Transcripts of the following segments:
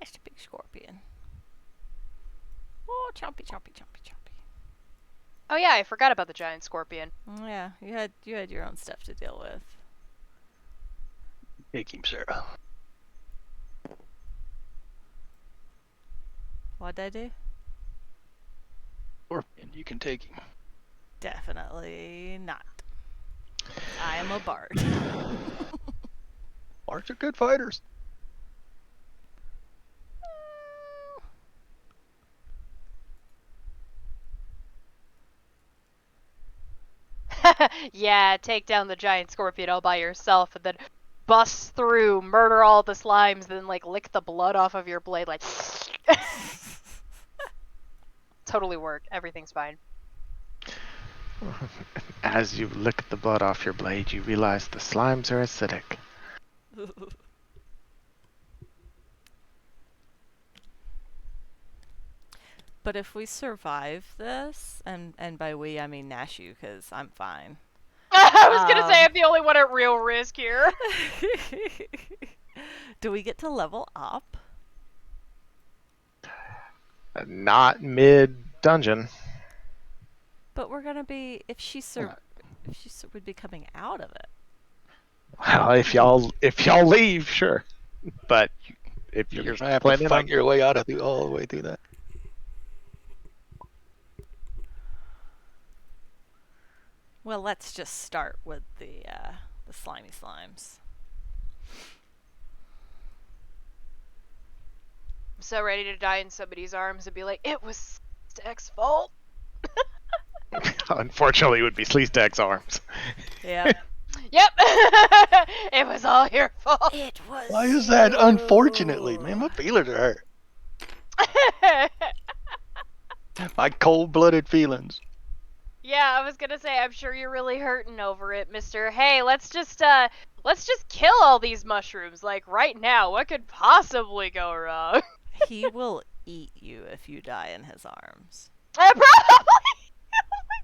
nasty big scorpion. Oh, chompy, chompy, chompy, chompy. Oh yeah, I forgot about the giant scorpion. Yeah, you had your own stuff to deal with. Take him, Sarah. What'd I do? Scorpion, you can take him. Definitely not. I am a bard. Bards are good fighters. Yeah, take down the giant scorpion all by yourself and then bust through, murder all the slimes, then like lick the blood off of your blade like totally work. Everything's fine. As you lick the blood off your blade, you realize the slimes are acidic. But if we survive this, and by we I mean Nashu, because I'm fine. I was gonna say I'm the only one at real risk here. Do we get to level up? Not mid-dungeon. But we're gonna be if she would be coming out of it. Well, if y'all leave, sure. But if You're you're gonna have to planning fight on, your way out of all the way through that. Well, let's just start with the slimy slimes. I'm so ready to die in somebody's arms and be like, it was Stack's fault. unfortunately, it would be Sleestak's arms. Yeah. Yep. It was all your fault. It was. Why is that unfortunately? Man, my feelings are hurt. My cold-blooded feelings. Yeah, I was gonna say I'm sure you're really hurting over it, Mister. Hey, let's just kill all these mushrooms like right now. What could possibly go wrong? He will eat you if you die in his arms. Probably. Oh my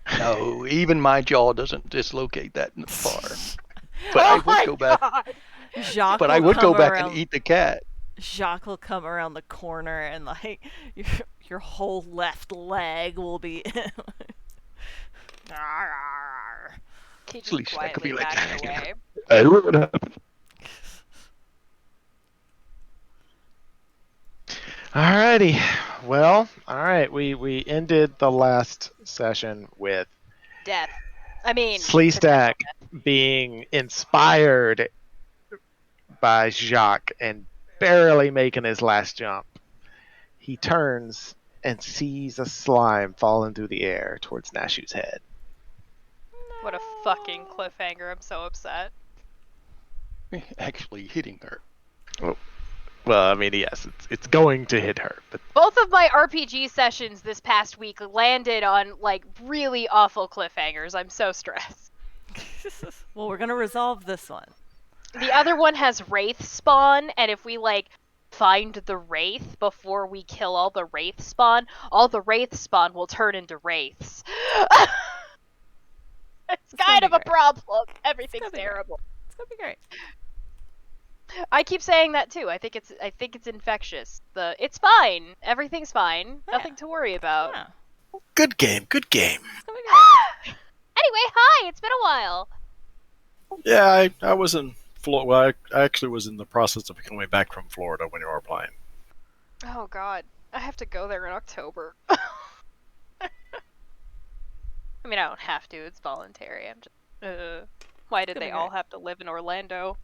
god. No, even my jaw doesn't dislocate that far. But Oh I would my go back. god. Jacques But I will would go come back around, and eat the cat. Jacques will come around the corner and like your whole left leg will be. He At least just I could be quietly like, backed away. I don't know what happened. Alrighty. Well, alright, we ended the last session with Death. I mean, Sleestak being inspired by Jacques and barely making his last jump. He turns and sees a slime falling through the air towards Nashu's head. what a fucking cliffhanger. I'm so upset. Actually hitting her. Well, I mean, yes, it's going to hit her, but Both of my RPG sessions this past week landed on like really awful cliffhangers. I'm so stressed. Well, we're gonna resolve this one. The other one has wraith spawn, and if we like find the wraith before we kill all the wraith spawn will turn into wraiths. It's kind be of a great. problem. Everything's gonna be great. terrible. It's gonna be great. I keep saying that too. I think it's infectious. It's fine. Everything's fine. Yeah. Nothing to worry about. Yeah, Good game, good game. it's gonna be great. Anyway, hi. It's been a while. Yeah, I was in Florida. Well, I actually was in the process of coming back from Florida when you were playing. Oh god, I have to go there in October. I mean, I don't have to. It's voluntary. I'm just. Why did gonna they be all great. have to live in Orlando?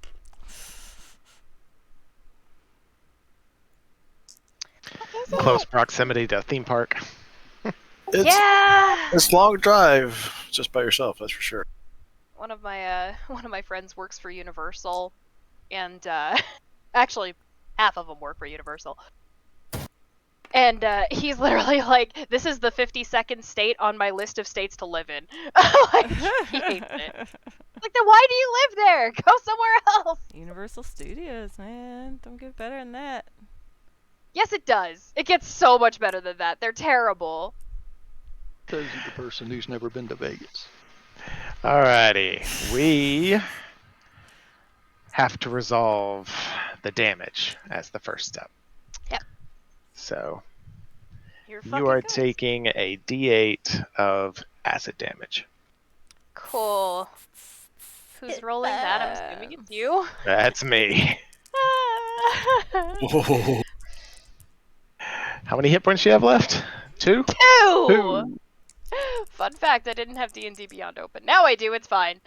close proximity to a theme park. It's Yeah. it's a long drive just by yourself, that's for sure. One of my friends works for Universal, and actually, half of them work for Universal. And he's literally like, "This is the 52nd state on my list of states to live in." Like, he hates it. Like, then why do you live there? Go somewhere else. Universal Studios, man, don't get better than that. Yes, it does. It gets so much better than that. They're terrible. Because you're the person who's never been to Vegas. Alrighty, we have to resolve the damage as the first step. Yep. So You're you fucking are good. taking a d8 of acid damage. Cool. Who's rolling that? I'm assuming it's you. That's me. Oh, How many hit points do you have left? 2? Two! Fun fact, I didn't have D&D Beyond open. Now I do, it's fine.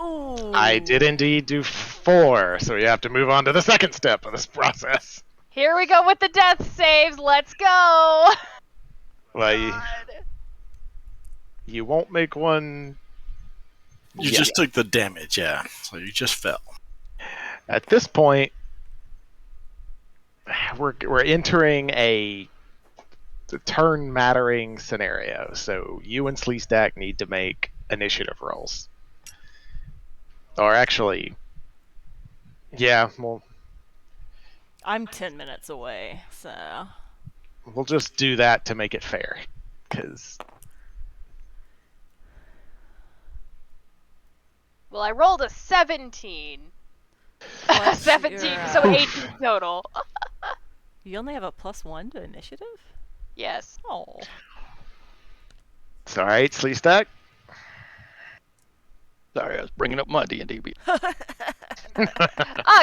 Ooh. I did indeed do 4, so you have to move on to the second step of this process. Here we go with the death saves, let's go! Well, God. you won't make one you yet. just took the damage, yeah. So you just fell. At this point, we're entering a turn mattering scenario. So you and Sleestack need to make initiative rolls. Or actually, yeah, well, I'm 10 minutes away, so. we'll just do that to make it fair. Because Well, I rolled a 17. Plus 17, your, so 18 total. You only have a +1 to initiative? Yes. Oh. it's all right, Sleestack. Sorry, I was bringing up my D&D.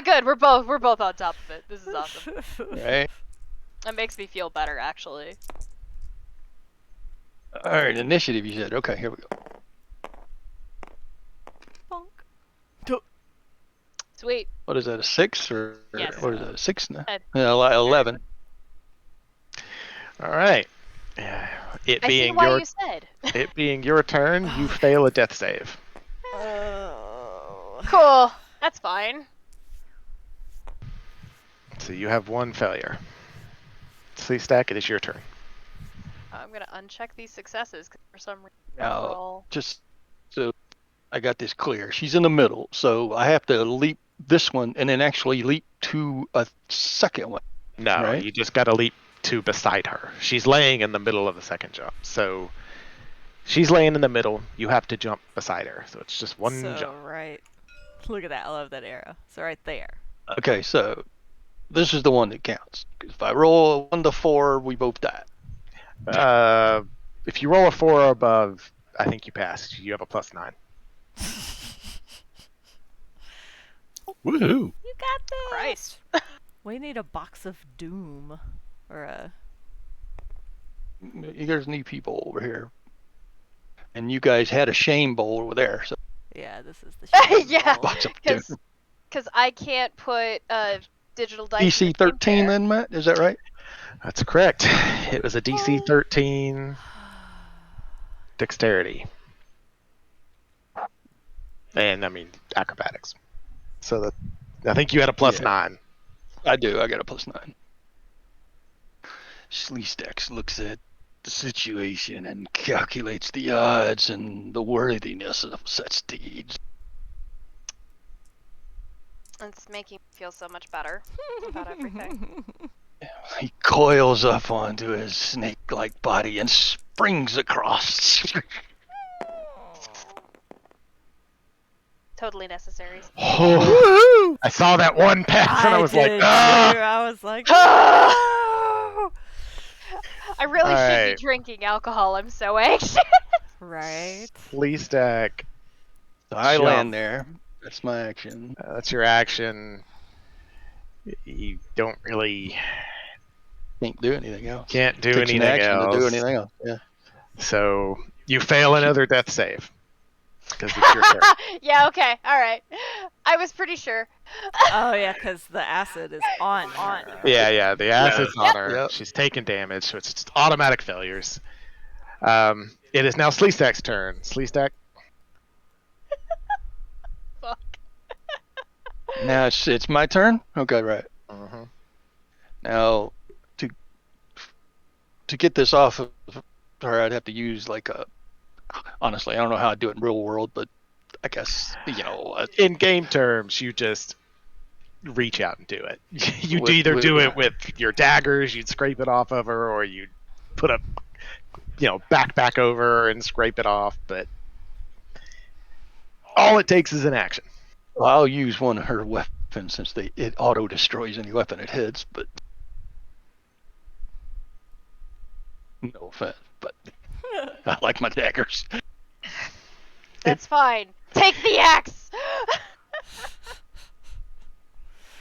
Good. We're both on top of it. This is awesome. Right. That makes me feel better, actually. All right, initiative. You said. Okay, here we go. Bonk. Sweet. What is that? A 6 or Yes. what is that? A 6 now? 11. All right. It I see being why your you said. it being your turn, you fail a death save. Oh. Cool. That's fine. So you have 1 failure. Sleestack, it is your turn. I'm gonna uncheck these successes because for some reason Now, they're all. just so I got this clear. She's in the middle, so I have to leap this one and then actually leap to a second one. No, Right. you just got to leap to beside her. She's laying in the middle of the second jump. So she's laying in the middle. You have to jump beside her. So it's just one So, jump. right. Look at that. I love that arrow. So, right there. Okay, so this is the one that counts. If I roll a 1 to 4, we both die. If you roll a 4 or above, I think you pass. You have a +9. Woohoo! You got this. Christ. We need a box of doom. Or a. You guys need people over here, and you guys had a shame bowl over there. So Yeah, this is the shame Yeah. bowl. box of doom. Because I can't put digital dice. in the DC game 13, there. then Matt, is that right? That's correct. It was a DC 13 dexterity. And, I mean, acrobatics. So that I think you had a +9. I do. I got a +9. Sleestax looks at the situation and calculates the odds and the worthiness of such deeds. It's making me feel so much better about everything. He coils up onto his snake-like body and springs across. Totally necessary. Oh, I saw that one pass and I was like, did ah! too. I was like, I really should Alright. be drinking alcohol. I'm so anxious. right. Sleestack. So I Jump. land there. That's my action. That's your action. You don't really Can't do anything else. can't do Takes an anything action else. to do anything else. Yeah. So you fail another death save because it's your turn. Yeah, okay, alright. I was pretty sure. Oh yeah, because the acid is on her. Yeah, the acid's on her. Yep. She's taking damage, so it's just automatic failures. It is now Sleestack's turn. Sleestack. Fuck. Now it's my turn. Okay, right. Uh-huh. Now to get this off of her, I'd have to use like a. Honestly, I don't know how I do it in real world, but I guess In game terms, you just reach out and do it. You'd either With- do it with your daggers, you'd scrape it off of her, or you'd put a backpack over her and scrape it off. But All it takes is an action. Well, I'll use one of her weapons since it auto destroys any weapon it hits. But no offense, but I like my daggers. That's fine. Take the axe!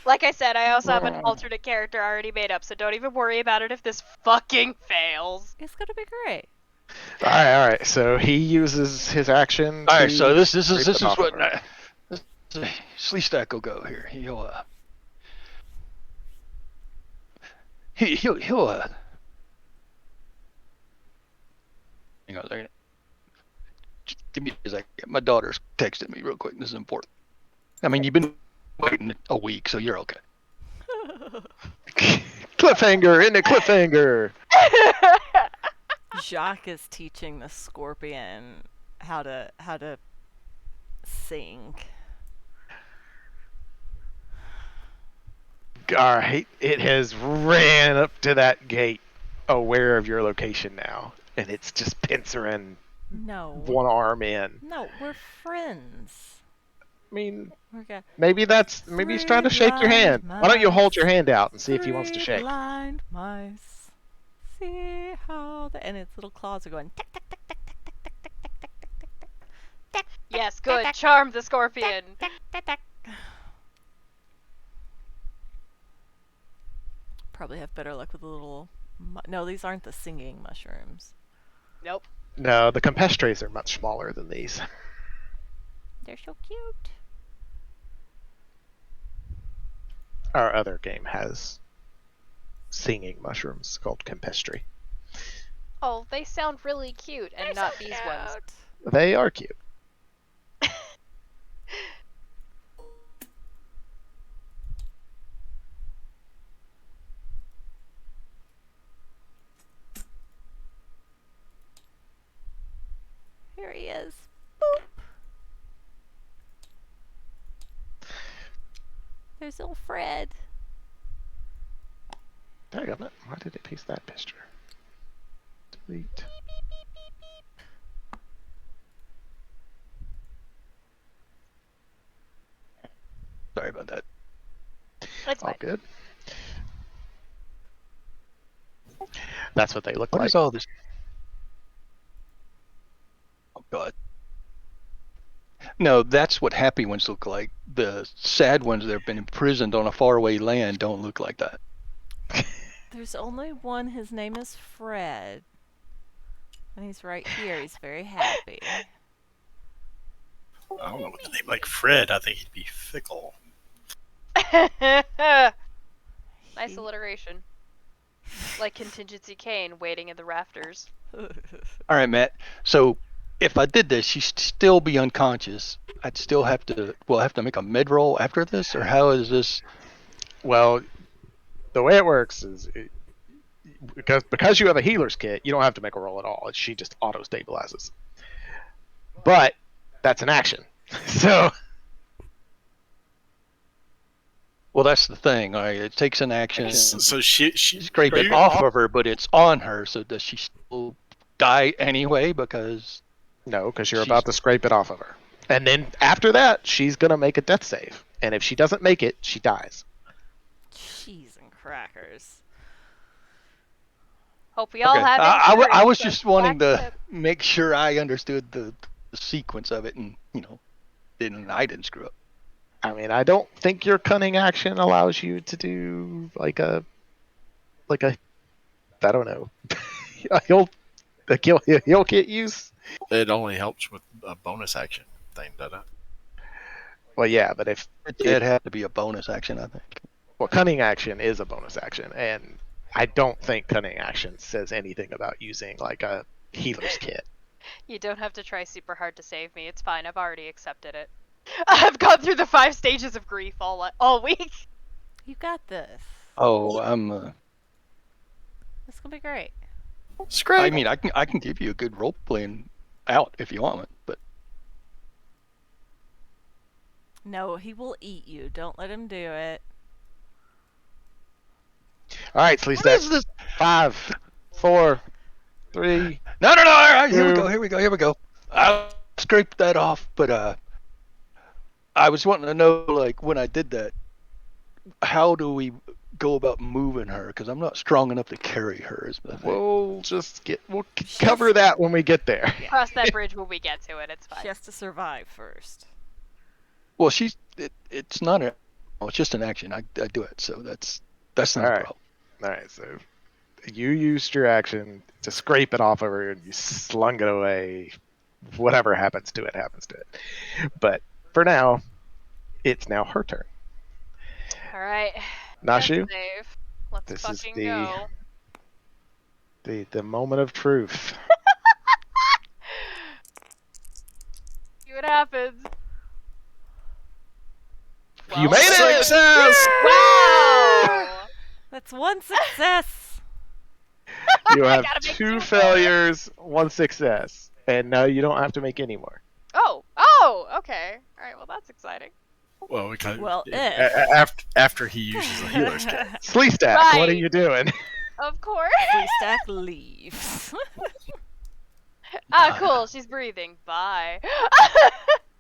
Like I said, I also have an alternate character already made up, so don't even worry about it if this fucking fails. It's gonna be great. All right. So he uses his action. All right, to so this is scrape it off what of her. Sleestack will go here. He'll hang on a second. Just give me a second. My daughter's texting me real quick. This is important. I mean, you've been waiting a week, so you're okay. Cliffhanger in a cliffhanger. Jacques is teaching the scorpion how to sing. All right, it has ran up to that gate, aware of your location now, and it's just pincering No. one arm in. No, we're friends. I mean, We're gonna maybe he's trying to shake your hand. Why don't you hold your hand out and see if he wants to Three shake? blind mice. See how and its little claws are going tick tick tick tick tick tick tick tick tick tick tick tick tick tick. Yes, good. Charm the scorpion. Tick, tick, tick. Probably have better luck with the little. No, these aren't the singing mushrooms. Nope. No, the campestres are much smaller than these. They're so cute. Our other game has singing mushrooms called campestri. Oh, they sound really cute, and not these ones. They are cute. Here he is. Boop. There's little Fred. Daggone it. Why did it paste that picture? Delete. Sorry about that. That's All fine. good. That's what they look What like. is all this? Oh God. No, that's what happy ones look like. The sad ones that have been imprisoned on a faraway land don't look like that. There's only one. His name is Fred. And he's right here. He's very happy. I don't know what the name like Fred. I think he'd be fickle. Nice He- alliteration. Like Contingency Kane waiting in the rafters. All right, Matt. So if I did this, she'd still be unconscious. I'd still have to. Well, I have to make a med roll after this, or how is this? Well, the way it works is because you have a healer's kit, you don't have to make a roll at all. She just auto stabilizes. But that's an action. So Well, that's the thing. All right, it takes an action. So she Scrape it off of her, but it's on her. So does she still die anyway? Because no, because you're She's- about to scrape it off of her. And then after that, she's gonna make a death save. And if she doesn't make it, she dies. Cheese and crackers. Hope we all Okay. have I insurance, was so just wanting that's to it. make sure I understood the sequence of it, and I didn't screw up. I mean, I don't think your cunning action allows you to do like a I don't know. he'll get use. It only helps with a bonus action thing, doesn't it? Well, yeah, but if It'd have to be a bonus action, I think. well, cunning action is a bonus action, and I don't think cunning action says anything about using like a healer's kit. You don't have to try super hard to save me. It's fine. I've already accepted it. I've gone through the 5 stages of grief all week. You got this. Oh, I'm. It's gonna be great. Scrape. I mean, I can give you a good role playing out if you want it, but No, he will eat you. Don't let him do it. All right, Sleece, what that's is this? 5, 4, 3. No. All right, here we Two. go. Here we go. I'll scrape that off, but I was wanting to know, like, when I did that, how do we go about moving her? Because I'm not strong enough to carry her. Is the thing. We'll cover that when we get there. Yeah. Cross that bridge when we get to it. It's fine. She has to survive first. Well, it's not a. Oh, it's just an action. I do it, so that's not All a right. problem. All right, so you used your action to scrape it off of her, and you slung it away. Whatever happens to it, happens to it. But for now, it's now her turn. All right. Nashu, Death save. Let's this is fucking the- go. the moment of truth. See what happens. You Well, made it! Success! Wow! That's one success. You have gotta make 2 2 more. failures, 1 success, and now you don't have to make any more. Oh, okay. All right, well that's exciting. Well, we kind of, Well, if. after he uses a healer's kit. Sleestack, what are Right. you doing? Of course. Stack leaves. Ah, cool. She's breathing. Bye.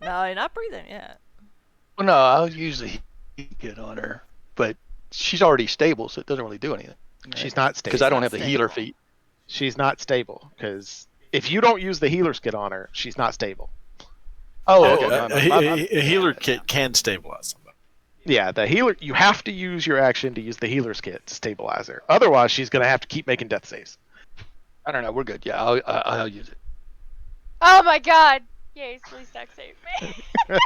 No, you're not breathing yet. Well, no, I'll use the heat kit on her, but she's already stable, so it doesn't really do anything. She's not stable. Because I don't not have the healer stable. feat. She's not stable, because if you don't use the healer's kit on her, she's not stable. Oh, Oh, okay. a, no, a healer kit can stabilize somebody. Yeah, the healer, you have to use your action to use the healer's kit to stabilize her. Otherwise, she's going to have to keep making death saves. I don't know. We're good. Yeah, I'll use it. Oh my god. Yay, Sleestack saved me.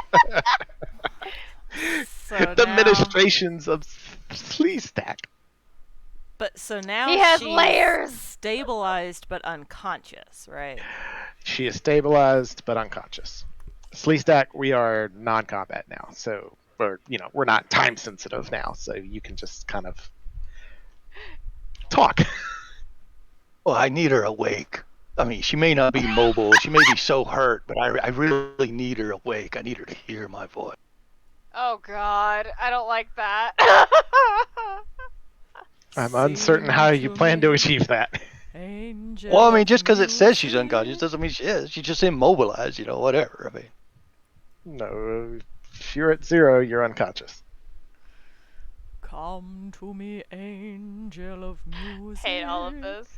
So the now, ministrations of Sleestack. so now He has she's layers. stabilized but unconscious, right? She is stabilized but unconscious. Sleestack, we are non-combat now, so we're not time sensitive now, so you can just kind of talk. Well, I need her awake. I mean, she may not be mobile. She may be so hurt, but I really need her awake. I need her to hear my voice. Oh god, I don't like that. I'm uncertain how you plan to achieve that. Angel Well, I mean, of just because it says she's music. unconscious doesn't mean she is. She's just immobilized, whatever. I mean, No, if you're at 0, you're unconscious. Come to me, angel of music. Hate all of this.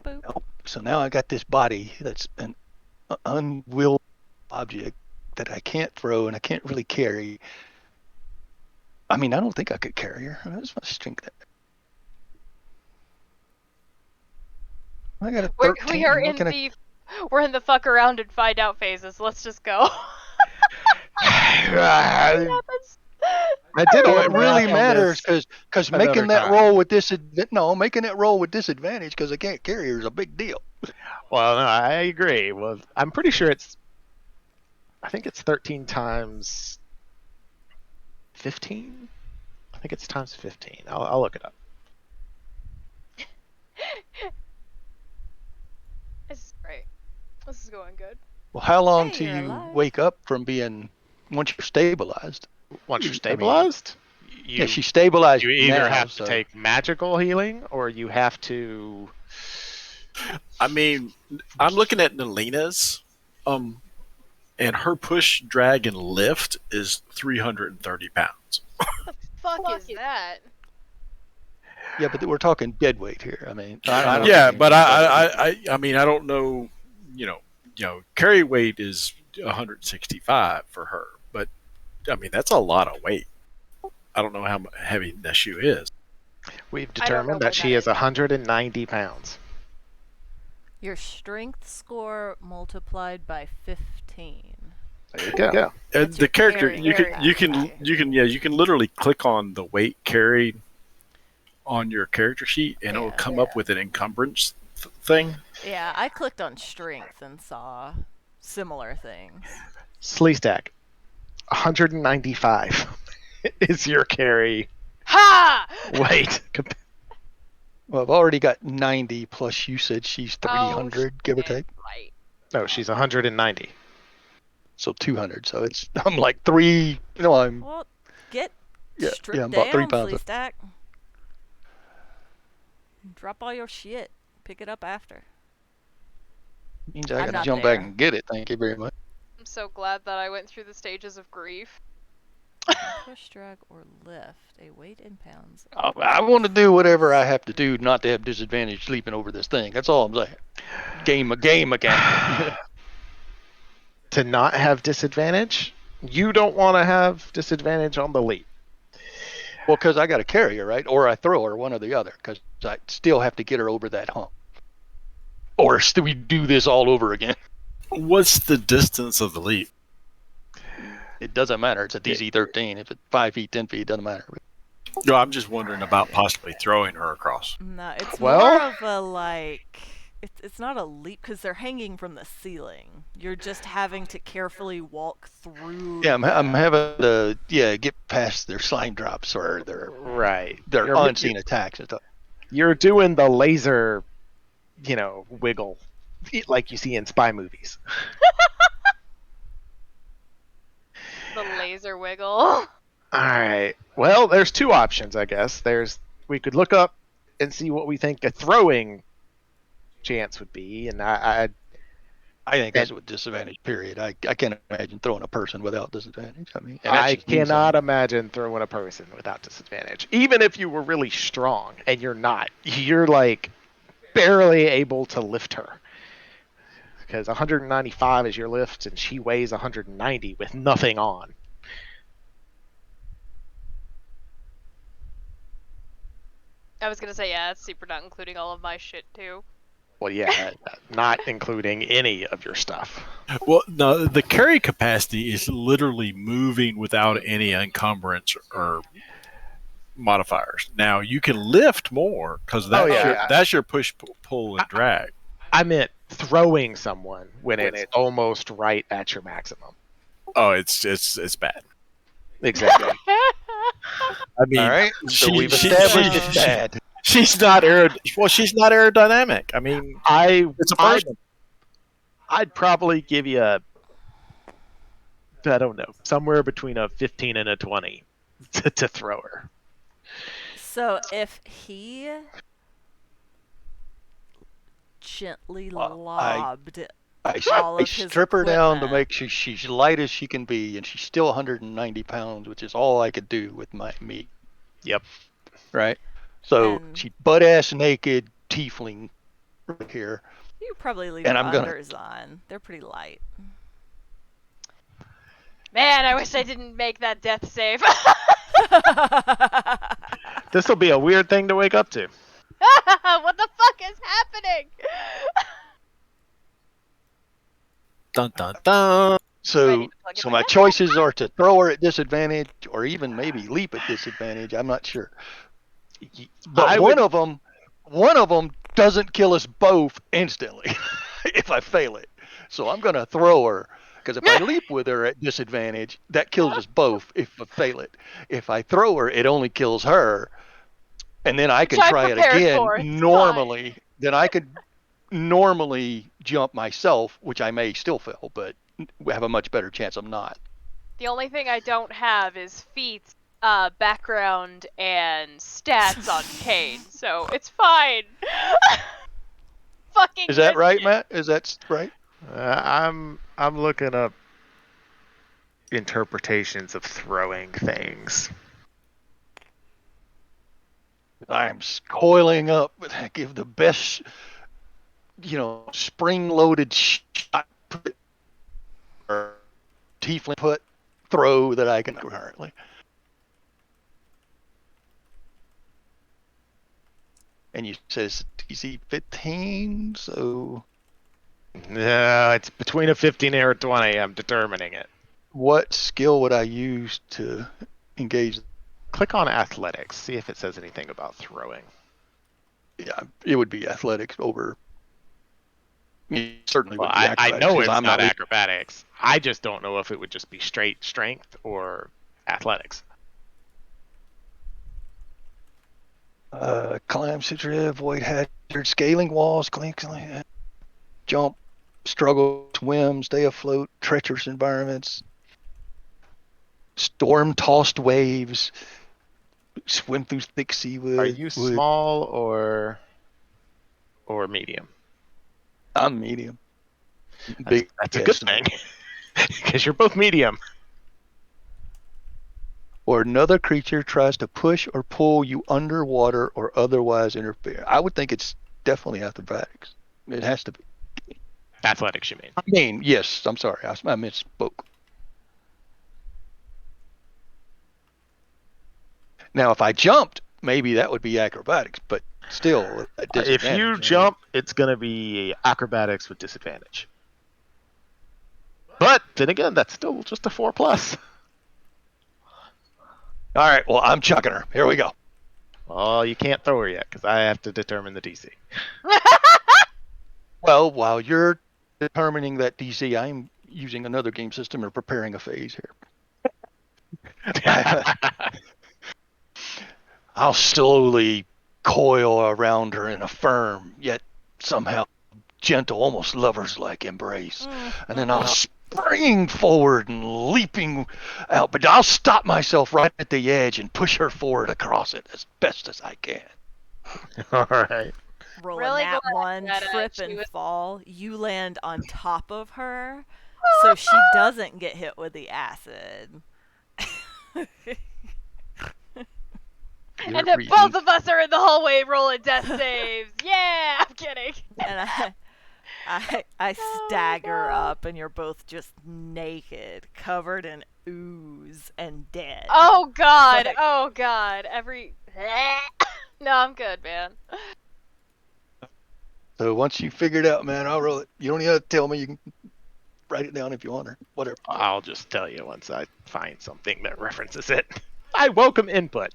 Boop. nope. So now I got this body that's an unwilled object that I can't throw and I can't really carry. I mean, I don't think I could carry her. That's my strength. I got a 13. We are What in can I- the we're in the fuck around and find out phases. Let's just go. What happens? I did Well, all it the really math on matters this. because another making that time. roll with making that roll with disadvantage because I can't carry her is a big deal. Well, no, I agree. Well, I'm pretty sure I think it's 13 times 15. I think it's times 15. I'll look it up. This is great. This is going good. Well, how long Hey, till you're you alive. wake up from being once you're stabilized? Once you're I mean, stabilized, Yeah, she's stabilized. you either now, have so- to take magical healing or you have to. I mean, I'm looking at Nelina's, and her push, drag, and lift is 330 pounds. Fuck is that? Yeah, but we're talking dead weight here. I mean, I don't know. Yeah, but I mean, I don't know. Carry weight is 165 for her, but I mean that's a lot of weight. I don't know how heavy that shoe is. We've I don't know determined where that she that is is. 190 pounds. Your strength score multiplied by 15. There you go. And That's the your character carry you can literally click on the weight carried on your character sheet, and it'll Yeah. come up with an encumbrance thing. Yeah, I clicked on strength and saw similar things. Sleestack, 195 is your carry Ha! weight. Well, I've already got 90 plus. You said she's Oh, 300, give or take. Right. No, she's 190. So 200. So I'm like 3. I'm Well, get Yeah, stripped yeah, I'm about down, 3 pounds. Sleestack. Drop all your shit. Pick it up after. Means I I'm got to not jump back there. and get it. Thank you very much. I'm so glad that I went through the stages of grief. Push, drag, or lift. A weight in pounds. I want to do whatever I have to do not to have disadvantage leaping over this thing. That's all I'm saying. Game mechanic. To not have disadvantage, you don't want to have disadvantage on the leap. Well, because I got to carry her, right? Or I throw her, one or the other, because I still have to get her over that hump. Or we do this all over again. What's the distance of the leap? It doesn't matter. It's a DC 13. If it's 5 feet, 10 feet, it doesn't matter. No, I'm just wondering about possibly throwing her across. No, it's Well- more of a like. It's not a leap because they're hanging from the ceiling. You're just having to carefully walk through. Yeah, I'm having to get past their slime drops or their Right. unseen attacks and stuff. You're doing the laser, wiggle, like you see in spy movies. The laser wiggle. All right. Well, there's two options, I guess. We could look up and see what we think a throwing chance would be, and I think that's with disadvantage. Period. I can't imagine throwing a person without disadvantage. I mean, and that's I just me cannot saying. imagine throwing a person without disadvantage. Even if you were really strong, and you're not, you're like barely able to lift her. Because 195 is your lift, and she weighs 190 with nothing on. I was gonna say, yeah, it's super not including all of my shit, too. Well, yeah, not including any of your stuff. Well, no, the carry capacity is literally moving without any encumbrance or modifiers. Now you can lift more because that's your push, pull, and drag. I meant throwing someone when it's almost right at your maximum. Oh, it's bad. Exactly. I mean, All right. So we've she- established she- it's bad. She's not she's not aerodynamic. I mean, it's a person. I'd probably give you I don't know, somewhere between a 15 and a 20 to throw her. So if he gently lobbed all I of his strip her down to equipment. make sure she's light as she can be, and she's still 190 pounds, which is all I could do with my meat. Yep. Right? So And- she butt-ass naked tiefling right here. You could probably leave And her I'm gonna- unders on. They're pretty light. Man, I wish I didn't make that death save. This will be a weird thing to wake up to. What the fuck is happening? Dun dun dun. Do I So, need to plug in so my my headset? choices are to throw her at disadvantage, or even maybe leap at disadvantage. I'm not sure. But one of them doesn't kill us both instantly if I fail it. So I'm gonna throw her, because if I leap with her at disadvantage, that kills us both if I fail it. If I throw her, it only kills her, and then I can Which I try it prepared again for, it's normally. Then I could normally jump myself, which I may still fail, but have a much better chance of not. The only thing I don't have is feats, background, and stats on Kane, so it's fine. Fucking Is that risk right, it. Matt? Is that right? I'm looking up interpretations of throwing things. I'm coiling up. I give the best, spring-loaded shot put or tiefling put throw that I can currently. And you says DC 15, so No, it's between a 15 or a 20. I'm determining it. what skill would I use to engage? Click on athletics. See if it says anything about throwing. Yeah, it would be athletics over. It certainly Well, would be I acrobatics, know 'cause it's I'm not acrobatics. I just don't know if it would just be straight strength or athletics. Climb, citrus, avoid hazard, scaling walls, jump, struggle, swim, stay afloat, treacherous environments, storm-tossed waves, swim through thick seaweed. Are you small or or medium? I'm medium. That's a good thing, because you're both medium. Or another creature tries to push or pull you underwater or otherwise interfere. I would think it's definitely acrobatics. It has to be. Athletics, you mean? I mean, yes. I'm sorry. I misspoke. Now, if I jumped, maybe that would be acrobatics, but still a disadvantage. If you jump, it's going to be acrobatics with disadvantage. But then again, that's still just a 4+. All right. Well, I'm chucking her. Here we go. Oh, you can't throw her yet because I have to determine the DC. Well, while you're determining that DC, I'm using another game system or preparing a phase here. I'll slowly coil around her in a firm, yet somehow gentle, almost lovers-like embrace. And then I'll spring forward and leaping out, but I'll stop myself right at the edge and push her forward across it as best as I can. All right. Roll Really a nat glad 1, that, trip she and was- fall. You land on top of her, so she doesn't get hit with the acid. And then both of us are in the hallway rolling death saves. Yeah, I'm kidding. And I stagger up, and you're both just naked, covered in ooze, and dead. Oh God! Like- Oh God! No, I'm good, man. So once you figure it out, man, I'll roll it. You don't even have to tell me. You can write it down if you want, or whatever. I'll just tell you once I find something that references it. I welcome input.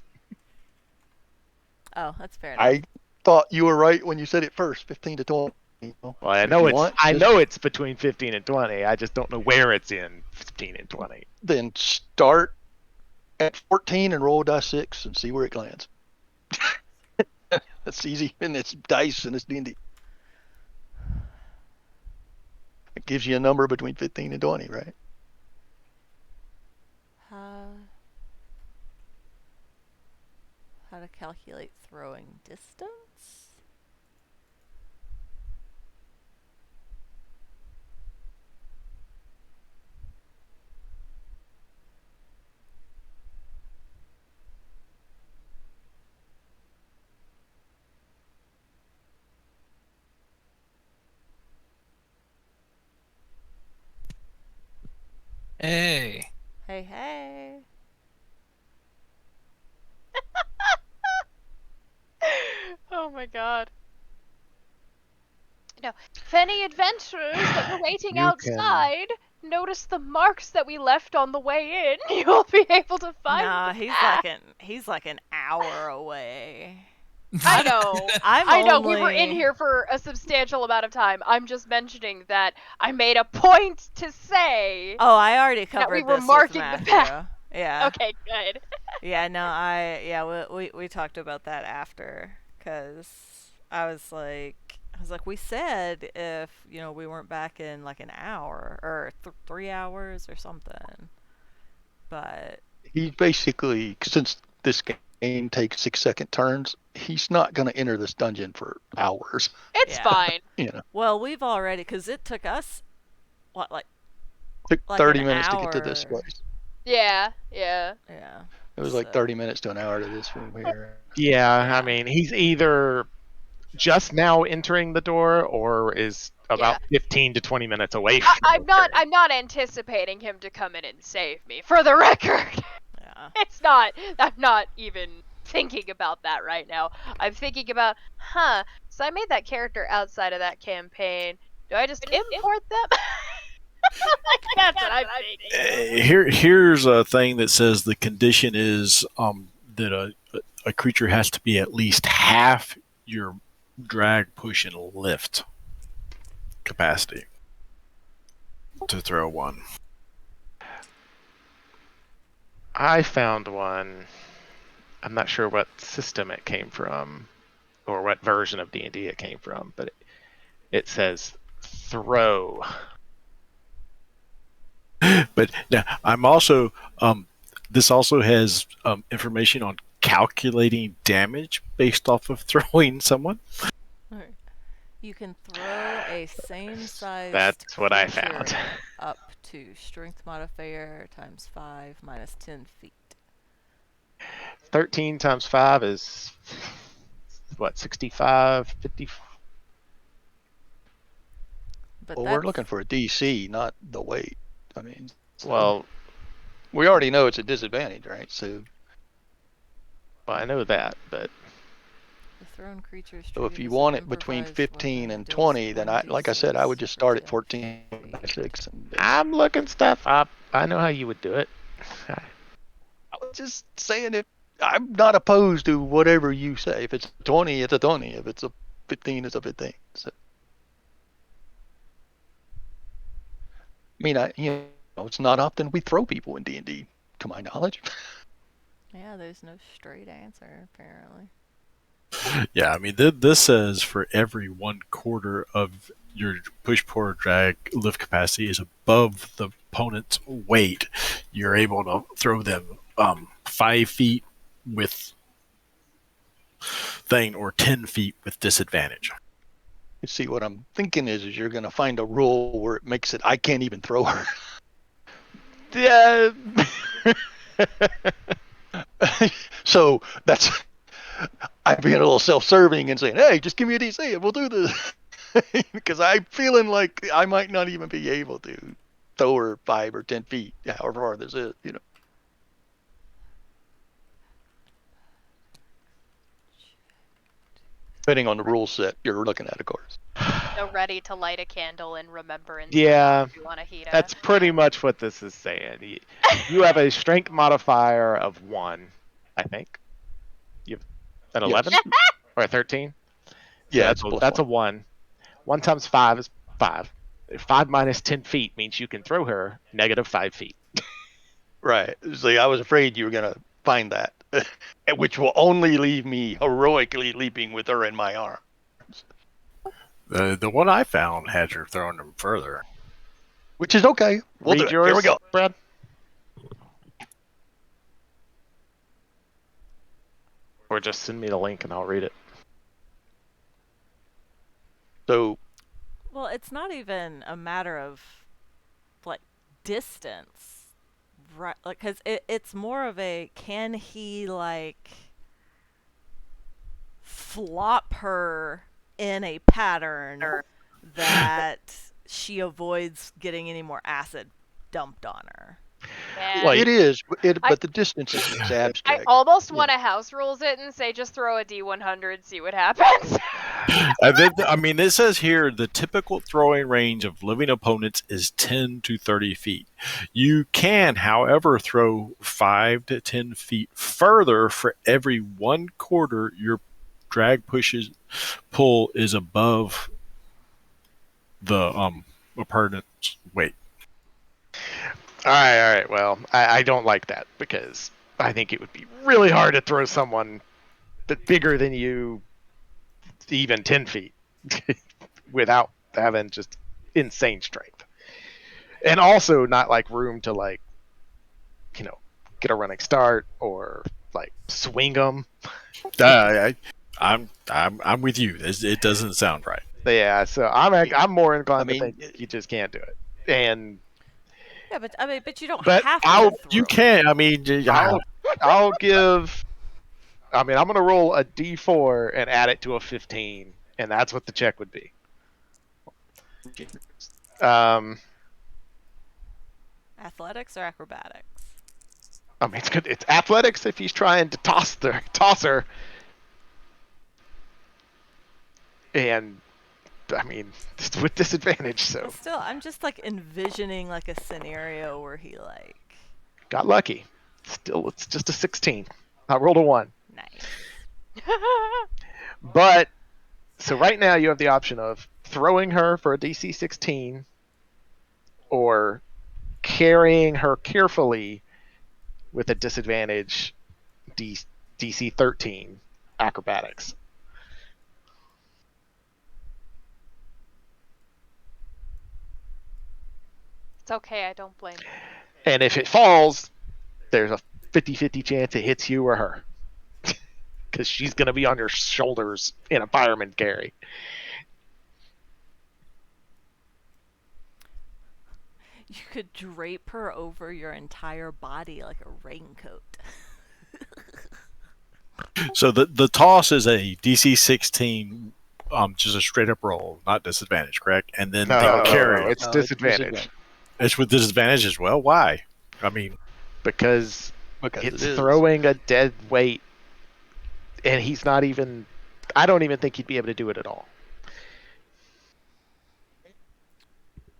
Oh, that's fair enough. I thought you were right when you said it first, 15 to 20. Well, I If know you want, I just- know it's between 15 and 20. I just don't know where it's in 15 and 20. Then start at 14 and roll dice 6 and see where it lands. That's easy, and it's dice and it's D&D. It gives you a number between 15 and 20, right? How to calculate throwing distance? Hey. Hey, hey. Oh my God. No. If any adventurers that were waiting You outside notice the marks that we left on the way in, you'll be able to find Nah, the he's path. like an hour away. I know. I know we were in here for a substantial amount of time. I'm just mentioning that I made a point to say. Oh, I already covered we were this marking with the Matthew. path. Yeah. Okay, good. Yeah, no, we talked about that after, cause I was like, we said if we weren't back in like an hour or 3 hours or something, but He basically, since this game takes 6-second turns, he's not going to enter this dungeon for hours. It's Yeah. fine. well, we've already, cause it took us what like Took Like 30 an minutes to get to this hour. place. Yeah. yeah. It was like So- 30 minutes to an hour to this room here. Yeah, Yeah. I mean, he's either just now entering the door or is about 15 to 20 minutes away from I'm the door. not anticipating him to come in and save me. For the record, Yeah. it's not. I'm not even thinking about that right now. I'm thinking about, so I made that character outside of that campaign. Do I just import them? That's what I'm thinking. Here's a thing that says the condition is that a creature has to be at least half your drag, push, and lift capacity to throw one. I found one. I'm not sure what system it came from or what version of D&D it came from, but it says throw. But now I'm also this also has information on calculating damage based off of throwing someone. You can throw a same-sized That's what I found. creature up to strength modifier times 5 minus 10 feet. 13 times 5 is what, 65, 50? But Well, we're that's looking for a DC, not the weight. I mean, so Well, we already know it's a disadvantage, right? So I know that, but the thrown creature is if treated you as an want it between improvised 15 weapon and and deals 20, then like I said, I 1d6 would just for start at 10 14 by feet. 6. And I'm looking stuff up. I know how you would do it. I was just saying, if I'm not opposed to whatever you say. If it's 20, it's a 20. If it's a 15, it's a 15. So, I mean, it's not often we throw people in D&D, to my knowledge. Yeah, there's no straight answer, apparently. Yeah, I mean, this says for every 1/4 of your push, pull, drag lift capacity is above the opponent's weight, you're able to throw them 5 feet with thing or 10 feet with disadvantage. You see, what I'm thinking is you're going to find a rule where it makes it I can't even throw her. Yeah. So that's I'm being a little self-serving and saying, hey, just give me a DC and we'll do this. Because I'm feeling like I might not even be able to throw her 5 or 10 feet, however far this is. Depending on the rule set you're looking at, of course. So ready to light a candle in remembrance. Yeah, If you want to heat up. that's pretty much what this is saying. You have a strength modifier of 1, I think. You have an 11 Yes. or a 13? So Yeah, it's plus that's a 1. 1. 1 times 5 is 5. 5 minus 10 feet means you can throw her negative 5 feet. Right. See, I was afraid you were going to find that, which will only leave me heroically leaping with her in my arms. The one I found had you throwing them further. Which is okay. We'll do Read it. yours, Here we go. Brad. Or just send me the link and I'll read it. So, Well, it's not even a matter of like distance, right? Like, because it's more of a can he like flop her in a pattern that she avoids getting any more acid dumped on her. Yeah. Well, it is, I- but the distance is I abstract. almost Yeah. want to house rules it and say just throw a D100, see what happens. I mean, it says here the typical throwing range of living opponents is 10 to 30 feet. You can, however, throw 5 to 10 feet further for every 1/4 your drag pull is above the opponent's weight. All right. Well, I don't like that because I think it would be really hard to throw someone that's bigger than you even 10 feet without having just insane strength. And also not like room to like, get a running start or like swing them. I'm with you. It doesn't sound right. Yeah, so I'm more inclined I to mean, think you just can't do it. And Yeah, but I mean, but you don't But have I'll- to throw You it. can. I mean, I'll give. I mean, I'm gonna roll a D4 and add it to a 15, and that's what the check would be. Um, Athletics or acrobatics? I mean, it's good. It's athletics if he's trying to toss her, and I mean, it's with disadvantage. So But still, I'm just like envisioning like a scenario where he like got lucky. Still, it's just a 16. I rolled a 1. nice. But so right now you have the option of throwing her for a DC 16 or carrying her carefully with a disadvantage DC 13 acrobatics. It's okay, I don't blame you. And if it falls, there's a 50-50 chance it hits you or her. Because she's going to be on your shoulders in a fireman carry. You could drape her over your entire body like a raincoat. So the toss is a DC 16, just a straight up roll, not disadvantage, correct? And then the No, carry, it's No, disadvantage it's with disadvantage as well. Why? I mean, because because it's it is. throwing a dead weight, and he's not even. I don't even think he'd be able to do it at all.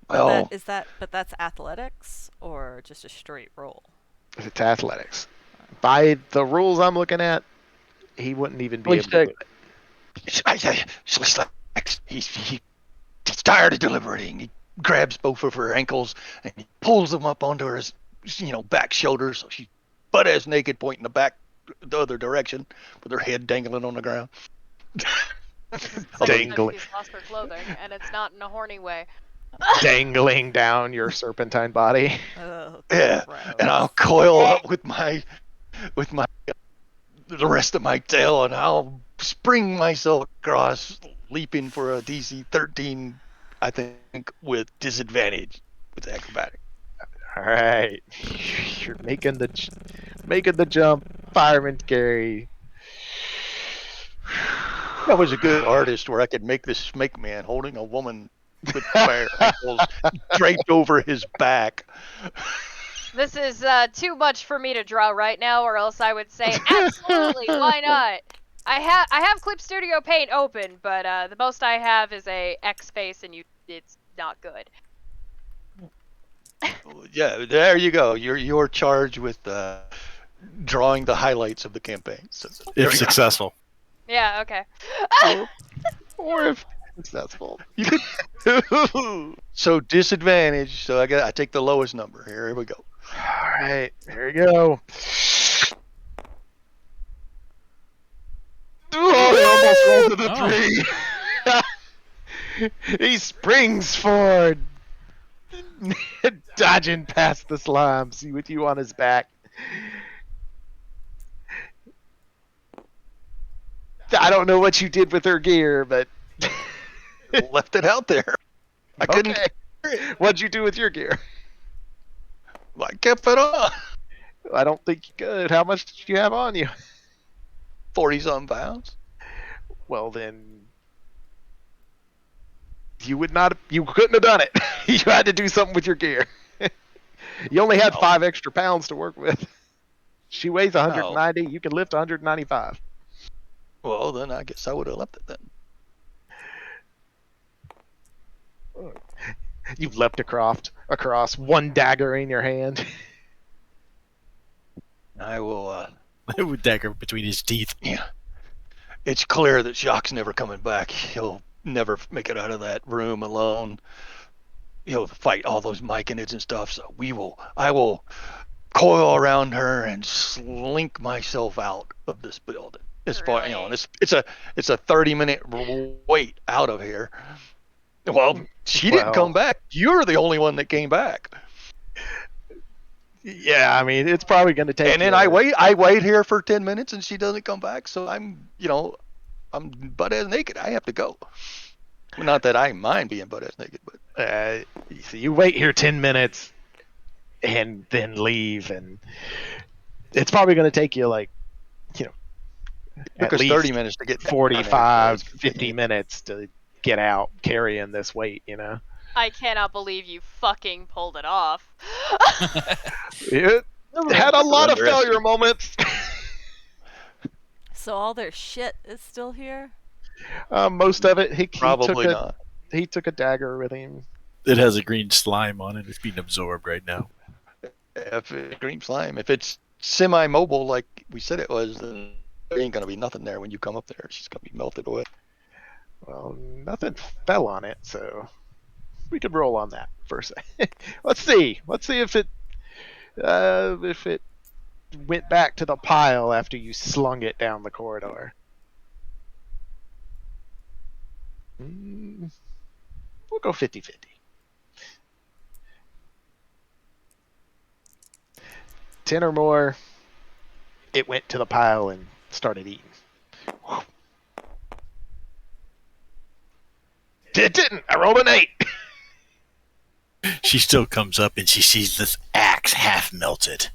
But Well, that's athletics or just a straight roll. It's athletics. By the rules I'm looking at, he wouldn't even be Please able to do it. he's tired of deliberating. He grabs both of her ankles and he pulls them up onto her, back shoulders. So she's butt ass naked, pointing the other direction, with her head dangling on the ground. Dangling. She's lost her clothing, and it's not in a horny way. Dangling down your serpentine body. Oh, Yeah, gross. and I'll coil up with the rest of my tail, and I'll spring myself across, leaping for a DC 13, I think, with disadvantage with acrobatic. All right, you're making the jump, fireman carry. I was a good artist where I could make this snake man holding a woman with bare ankles draped over his back. This is too much for me to draw right now, or else I would say absolutely, why not? I have Clip Studio Paint open, but the most I have is a X face, and it's not good. Yeah, there you go. You're charged with drawing the highlights of the campaign. So, there if we go. successful. Yeah, okay. Or if successful. You could. So disadvantage. So I take the lowest number. Here we go. All right, there you go. Oh, he almost rolled to the 3. He springs forward, dodging past the slimes with you on his back. I don't know what you did with her gear, but Left it out there. I couldn't. okay. What'd you do with your gear? I kept it on. I don't think you could. How much did you have on you? 40-some pounds. Well, then you couldn't have done it. You had to do something with your gear. You only had 5 extra pounds to work with. She weighs 190. You can lift 195. Well, then I guess I would have left it then. You've leapt across, one dagger in your hand. I will. With dagger between his teeth. Yeah. It's clear that Jacques never coming back. He'll never make it out of that room alone. He'll fight all those myconids and stuff. So I will coil around her and slink myself out of this building. As far Really? it's a 30-minute wait out of here. Well, she didn't come back. You're the only one that came back. Yeah, I mean, it's probably going to take. And then I wait here for 10 minutes and she doesn't come back. So I'm butt ass naked. I have to go. Not that I mind being butt ass naked, but So you wait here 10 minutes and then leave, and it's probably going to take you it at took us least 30 minutes to get 45, 50 minutes to get out carrying this weight, I cannot believe you fucking pulled it off. It had a lot of failure moments. So all their shit is still here? Most of it, he Probably not. He took a dagger with him. It has a green slime on it. It's being absorbed right now. If it's green slime, if it's semi-mobile like we said it was, then there ain't gonna be nothing there when you come up there. It's just gonna be melted away. Well, nothing fell on it, so we could roll on that for a second. Let's see if it went back to the pile after you slung it down the corridor. We'll go 50-50. Ten or more, it went to the pile and started eating. It didn't. I rolled an 8. she still comes up and she sees this axe half melted.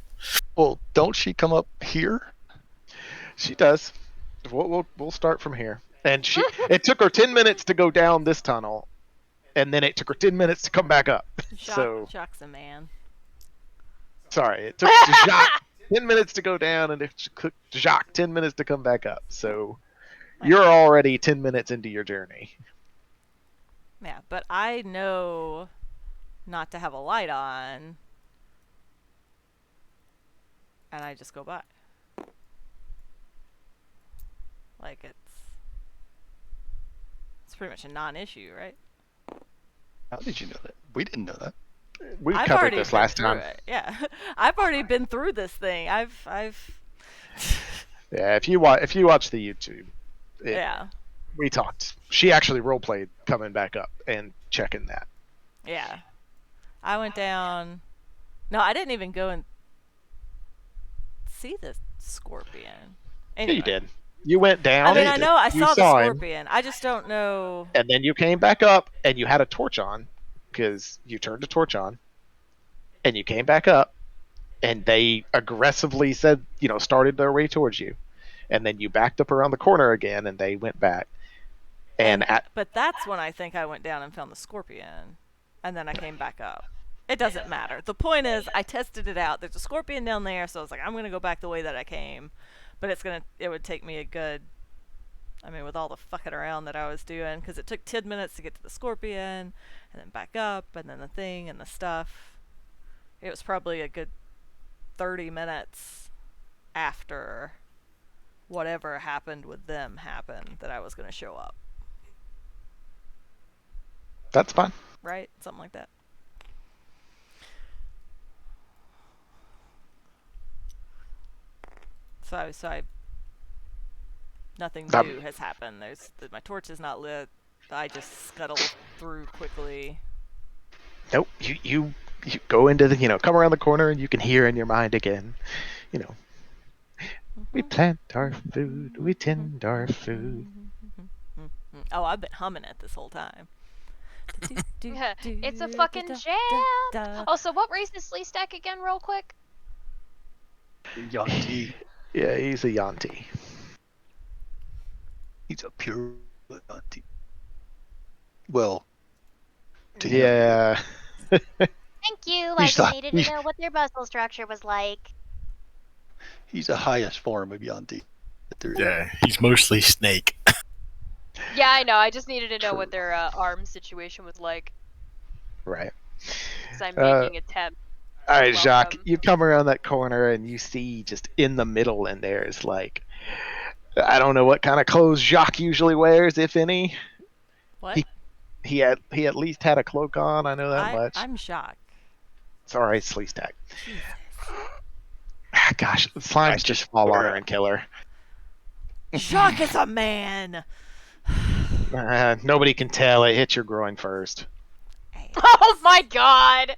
Well, don't she come up here? She does. We'll start from here. And it took her 10 minutes to go down this tunnel, and then it took her 10 minutes to come back up. So Jacques a man. sorry, it took Jacques 10 minutes to go down, and it took Jacques 10 minutes to come back up. So you're already 10 minutes into your journey. Yeah, but I know not to have a light on, and I just go by. Like it's pretty much a non-issue, right? How did you know that? We didn't know that. We I've covered already this been last through time. it. Yeah, I've already been through this thing. I've. Yeah, if you watch the YouTube, Yeah. we talked. She actually roleplayed coming back up and checking that. Yeah. I went down. No, I didn't even go and see the scorpion. Anyway. Yeah, you did. You went down. I mean, you I did. know I You saw the saw him. scorpion. I just don't know. And then you came back up and you had a torch on because you turned a torch on and you came back up and they aggressively said, started their way towards you. And then you backed up around the corner again and they went back. But that's when I think I went down and found the scorpion. And then I came back up. It doesn't matter. The point is, I tested it out. There's a scorpion down there, so I was like, I'm going to go back the way that I came. But it would take me a good, with all the fucking around that I was doing, because it took 10 minutes to get to the scorpion, and then back up, and then the thing, and the stuff. It was probably a good 30 minutes after whatever happened with them happened that I was going to show up. That's fine. Right? Something like that. So I nothing new has happened. My torch is not lit. I just scuttle through quickly. Nope. You go into the come around the corner and you can hear in your mind again. We plant our food, we tend our food. Oh, I've been humming it this whole time. Yeah, it's a fucking jam. Oh, so what race is Sleestack again, real quick? Yanti. Yeah, he's a Yanti. He's a pure Yanti. Well, yeah. Thank you. I just needed to know what their muscle structure was like. He's the highest form of Yanti that there is. Yeah, he's mostly snake. Yeah, I know. I just needed to know what their arm situation was like. Right. Because I'm making attempt. All right, Jacques, you come around that corner and you see just in the middle, and there's I don't know what kind of clothes Jacques usually wears, if any. What? He at least had a cloak on. I know that much. I'm shocked. Sorry, Sleestack. Gosh, the slimes just fall on her and kill her. Jacques is a man. Nobody can tell. It hit your groin first. Oh my god!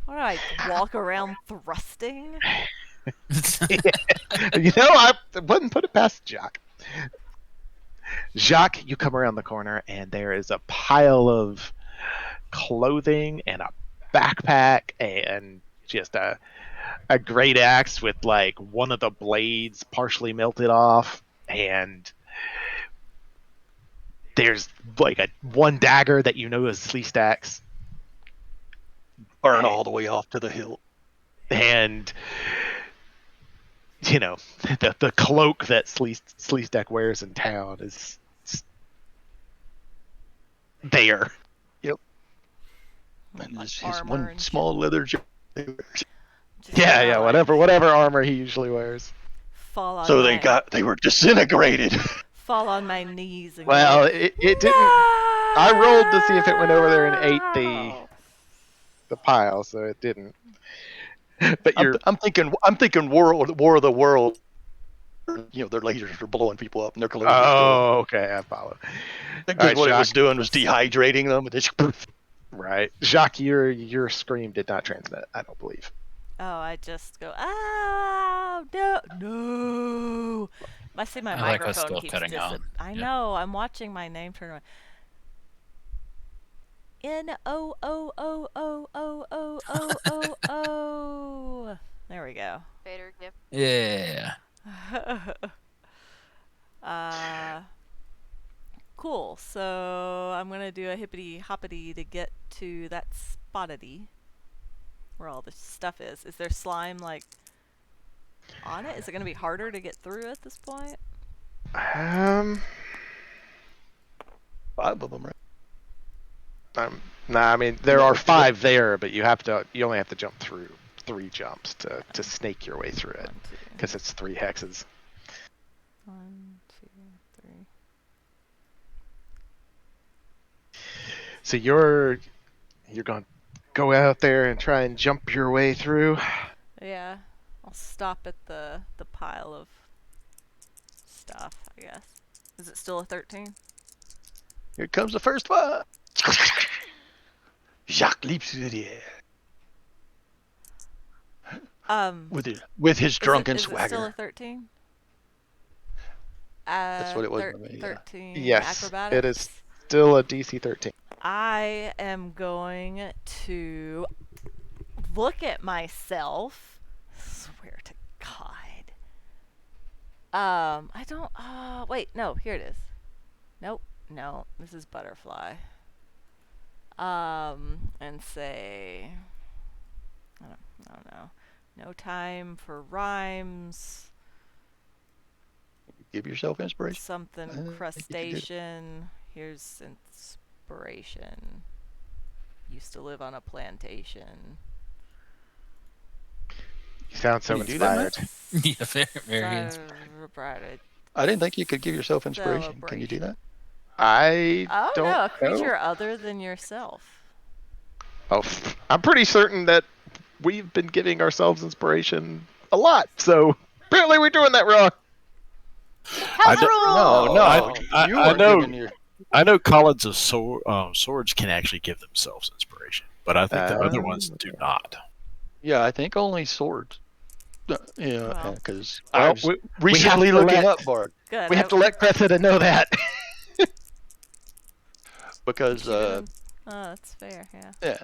What do I walk around thrusting? I wouldn't put it past Jacques. Jacques, you come around the corner and there is a pile of clothing and a backpack and just a great axe with one of the blades partially melted off, and there's one dagger that is Sleestack's. Burn all the way off to the hill. And the cloak that Sleestack wears in town is there. Yep. And his armor one and small leather jacket. Yeah, whatever armor he usually wears. Fall on So they were disintegrated. Fall on my knees and Well, go, it didn't. I rolled to see if it went over there and ate the pile, so it didn't. But I'm thinking War of the World. Their lasers are blowing people up and their clothes. Oh, okay, I follow. Because what it was doing was dehydrating them. And right, Jacques, your scream did not transmit. I don't believe. Oh, I just go, oh, no. I see my I like us microphone still keeps cutting out. I Yeah. know, I'm watching my name turn on. N-O-O-O-O-O-O-O-O. There we go. Vader gift. Yeah. Cool. So I'm gonna do a hippity hoppity to get to that spottity where all the stuff is. Is there slime like on it? Is it gonna be harder to get through at this point? 5 of them, right? Nah, I mean there are 5 there, but you only have to jump through 3 jumps to snake your way through it 1, 2, because it's 3 hexes. 1, 2, 3. So you're gonna go out there and try and jump your way through. Yeah. I'll stop at the pile of stuff, I guess. Is it still a 13? Here comes the first one. Jacques leaps through the air with his drunken is it still a swagger. 13? That's what it was. For me, yeah. 13 Yes, acrobatics. it is still a DC 13. I am going to look at myself. Swear to God. I don't. Wait. No. Here it is. Nope. No. This is butterfly. And say. I don't know. No time for rhymes. Give yourself inspiration. Something I think you did. crustacean. Here's inspiration. Used to live on a plantation. You sound so Can you do that, inspired. Yeah, very inspired. Celebrated. I didn't think you could give yourself inspiration. Can you do that? I Oh don't no, a know. creature other than yourself. Oh, I'm pretty certain that we've been giving ourselves inspiration a lot, so apparently we're doing that wrong. House rule! No, I you weren't know. giving your. I know college of swords can actually give themselves inspiration, but I think the other ones do not. Yeah, I think only swords. Yeah, Well. because Well, I was we recently have to looking let- up Bard Good. We have to let Cressida know that. because Oh, that's fair. Yeah. yeah.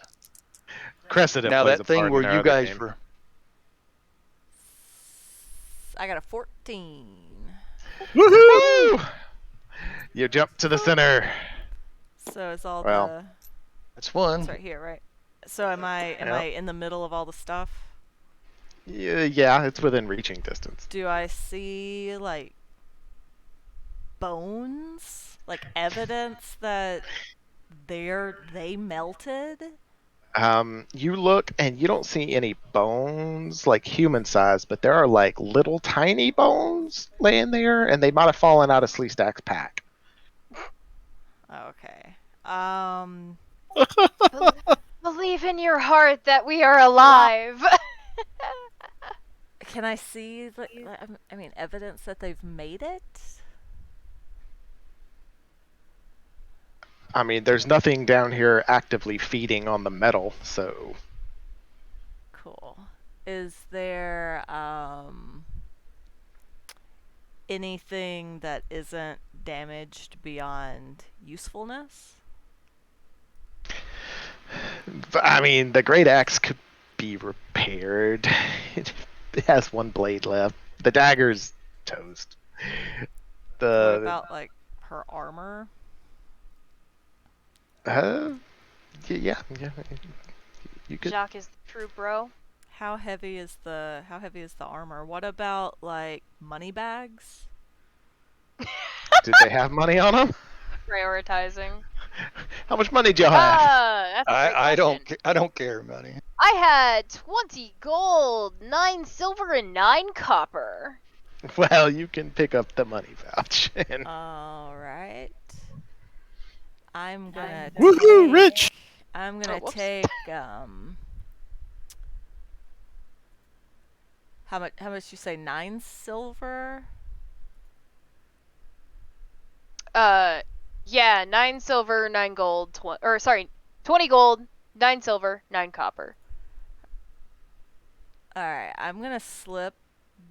Cressida Now plays that a thing part where in our you other guys game. were. I got a 14. Woohoo! You jump to the center. So it's all Well. the. That's one. It's right here, right? So am I in the middle of all the stuff? Yeah, it's within reaching distance. Do I see like bones? Like evidence that they melted? You look and you don't see any bones like human size, but there are like little tiny bones laying there, and they might have fallen out of Sleestack's pack. Okay. Believe in your heart that we are alive. Can I see evidence that they've made it? I mean, there's nothing down here actively feeding on the metal, so Cool. Is there anything that isn't damaged beyond usefulness? I mean, the great axe could be repaired. It has one blade left. The dagger's toast. What about like her armor? Yeah. You could. Jacques is the true bro. How heavy is the armor? What about like money bags? Did they have money on them? Prioritizing. How much money do y'all have? That's a great I don't. question. I don't care, money. I had 20 gold, 9 silver, and 9 copper. Well, you can pick up the money vouch. And All right. I'm gonna Woohoo, take- rich! I'm gonna whoops. take how much you say? 9 silver? Yeah, 9 silver, 9 gold, 20 gold, 9 silver, 9 copper. Alright, I'm gonna slip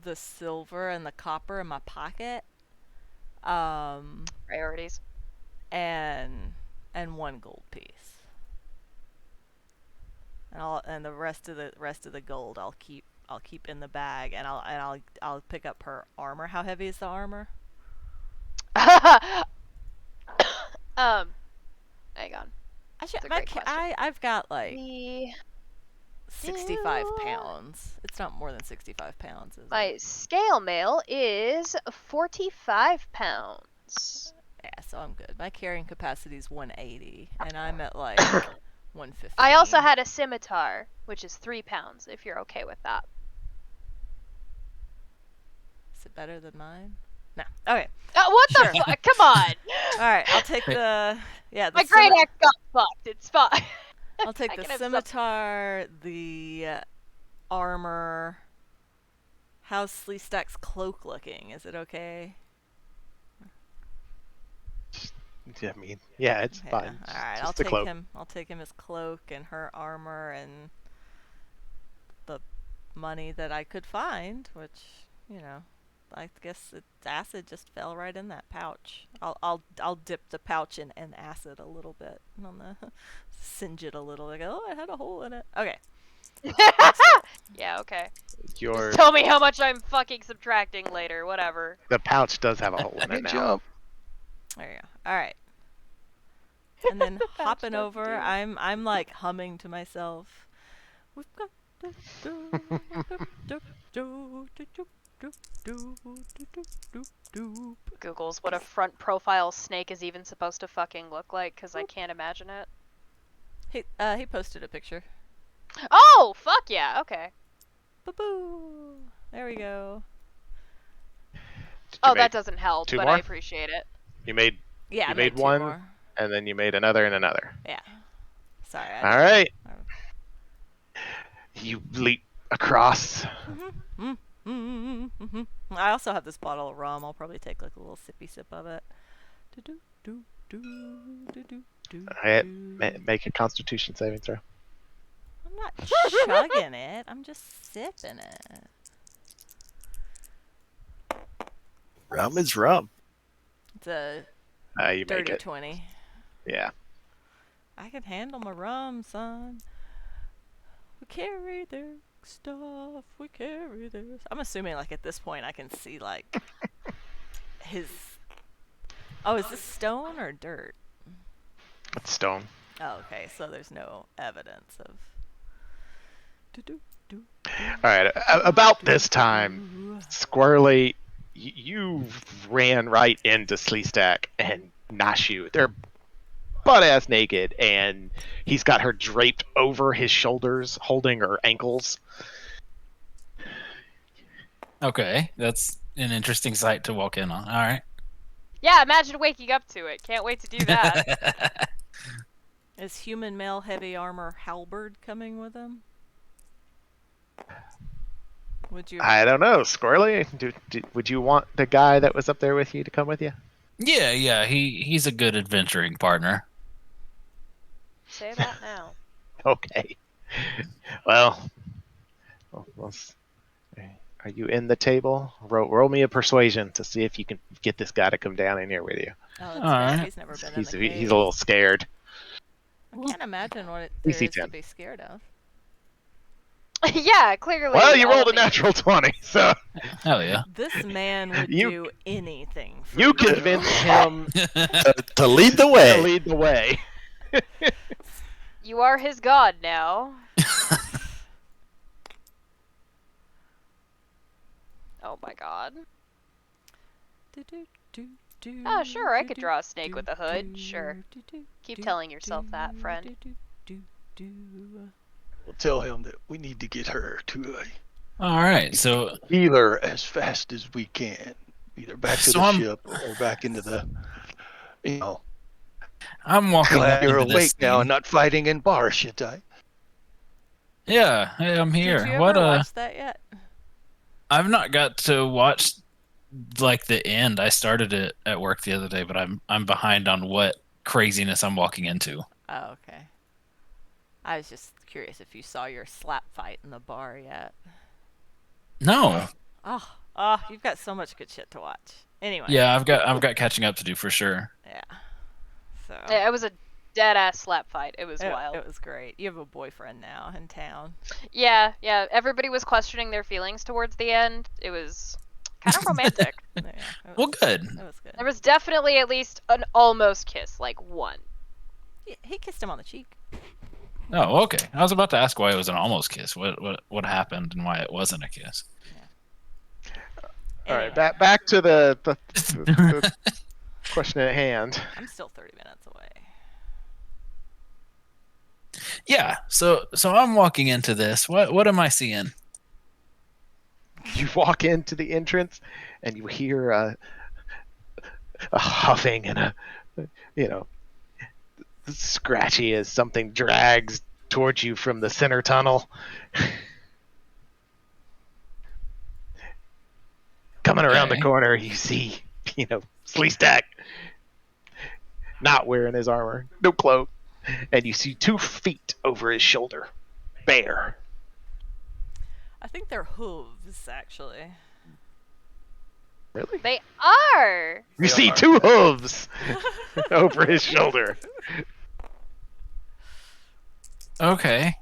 the silver and the copper in my pocket. Priorities. And 1 gold piece. and the rest of the gold I'll keep in the bag, and I'll pick up her armor. How heavy is the armor? Hang on. Actually, That's a great question. I've got like The 65 pounds. It's not more than 65 pounds, is my it? scale mail is 45 pounds. Yeah, so I'm good. My carrying capacity is 180, and I'm at like 115. I also had a scimitar, which is 3 pounds, if you're okay with that. Is it better than mine? No. Okay. What the fuck? Come on! Alright, I'll take the... Yeah, My great axe got fucked. It's fine. I'll take the scimitar, the armor. How's Sleestack's cloak looking? Is it okay? I mean, yeah, it's fine. All right, Just the cloak. I'll take him his cloak and her armor and the money that I could find, which, you know, I guess acid just fell right in that pouch. I'll dip the pouch in acid a little bit on the singe it a little. Like, oh, it had a hole in it. Okay. Yeah, okay. Your Just tell me how much I'm fucking subtracting later. Whatever. the pouch does have a hole in it Good now. job. There you go. All right. And then hopping over, I'm like humming to myself. We've got Google's what a front profile snake is even supposed to fucking look like, because I can't imagine it. He posted a picture. Oh, fuck yeah, okay. Boo-boo. There we go. Oh, that doesn't help, two but more? I appreciate it. You made Yeah, You I made two one? more. and then you made another and another. Yeah. Sorry. All right. You leap across. I also have this bottle of rum. I'll probably take like a little sippy sip of it. All right. Make a Constitution saving throw. I'm not chugging it. I'm just sipping it. Rum is rum. It's a You make dirty it. 20. Yeah. I can handle my rum, son. We carry their stuff. We carry their... I'm assuming, like, at this point I can see, like, his... Oh, is this stone or dirt? It's stone. Oh, okay. So there's no evidence of... All right. About this time, Squirrely, you ran right into Sleestack and Nashu. They're butt-ass naked, and he's got her draped over his shoulders, holding her ankles. Okay, that's an interesting sight to walk in on. All right. Yeah, imagine waking up to it. Can't wait to do that. Is human male heavy armor halberd coming with him? Would you? I don't know, Squirrely. Would you want the guy that was up there with you to come with you? Yeah. He's a good adventuring partner. Say that now. Okay. Well, are you in the table? Roll me a persuasion to see if you can get this guy to come down in here with you. Oh, that's All right. right. He's never been in the cave. He's a little scared. I can't imagine what there Easy is to 10. be scared of. Yeah, clearly. Well, you rolled a me. natural 20, so Hell yeah. This man would do anything for you convinced him To lead the to way. lead the way. You are his god now. Oh my god. Oh, sure, I could draw a snake with a hood. Sure. Keep telling yourself that, friend. We'll tell him that we need to get her to All right. So a healer as fast as we can, either back to So the I'm- ship or back into the, you know. I'm walking Glad you're into this awake now scene. and not fighting in Barshitai. Yeah, hey, I'm here. Did you What ever watch that yet? I've not got to watch like the end. I started it at work the other day, but I'm behind on what craziness I'm walking into. Oh, okay. I was just curious if you saw your slap fight in the bar yet. No. Oh, you've got so much good shit to watch. Anyway. Yeah, I've got catching up to do for sure. Yeah. So. Yeah, it was a dead ass slap fight. It was wild. It was great. You have a boyfriend now in town. Yeah. Everybody was questioning their feelings towards the end. It was kind of romantic. Yeah, Well, good. It was good. There was definitely at least an almost kiss, like one. He kissed him on the cheek. Oh, okay. I was about to ask why it was an almost kiss. What happened and why it wasn't a kiss? All right, back to the question at hand. I'm still 30 minutes away. Yeah. So I'm walking into this. What am I seeing? You walk into the entrance, and you hear a huffing and a scratchy as something drags towards you from the center tunnel. Coming around the corner, you see, Sleestack not wearing his armor, no cloak, and you see 2 feet over his shoulder, bare. I think they're hooves, actually. Really? They are. You see 2 hooves over his shoulder. Okay.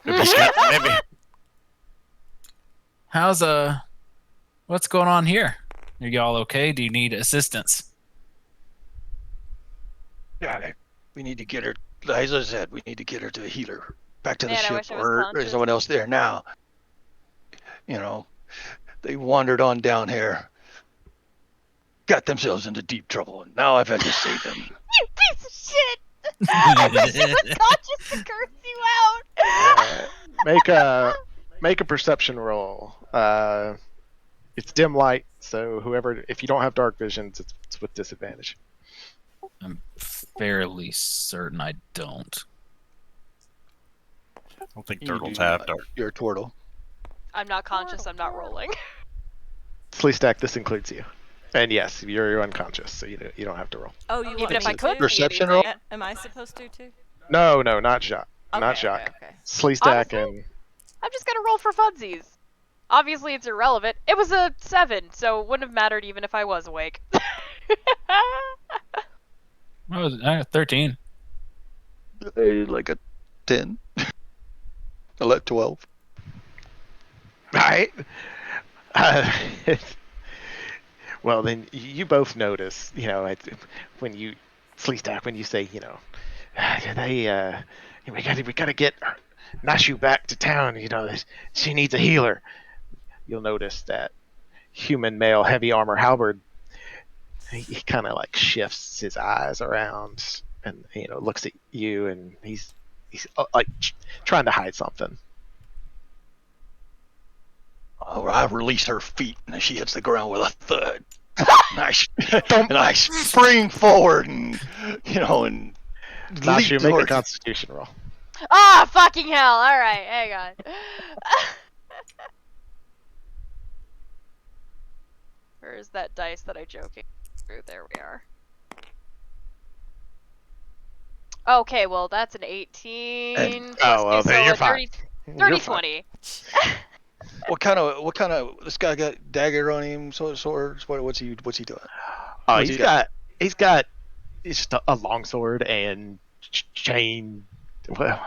Maybe. How's what's going on here? Are y'all okay? Do you need assistance? Yeah, we need to get her. As I said, we need to get her to a healer, back to the Man, I ship, wish I was or conscious. is someone else there now? They wandered on down here, got themselves into deep trouble, and now I've had to save them. You piece of shit! I wish I was conscious to curse you out. Make a perception roll. It's dim light, so if you don't have dark visions, it's with disadvantage. I'm fairly certain I don't. I don't think You turtles do have not. dark. You're a turtle. I'm not conscious. I'm not rolling. Sleestack, this includes you. And yes, you're unconscious, so you don't have to roll. Oh, you Even want if me I could, to? Perception be roll? Am I supposed to too? No, not Jacques. Not Okay, Jacques. okay. Sleestack Honestly? and I'm just gonna roll for funsies. Obviously, it's irrelevant. It was a 7, so it wouldn't have mattered even if I was awake. What was it? 13. Like a 10. 12. Alright. Well, then you both notice, when you Sleestack, when you say, we gotta get Nashu back to town. She needs a healer. You'll notice that human male heavy armor halberd. He kind of like shifts his eyes around and looks at you, and he's like trying to hide something. Oh, I released her feet, and she hits the ground with a thud. and I spring forward, and and Nashu, leap make a towards. Constitution roll. Ah, fucking hell! All right, hang on. Where's that dice that I joking threw? There we are. Okay, well that's an 18. Well, then you're fine. 30, 20. What kind of? This guy got dagger on him, swords. What's he doing? He's got just a longsword and chain.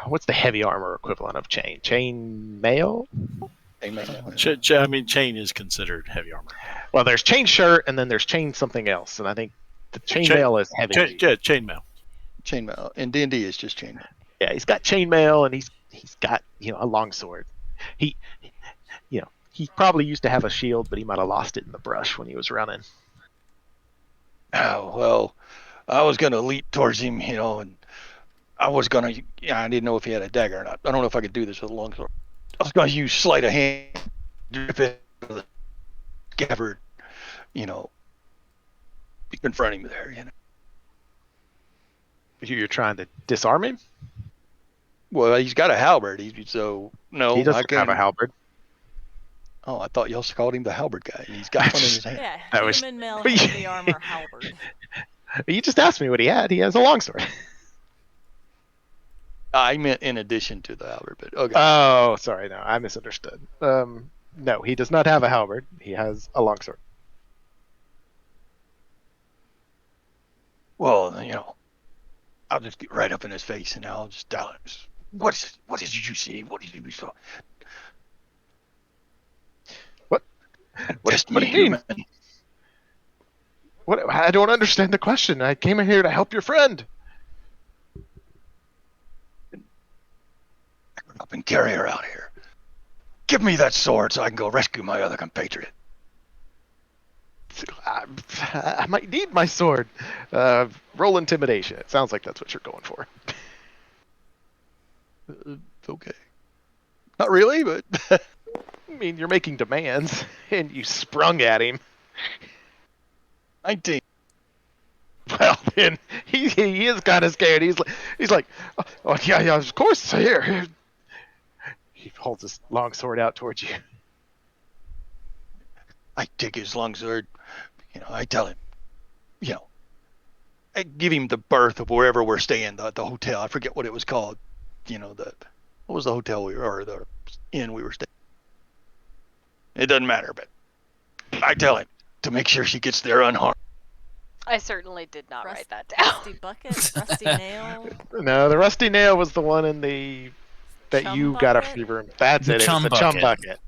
What's the heavy armor equivalent of chain? Chain mail? Chain is considered heavy armor. Well, there's chain shirt, and then there's chain something else, and I think the chain mail is heavy. Chainmail. Chainmail. And D&D is just chainmail. Yeah, he's got chainmail, and he's got a longsword. He probably used to have a shield, but he might have lost it in the brush when he was running. Oh well, I was gonna leap towards him, and I was gonna. I didn't know if he had a dagger or not. I don't know if I could do this with a longsword. I was gonna use sleight of hand, drip it with a scabbard, confronting me there. You're trying to disarm him? Well, he's got a halberd. No, He doesn't have a halberd. Oh, I thought y'all called him the halberd guy. He's got one in his hand. Yeah, That was- human male heavy armor halberd. You just asked me what he had. He has a longsword. I meant in addition to the halberd, but okay. Oh, sorry. No, I misunderstood. No, he does not have a halberd. He has a longsword. Well, I'll just get right up in his face and I'll just tell him, what did you see? What did you saw? What Test do me, you mean? human. What? I don't understand the question. I came here to help your friend. Up and carry her out here. Give me that sword so I can go rescue my other compatriot. I might need my sword. Roll intimidation. It sounds like that's what you're going for. Okay. Not really, but I mean, you're making demands, and you sprung at him. 19. Well, then he is kind of scared. He's like, oh yeah, of course. Here. He holds his long sword out towards you. I take his long sword. I tell him, I give him the berth of wherever we're staying, the hotel. I forget what it was called. What was the hotel or the inn we were staying? It doesn't matter, but I tell him to make sure she gets there unharmed. I certainly did not write that down. Rusty bucket, rusty nail. No, the rusty nail was the one in that Chum you got a bucket? free room. That's The it. It was chum the chum bucket. bucket.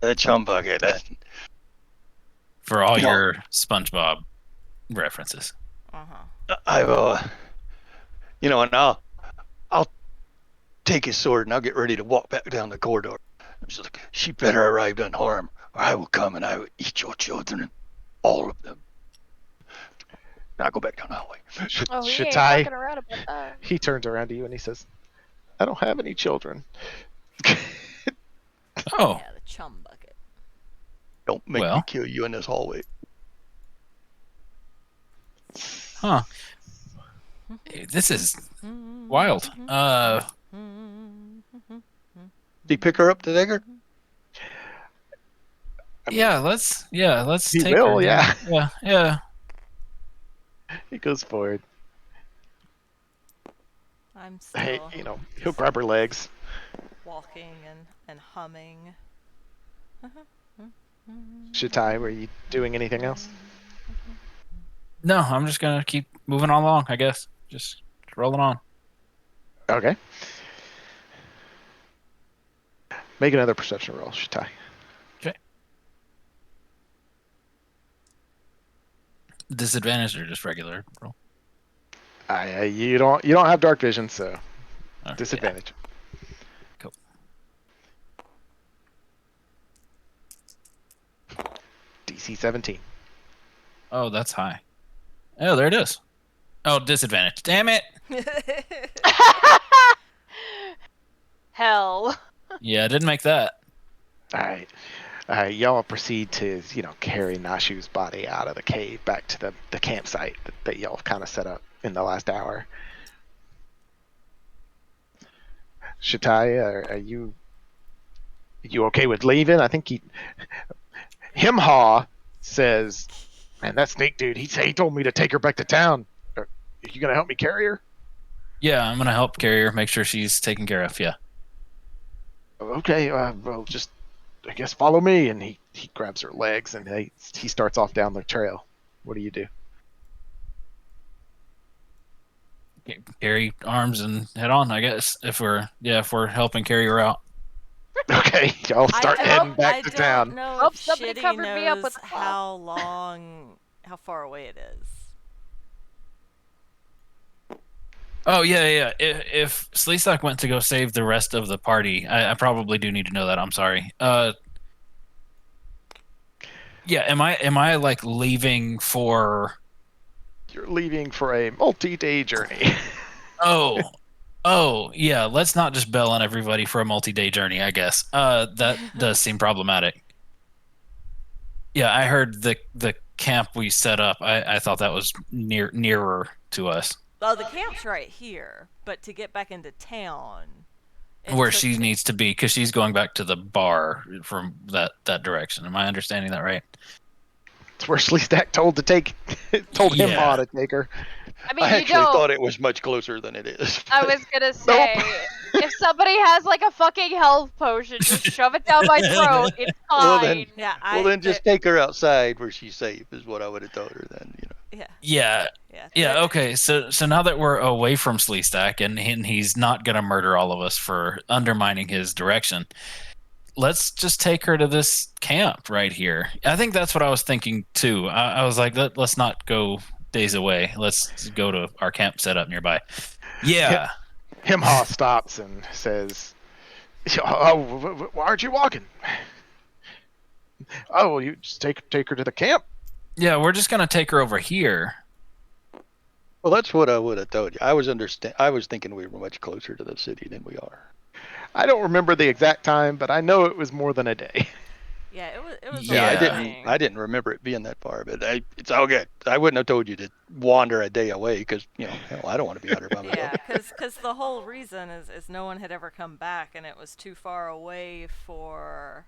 The chum bucket. For all No. your SpongeBob references. I will, and I'll take his sword and I'll get ready to walk back down the corridor. I'm just like, she better arrive unharmed, or I will come and I will eat your children, all of them. Now go back down the hallway. Oh, he ain't Shatai, fucking around about that. he turns around to you and he says, I don't have any children. Oh, Yeah, the chum bucket. Don't make me Well. kill you in this hallway. huh. This is wild. Did he pick her up to take her? Yeah, let's He take will, her. yeah. Yeah. He goes forward. I'm still Hey, he'll grab her legs. walking and humming. Shatai, were you doing anything else? No, I'm just gonna keep moving on along, I guess. Just rolling on. Okay. Make another perception roll, Shatai. Okay. Disadvantage or just regular roll? You don't have dark vision, so Okay, disadvantage. Cool. DC 17. Oh, that's high. Oh, there it is. Oh, disadvantage. Damn it. Hell. Yeah, I didn't make that. All right. Y'all proceed to, carry Nashu's body out of the cave back to the campsite that y'all kind of set up in the last hour. Shatai, are you okay with leaving? I think Himhaw says, man, that snake dude, he told me to take her back to town. Are you going to help me carry her? Yeah, I'm gonna help carry her, make sure she's taken care of. Yeah. Okay, well, just, I guess, follow me. And he grabs her legs and he starts off down the trail. What do you do? Carry arms and head on, I guess. If we're helping carry her out. Okay, y'all start heading back to town. I don't know Oh, if somebody Shitty covered me up knows with a cloth. how far away it is. Oh yeah. If Sleestock went to go save the rest of the party, I probably do need to know that. I'm sorry. Yeah. Am I like leaving for? You're leaving for a multi-day journey. Oh yeah. Let's not just bail on everybody for a multi-day journey. I guess. That does seem problematic. Yeah, I heard the camp we set up. I thought that was nearer to us. Oh, the camp's right here, but to get back into town, Where she needs to be, because she's going back to the bar from that direction. Am I understanding that right? It's where Sleestack told him Yeah. how to take her. I mean, I you actually don't. thought it was much closer than it is. I was gonna say, if somebody has like a fucking health potion, just shove it down my throat. It's fine. Well, then- Yeah, Well, then just take her outside where she's safe is what I would have told her then. Yeah. Yeah. Yeah. Yeah, okay. So now that we're away from Sleestack and he's not gonna murder all of us for undermining his direction, let's just take her to this camp right here. I think that's what I was thinking too. I was like, let's not go days away. Let's go to our camp set up nearby. Yeah. Himhaw stops and says, "Oh, why aren't you walking? Oh, well, you just take her to the camp." Yeah, we're just gonna take her over here. Well, that's what I would have told you. I was thinking we were much closer to the city than we are. I don't remember the exact time, but I know it was more than a day. Yeah, it was Yeah, a I didn't remember it being that far, but it's all good. I wouldn't have told you to wander a day away because hell, I don't want to be out here by myself. Yeah, because the whole reason is no one had ever come back, and it was too far away for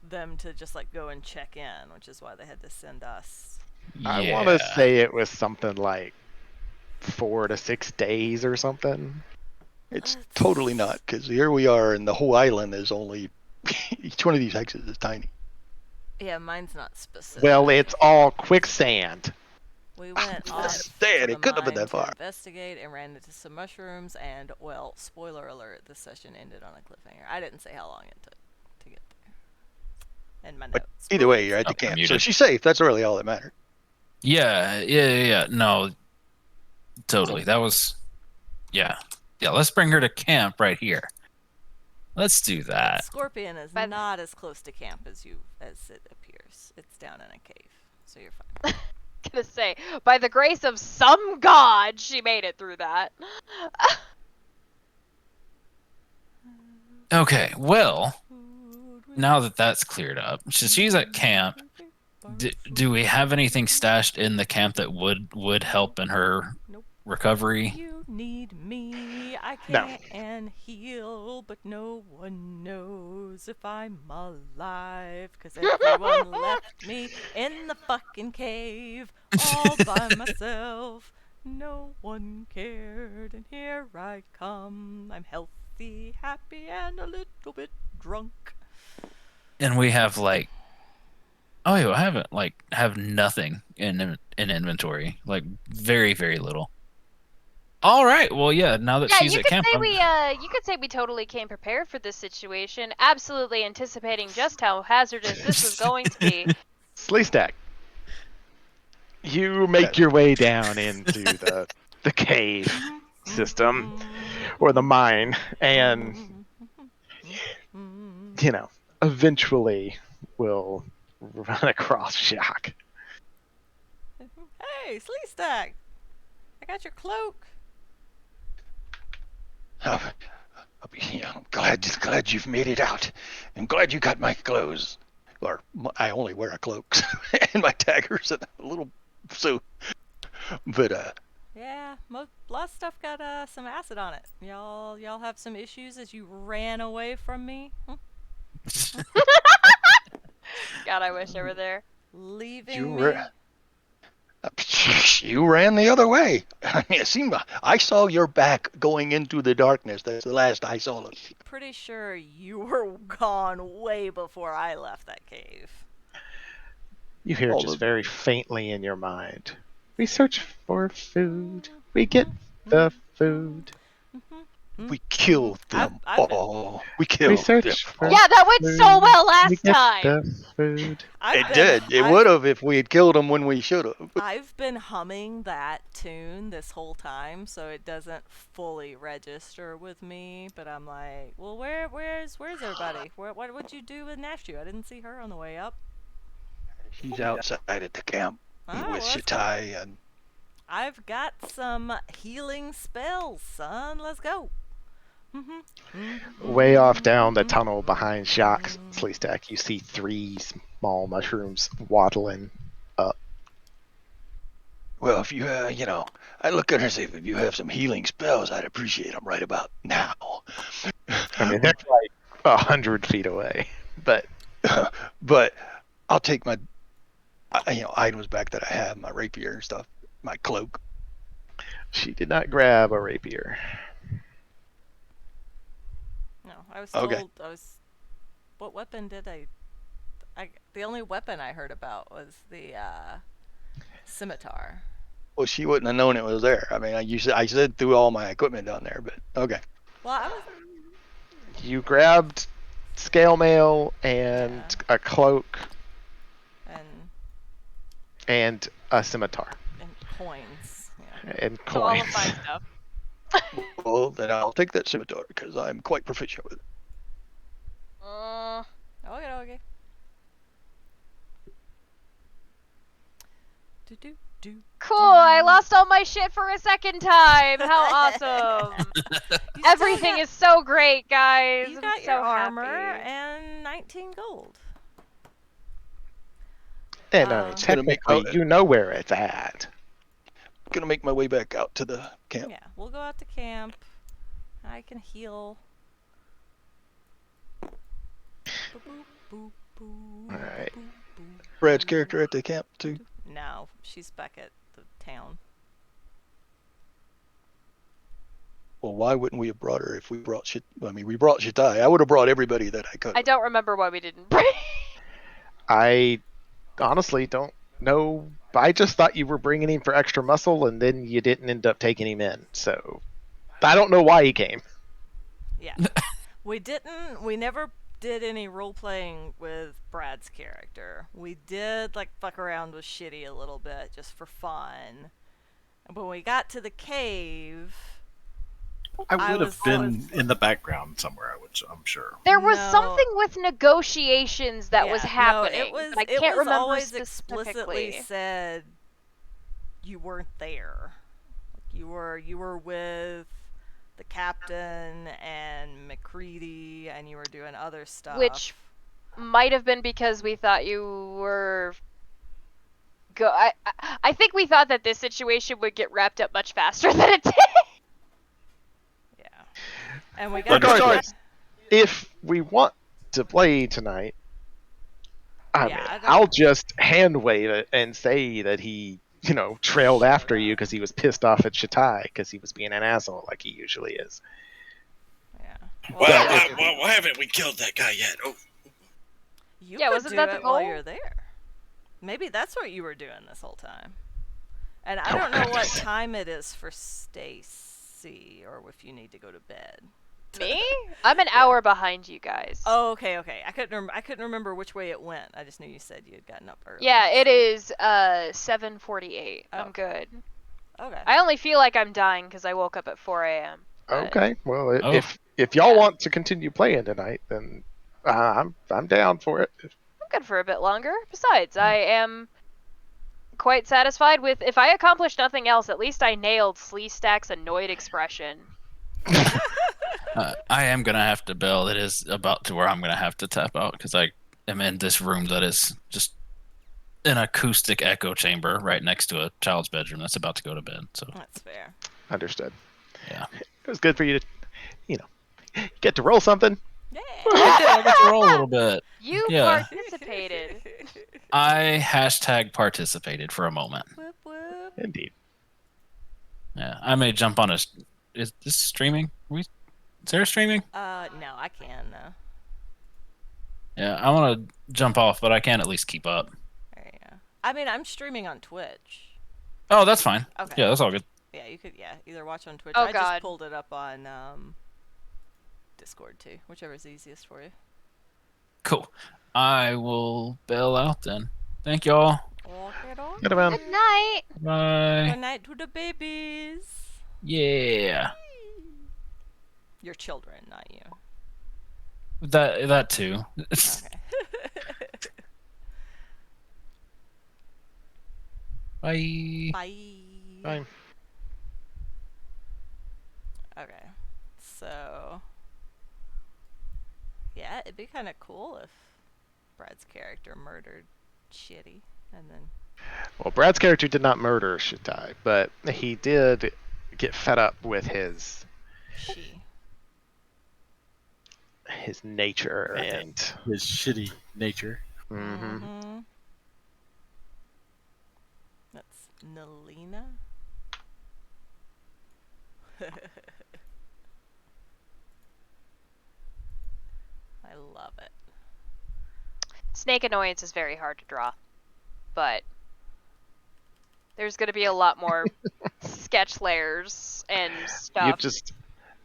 them to just like go and check in, which is why they had to send us. I want to say it was something like 4 to 6 days or something. It's totally not, because here we are, and the whole island is only each one of these hexes is tiny. Yeah, mine's not specific. Well, it's all quicksand. We went off Understand, to it the couldn't have been mine that to far. investigate and ran into some mushrooms, and well, spoiler alert, the session ended on a cliffhanger. I didn't say how long it took to get there. And my But notes. either way, you're at the Oh, camp, so muted. she's safe. That's really all that mattered. Yeah. No, totally. That was, yeah. Let's bring her to camp right here. Let's do that. Scorpion is But- not as close to camp as it appears. It's down in a cave, so you're fine. Gonna say, by the grace of some god, she made it through that. Okay, well, now that that's cleared up, so she's at camp. Do we have anything stashed in the camp that would help in her Nope. recovery? You need me. I No. can heal, but no one knows if I'm alive. 'Cause everyone left me in the fucking cave all by myself. No one cared, and here I come. I'm healthy, happy, and a little bit drunk. And we have like, oh, I haven't have nothing in inventory, like very very little. All right, well, yeah. Now that Yeah, she's you at could camp, say you could say we totally came prepared for this situation, absolutely anticipating just how hazardous this was going to be. Sleestack, you make your way down into the cave system or the mine, and eventually will run across Jacques. Hey, Sleestack! I got your cloak. I'm glad you've made it out. I'm glad you got my clothes. Or I only wear a cloak and my daggers and a little suit. But Yeah, a lot of stuff got some acid on it. Y'all have some issues as you ran away from me. God, I wish I were there. Leaving me. You ran the other way. I mean, it seemed I saw your back going into the darkness. That's the last I saw of you. Pretty sure you were gone way before I left that cave. You hear just very faintly in your mind. We search for food. We get the food. We killed them all. We killed We them search for all. Yeah, that went so well we last get time. the food. It did. It would have if we had killed them when we should have. I've been humming that tune this whole time, so it doesn't fully register with me. But I'm like, well, where's everybody? What'd you do with Nashu? I didn't see her on the way up. She's outside at the camp with Shatai and. I've got some healing spells, son. Let's go. Way off down the tunnel behind Jacques Sleestack, you see 3 small mushrooms waddling up. Well, if you, I look at her and say, if you have some healing spells, I'd appreciate them right about now. I mean, they're like 100 feet away, but I'll take my, items back that I have, my rapier and stuff, my cloak. She did not grab a rapier. No, I was told. Okay. What weapon did I? The only weapon I heard about was the Scimitar. Well, she wouldn't have known it was there. I mean, I said threw all my equipment down there, but okay. Well, I was. You grabbed scale mail and a cloak And and a scimitar coins. Yeah. and So all of coins. my stuff. Well, then I'll take that scimitar because I'm quite proficient with it. Okay. Do. Cool, I lost all my shit for a second time. How awesome. Everything is so great, guys. You I'm got so your armor happy. and 19 gold. And no, technically, you know where it's at. Gonna make my way back out to the camp. Yeah, we'll go out to camp. I can heal. Alright. Brad's character at the camp too? No, she's back at the town. Well, why wouldn't we have brought her if we brought shit? I mean, we brought Shitai. I would have brought everybody that I could. I don't remember why we didn't bring. I honestly don't know. I just thought you were bringing him for extra muscle, and then you didn't end up taking him in. So I don't know why he came. Yeah. We never did any role playing with Brad's character. We did like fuck around with Shitty a little bit just for fun. But when we got to the cave, I would have been in the background somewhere. I'm sure. There was something with negotiations that was happening. No, it was. I can't remember always explicitly said you weren't there. You were with the captain and McCready, and you were doing other stuff. Which might have been because we thought you were. I think we thought that this situation would get wrapped up much faster than it did. Yeah. And we got. Regardless, if we want to play tonight, I'll just hand wave it and say that he, trailed after you because he was pissed off at Shitai because he was being an asshole like he usually is. Yeah. Why haven't we killed that guy yet? Oh. You could wasn't do that the it while goal? you're there. Maybe that's what you were doing this whole time. And I don't know what time it is for Stacy, or if you need to go to bed. Me? I'm an hour behind you guys. Oh, okay. I couldn't remember which way it went. I just knew you said you had gotten up early. Yeah, it is 7:48. I'm good. Okay. I only feel like I'm dying because I woke up at 4 a.m. Okay, well, if y'all want to continue playing tonight, then I'm down for it. I'm good for a bit longer. Besides, I am quite satisfied with, if I accomplish nothing else, at least I nailed Sleestack's annoyed expression. I am going to have to bail. It is about to where I'm going to have to tap out because I am in this room that is just an acoustic echo chamber right next to a child's bedroom that's about to go to bed. So that's fair. Understood. Yeah. It was good for you to, get to roll something. Yeah. I get to roll a little bit. You participated. I #participated for a moment. Whoop, whoop. Indeed. Yeah, I may jump on Is this streaming? Is there streaming? No, I can. Yeah, I want to jump off, but I can at least keep up. There you go. I mean, I'm streaming on Twitch. Oh, that's fine. Okay. Yeah, that's all good. Yeah, you could. Yeah, either watch on Twitch. Oh, I God. just pulled it up on Discord too, whichever's easiest for you. Cool. I will bail out then. Thank y'all. Good night. Good night. Bye. Good night to the babies. Yeah. Your children, not you. That too. Okay. Bye. Bye. Bye. Okay. So, yeah, it'd be kind of cool if Brad's character murdered Shitty and then. Well, Brad's character did not murder Shitai, but he did get fed up with his nature and his shitty nature. Mm-hmm. That's Nelina. I love it. Snake annoyance is very hard to draw, but There's gonna be a lot more sketch layers and stuff.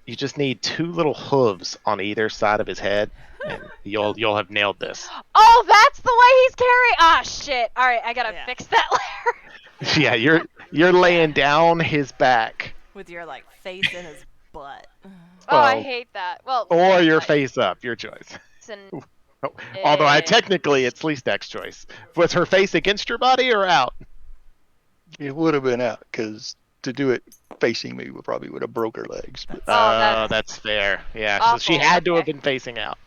You just need 2 little hooves on either side of his head, and you'll have nailed this. Oh, that's the way he's carrying. Ah, shit. All right, I gotta Yeah. fix that layer. Yeah, you're laying down his back, With your like face in his butt. Oh, I Well, hate that. Well, or your like, face up, your choice. and, Although technically it's Lee's next choice. Was her face against your body or out? It would have been out because to do it facing me probably would have broke her legs. But Oh, that's fair. Yeah, so she awful. had to have Okay. been facing out.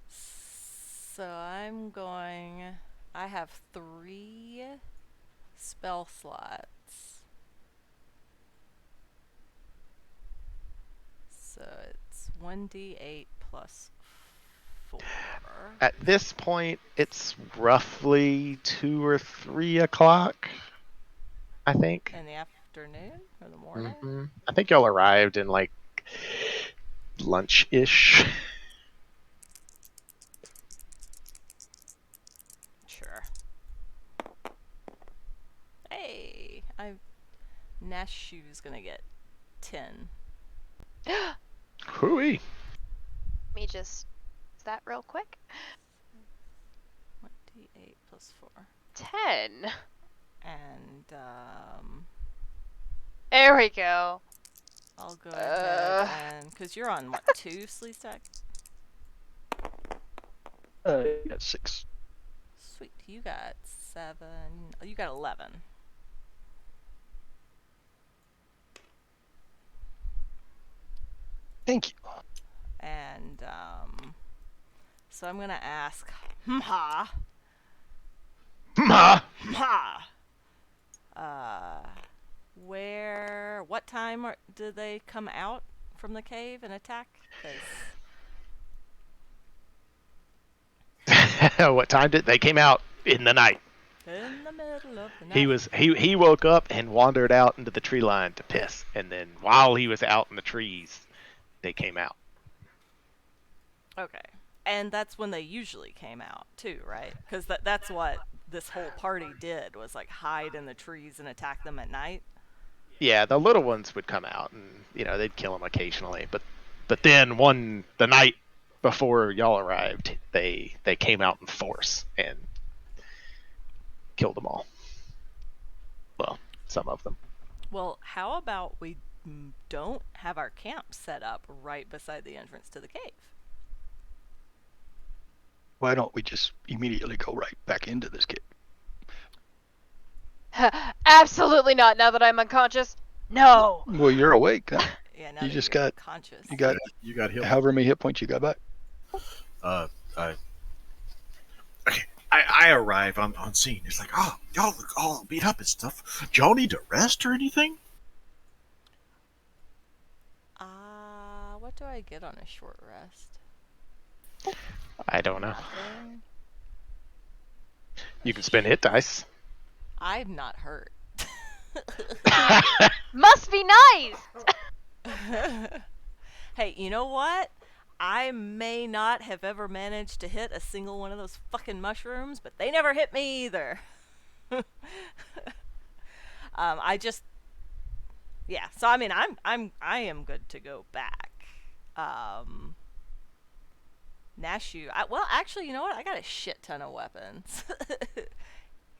So I have 3 spell slots. So it's 1d8 plus 4. At this point, it's roughly 2 or 3 o'clock, I think. In the afternoon or the morning? Mhm. I think y'all arrived in like lunch-ish. Sure. Hey, Nashu's gonna get 10. Hooey. Let me just that real quick. 1d8 plus 4. 10. And There we go. I'll go ahead and because you're on what 2 sleep stack? you got 6. Sweet, you got 7. Oh, you got 11. Thank you. And so I'm gonna ask Mha. Ma. What time do they come out from the cave and attack? 'Cause What time did they came out in the night? in the middle of the night. He woke up and wandered out into the tree line to piss, and then while he was out in the trees, they came out. Okay. And that's when they usually came out too, right? Because that's what this whole party did, was like hide in the trees and attack them at night. Yeah, the little ones would come out, and they'd kill them occasionally. But then the night before y'all arrived, they came out in force and killed them all. Well, some of them. Well, how about we don't have our camp set up right beside the entrance to the cave? Why don't we just immediately go right back into this kid? Absolutely not. Now that I'm unconscious, no. Well, you're awake. Huh? Yeah, now You that just you're got- conscious. You got You got healed. however many hit points you got back. I arrive on scene. It's like, oh, y'all look all beat up and stuff. Do y'all need to rest or anything? What do I get on a short rest? I don't know. Nothing. You can spend hit dice. I'm not hurt. Must be nice. Hey, you know what? I may not have ever managed to hit a single one of those fucking mushrooms, but they never hit me either. Yeah. So I mean, I am good to go back. Nashu, well, actually, you know what? I got a shit ton of weapons.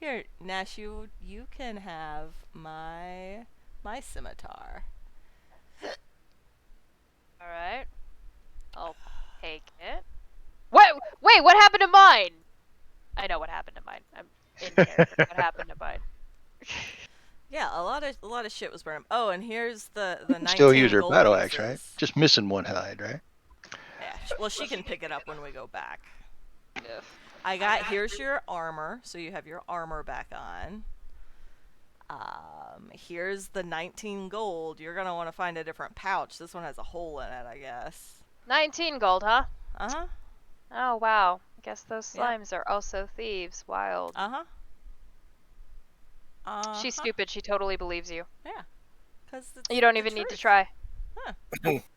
Here, Nashu, you can have my scimitar. All right. I'll take it. Wait, what happened to mine? I know what happened to mine. I'm in here. What happened to mine? Yeah, a lot of shit was burned. Oh, and here's the 19 Still use your gold battle pieces. axe, right? Just missing one hide, right? Yeah, well, she can pick it up when we go back. Ugh. Here's your armor, so you have your armor back on. Here's the 19 gold. You're gonna want to find a different pouch. This one has a hole in it, I guess. 19 gold, huh? Uh-huh. Oh, wow. I guess those Yep. slimes are also thieves. Wild. Uh-huh. She's stupid. She totally believes you. Yeah. 'Cause it's You don't the even need to truth. try.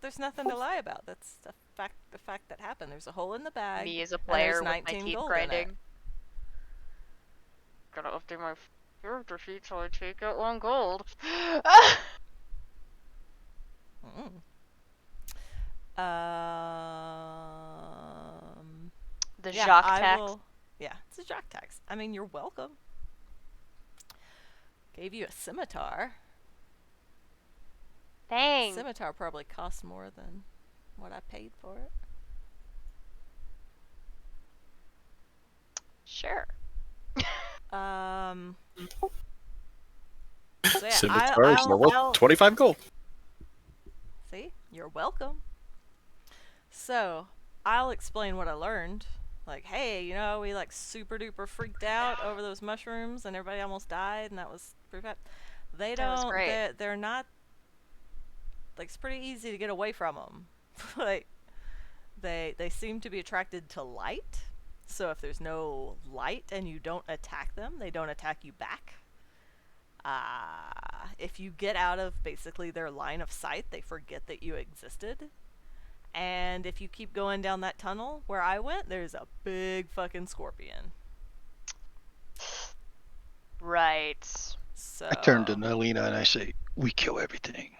There's nothing to lie about. That's the fact that happened. There's a hole in the bag. Me as a there's player with my 19 teeth gold in it. grinding. gonna update my character sheet so I take out 1 gold. Mm. The Yeah, Jacques I tax. will. Yeah, it's a Jacques tax. I mean, you're welcome. Gave you a scimitar. Dang. Scimitar probably costs more than what I paid for it. Sure. So yeah, Scimitars are worth 25 gold. See, you're welcome. So I'll explain what I learned. Like, hey, we like super duper freaked out over those mushrooms, and everybody almost died, and that was pretty bad. They That was don't. great. They're not. Like, it's pretty easy to get away from them. Like, they seem to be attracted to light. So if there's no light and you don't attack them, they don't attack you back. If you get out of basically their line of sight, they forget that you existed. And if you keep going down that tunnel where I went, there's a big fucking scorpion. Right. So I turn to Nalina and I say, "We kill everything."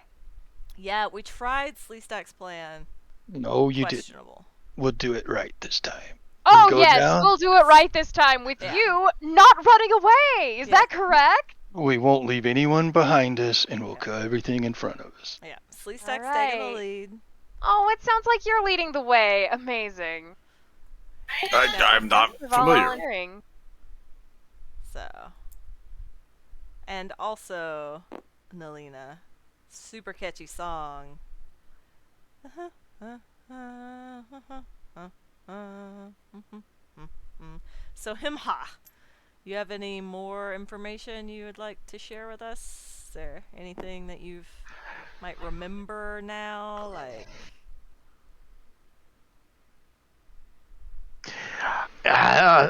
yeah, we tried Sleestack's plan. No, you didn't. Questionable. We'll do it right this time. Oh, go yes, down. we'll do it right this time with Yeah. you not running away. Is Yeah. that correct? We won't leave anyone behind us, and we'll kill everything in front of us. Yeah, Sleestack's Alright. taking the lead. Oh, it sounds like you're leading the way. Amazing. I'm not Thank you for familiar. volunteering. So, and also, Nalina, super catchy song. So, Himha, you have any more information you would like to share with us? Is there anything that you might remember now? Like,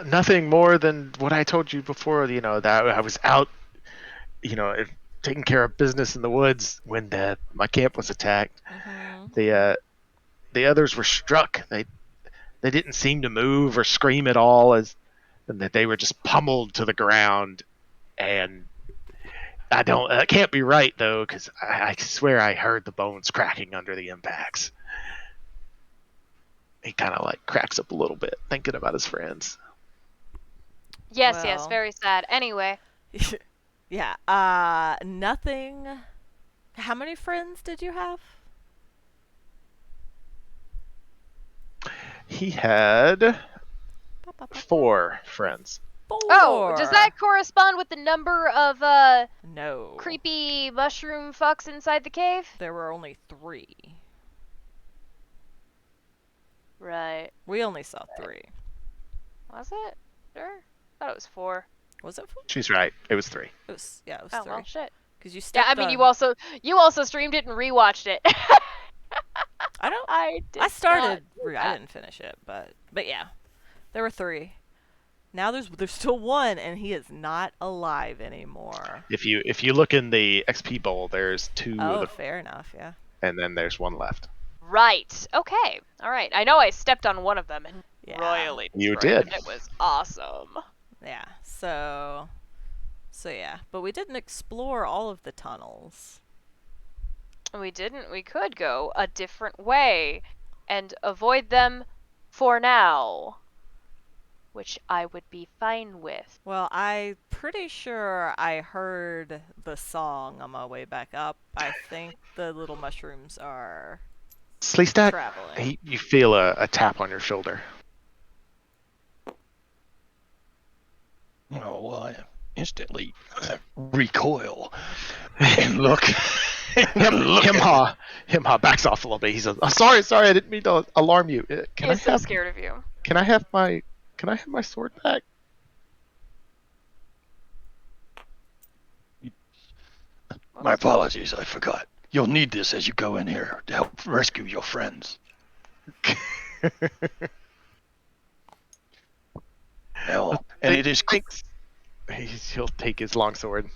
Nothing more than what I told you before. That I was out, taking care of business in the woods when my camp was attacked. The others were struck. They didn't seem to move or scream at all, and that they were just pummeled to the ground. And that can't be right though, because I swear I heard the bones cracking under the impacts. He kind of like cracks up a little bit thinking about his friends. Yes, Well. very sad. Anyway, yeah, nothing. How many friends did you have? He had 4 friends. 4. oh, does that correspond with the number of No. creepy mushroom fucks inside the cave? There were only 3. Right. We only saw 3. Was it? Sure. I thought it was 4. Was it 4? She's right. It was 3. It was. Yeah, it was Oh 3. well, shit. Because you Yeah, stepped I mean, on- you also streamed it and rewatched it. I don't. I started. not do I that. didn't finish it, but yeah, there were 3. Now there's still 1, and he is not alive anymore. If you look in the XP bowl, there's 2 Oh, fair enough. Yeah. and then there's 1 left. Right. Okay. All right. I know I stepped on one of them and Yeah. royally You destroyed did. them. It was awesome. Yeah. So yeah, but we didn't explore all of the tunnels. We didn't. We could go a different way and avoid them for now, which I would be fine with. Well, I'm pretty sure I heard the song on my way back up. I think the little mushrooms are Sleestack, traveling. you feel a tap on your shoulder. Oh, well, I instantly recoil and look. Himha backs off a little bit. He says, "Oh, sorry, I didn't mean to alarm you. He's so scared of you. Can I have my sword back?" My apologies, I forgot. You'll need this as you go in here to help rescue your friends. Well, and it is He'll take his longsword.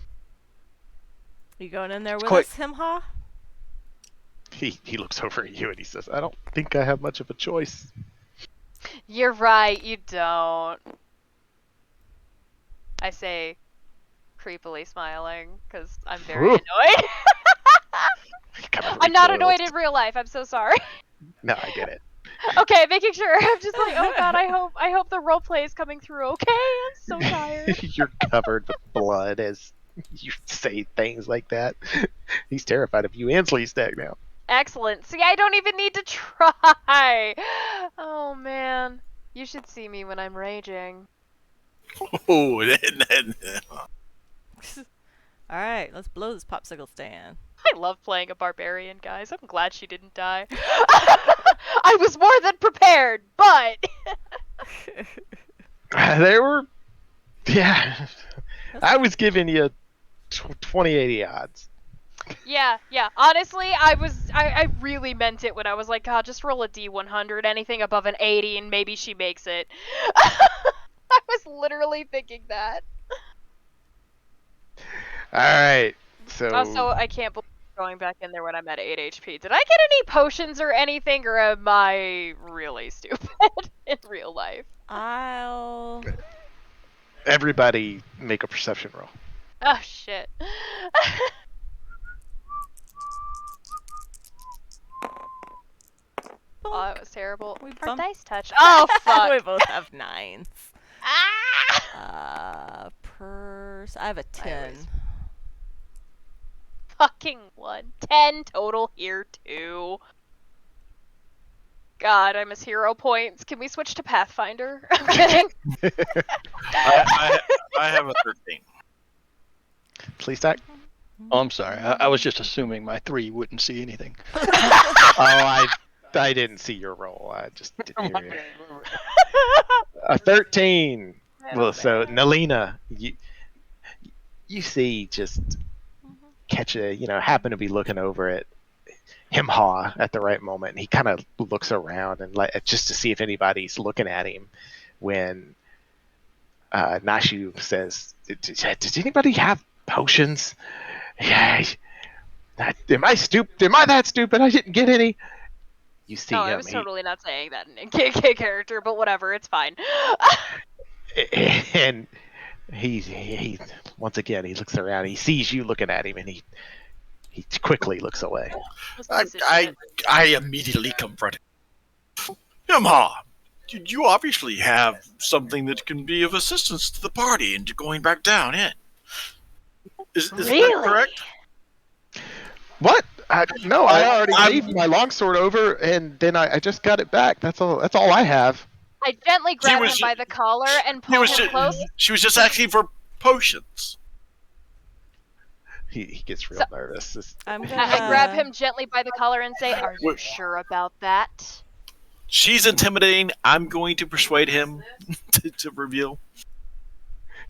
You going in there with quite- us, Himha? He looks over at you and he says, "I don't think I have much of a choice." You're right. You don't. I say, creepily smiling because I'm very annoyed. Kind of I'm not ridiculous. annoyed in real life. I'm so sorry. No, I get it. Okay, making sure. I'm just like, oh god, I hope the role play is coming through. Okay, I'm so tired. You're covered with blood as you say things like that. He's terrified of you and Sleestack now. Excellent. See, I don't even need to try. Oh man, you should see me when I'm raging. Oh, All right, let's blow this popsicle stand. I love playing a barbarian, guys. I'm glad she didn't die. I was more than prepared, but There were, yeah. I was giving you 20/80 odds. yeah. Honestly, I really meant it when I was like, God, just roll a D100. Anything above an 80, and maybe she makes it. I was literally thinking that. All right, so Also, I can't believe going back in there when I'm at 8 HP. Did I get any potions or anything, or am I really stupid in real life? I'll. everybody make a perception roll. Oh, shit. Oh, that was terrible. We Our bumped- dice touched. Oh, fuck. We both have 9s. Ah! I have a 10. Fucking 1. 10 total here, too. God, I miss hero points. Can we switch to Pathfinder? I'm kidding. I have a 13. Sleestack? Oh, I'm sorry. I was just assuming my 3 wouldn't see anything. Oh, I didn't see your roll. I just didn't hear you. A 13. Well, so Nalina, you see just catch happen to be looking over at Himhaw at the right moment, and he kind of looks around and just to see if anybody's looking at him when Nashu says, "Does anybody have potions?" Yeah. Am I stupid? Am I that stupid? I didn't get any. You see No, him. I was totally not saying that in KK character, but whatever, it's fine. And he once again he looks around. He sees you looking at him, and he quickly looks away. I immediately confronted Yamaha. You obviously have something that can be of assistance to the party into going back down in. Is that correct? What? No, I already gave my longsword over, and then I just got it back. That's all I have. I gently grab him by the collar and pull him close. She was just asking for potions. He gets real nervous. I grab him gently by the collar and say, "Are you sure about that?" She's intimidating. I'm going to persuade him to reveal.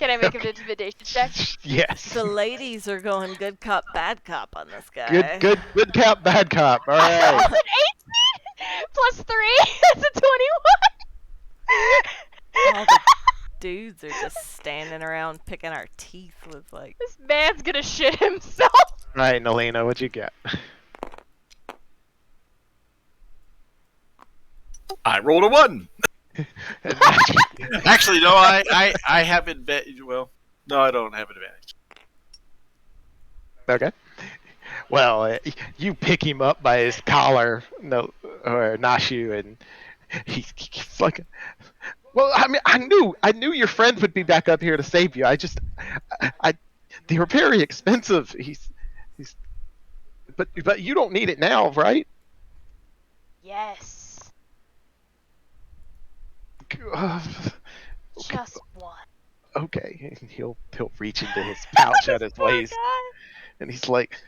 Can I make an intimidation check? Yes. The ladies are going good cop, bad cop on this guy. Good cop, bad cop. All right. That's an 18 plus 3. That's a 21. All the dudes are just standing around picking our teeth with like. This man's gonna shit himself. All right, Nalina, what'd you get? I rolled a 1. Actually, no, I have advantage. Well, no, I don't have advantage. Okay. Well, you pick him up by his collar, or Nashu, and he's fucking. Well, I mean, I knew your friend would be back up here to save you. They were very expensive. But you don't need it now, right? Yes. Just one. Okay, he'll reach into his pouch at his waist, and he's like,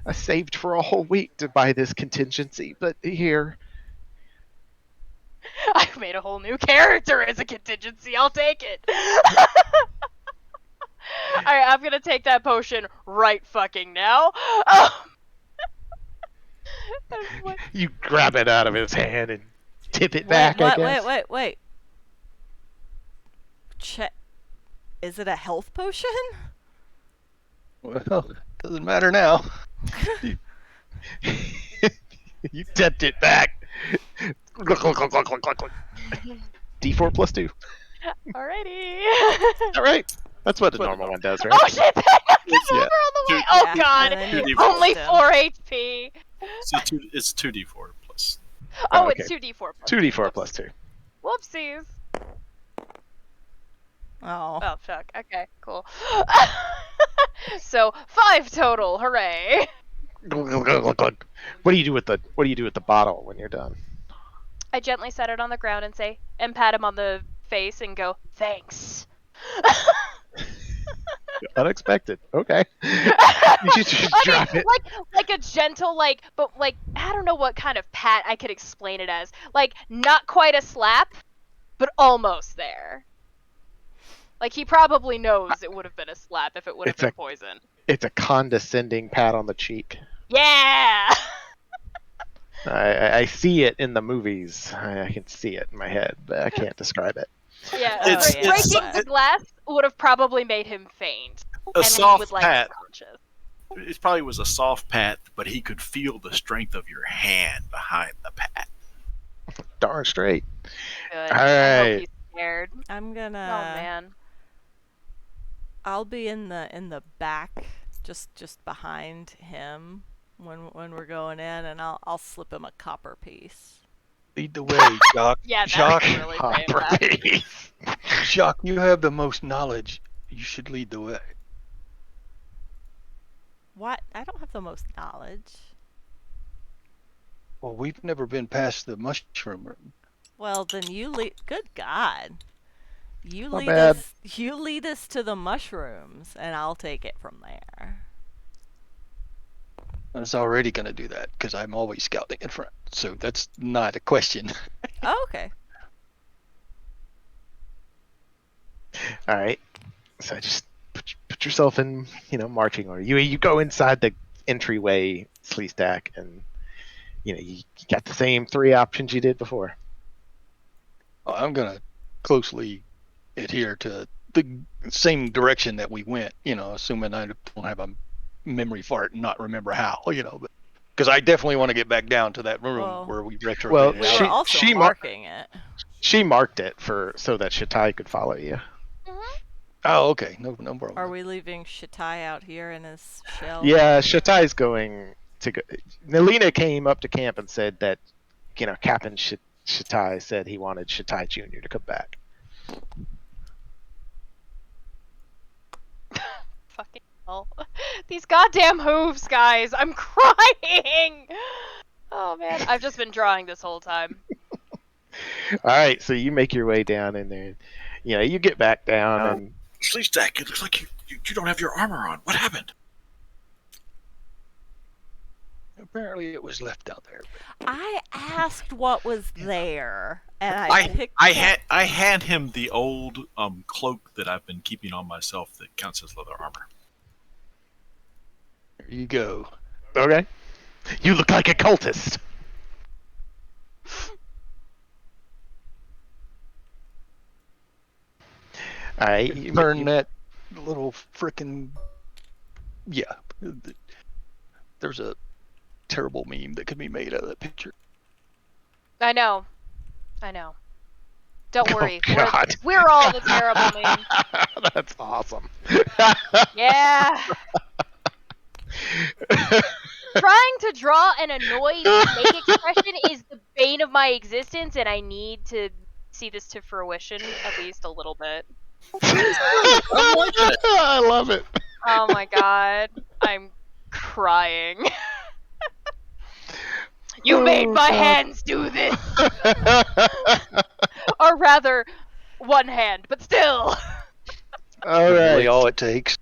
"I saved for a whole week to buy this contingency, but here." I've made a whole new character as a contingency. I'll take it. Alright, I'm gonna take that potion right fucking now. You grab it out of his hand and tip it back, I guess. Wait. Is it a health potion? Well, doesn't matter now. You tipped it back. D4 plus 2. Alrighty. All right. That's what the What normal one does, right? Oh shit! That knocked him Yeah. over on the way. Two- Oh Yeah, god! and then you Only post him. 4 HP. So it's 2d4 plus. Oh, okay. it's 2d4 plus 2d4 2. plus 2. Whoopsies. Oh. Oh fuck. Okay, cool. So 5 total. Hooray! What do you do with the bottle when you're done? I gently set it on the ground and pat him on the face and go, thanks. Unexpected. Okay. You should just I drop mean, it. like a gentle, but I don't know what kind of pat I could explain it as. Like, not quite a slap, but almost there. Like, he probably knows it would have been a slap if it would have been poison. It's a condescending pat on the cheek. Yeah! I see it in the movies. I can see it in my head, but I can't describe it. Yeah, It's- breaking the glass would have probably made him faint. A and he soft would, like, pat. unconscious. It probably was a soft pat, but he could feel the strength of your hand behind the pat. Darn straight. Good. All I hope right. he's scared. I'm Oh gonna. man. I'll be in the back, just behind him when we're going in, and I'll slip him a copper piece. Lead the way, Jock. Yeah, Jock, that's really brave. That. Jock, you have the most knowledge. You should lead the way. What? I don't have the most knowledge. Well, we've never been past the mushroom room. Well, then you lead. Good God. You Not lead bad. us. You lead us to the mushrooms, and I'll take it from there. I was already going to do that because I'm always scouting in front. So that's not a question. Oh, okay. All right. So just put yourself in, marching order. You go inside the entryway, Sleestack, and you got the same 3 options you did before. I'm going to closely adhere to the same direction that we went, assuming I don't have a memory fart and not remember how, but because I definitely want to get back down to that room Well- where we retrograde. Well, We out. were also she marking it. She marked it so that Shatai could follow you. Oh, okay. No problem. Are we leaving Shatai out here in his shell? Yeah, Shatai's going to go. Nelina came up to camp and said that, Captain Shatai said he wanted Shatai Jr. to come back. Fucking hell. These goddamn hooves, guys. I'm crying. Oh man, I've just been drawing this whole time. All right, so you make your way down in there. You get back down and Sleestack, it looks like you don't have your armor on. What happened? Apparently it was left down there. I asked what was there, and I picked. I hand him the old cloak that I've been keeping on myself that counts as leather armor. There you go. okay. You look like a cultist. All right, Turn that little frickin' yeah. There's a terrible meme that could be made out of that picture. I know. Don't Oh, worry. God. We're all the terrible meme. That's awesome. Yeah. Trying to draw an annoyed snake expression is the bane of my existence, and I need to see this to fruition at least a little bit. I love it. Oh my god. I'm crying. You made my hands do this! Or rather, one hand, but still. All Really right, all it takes.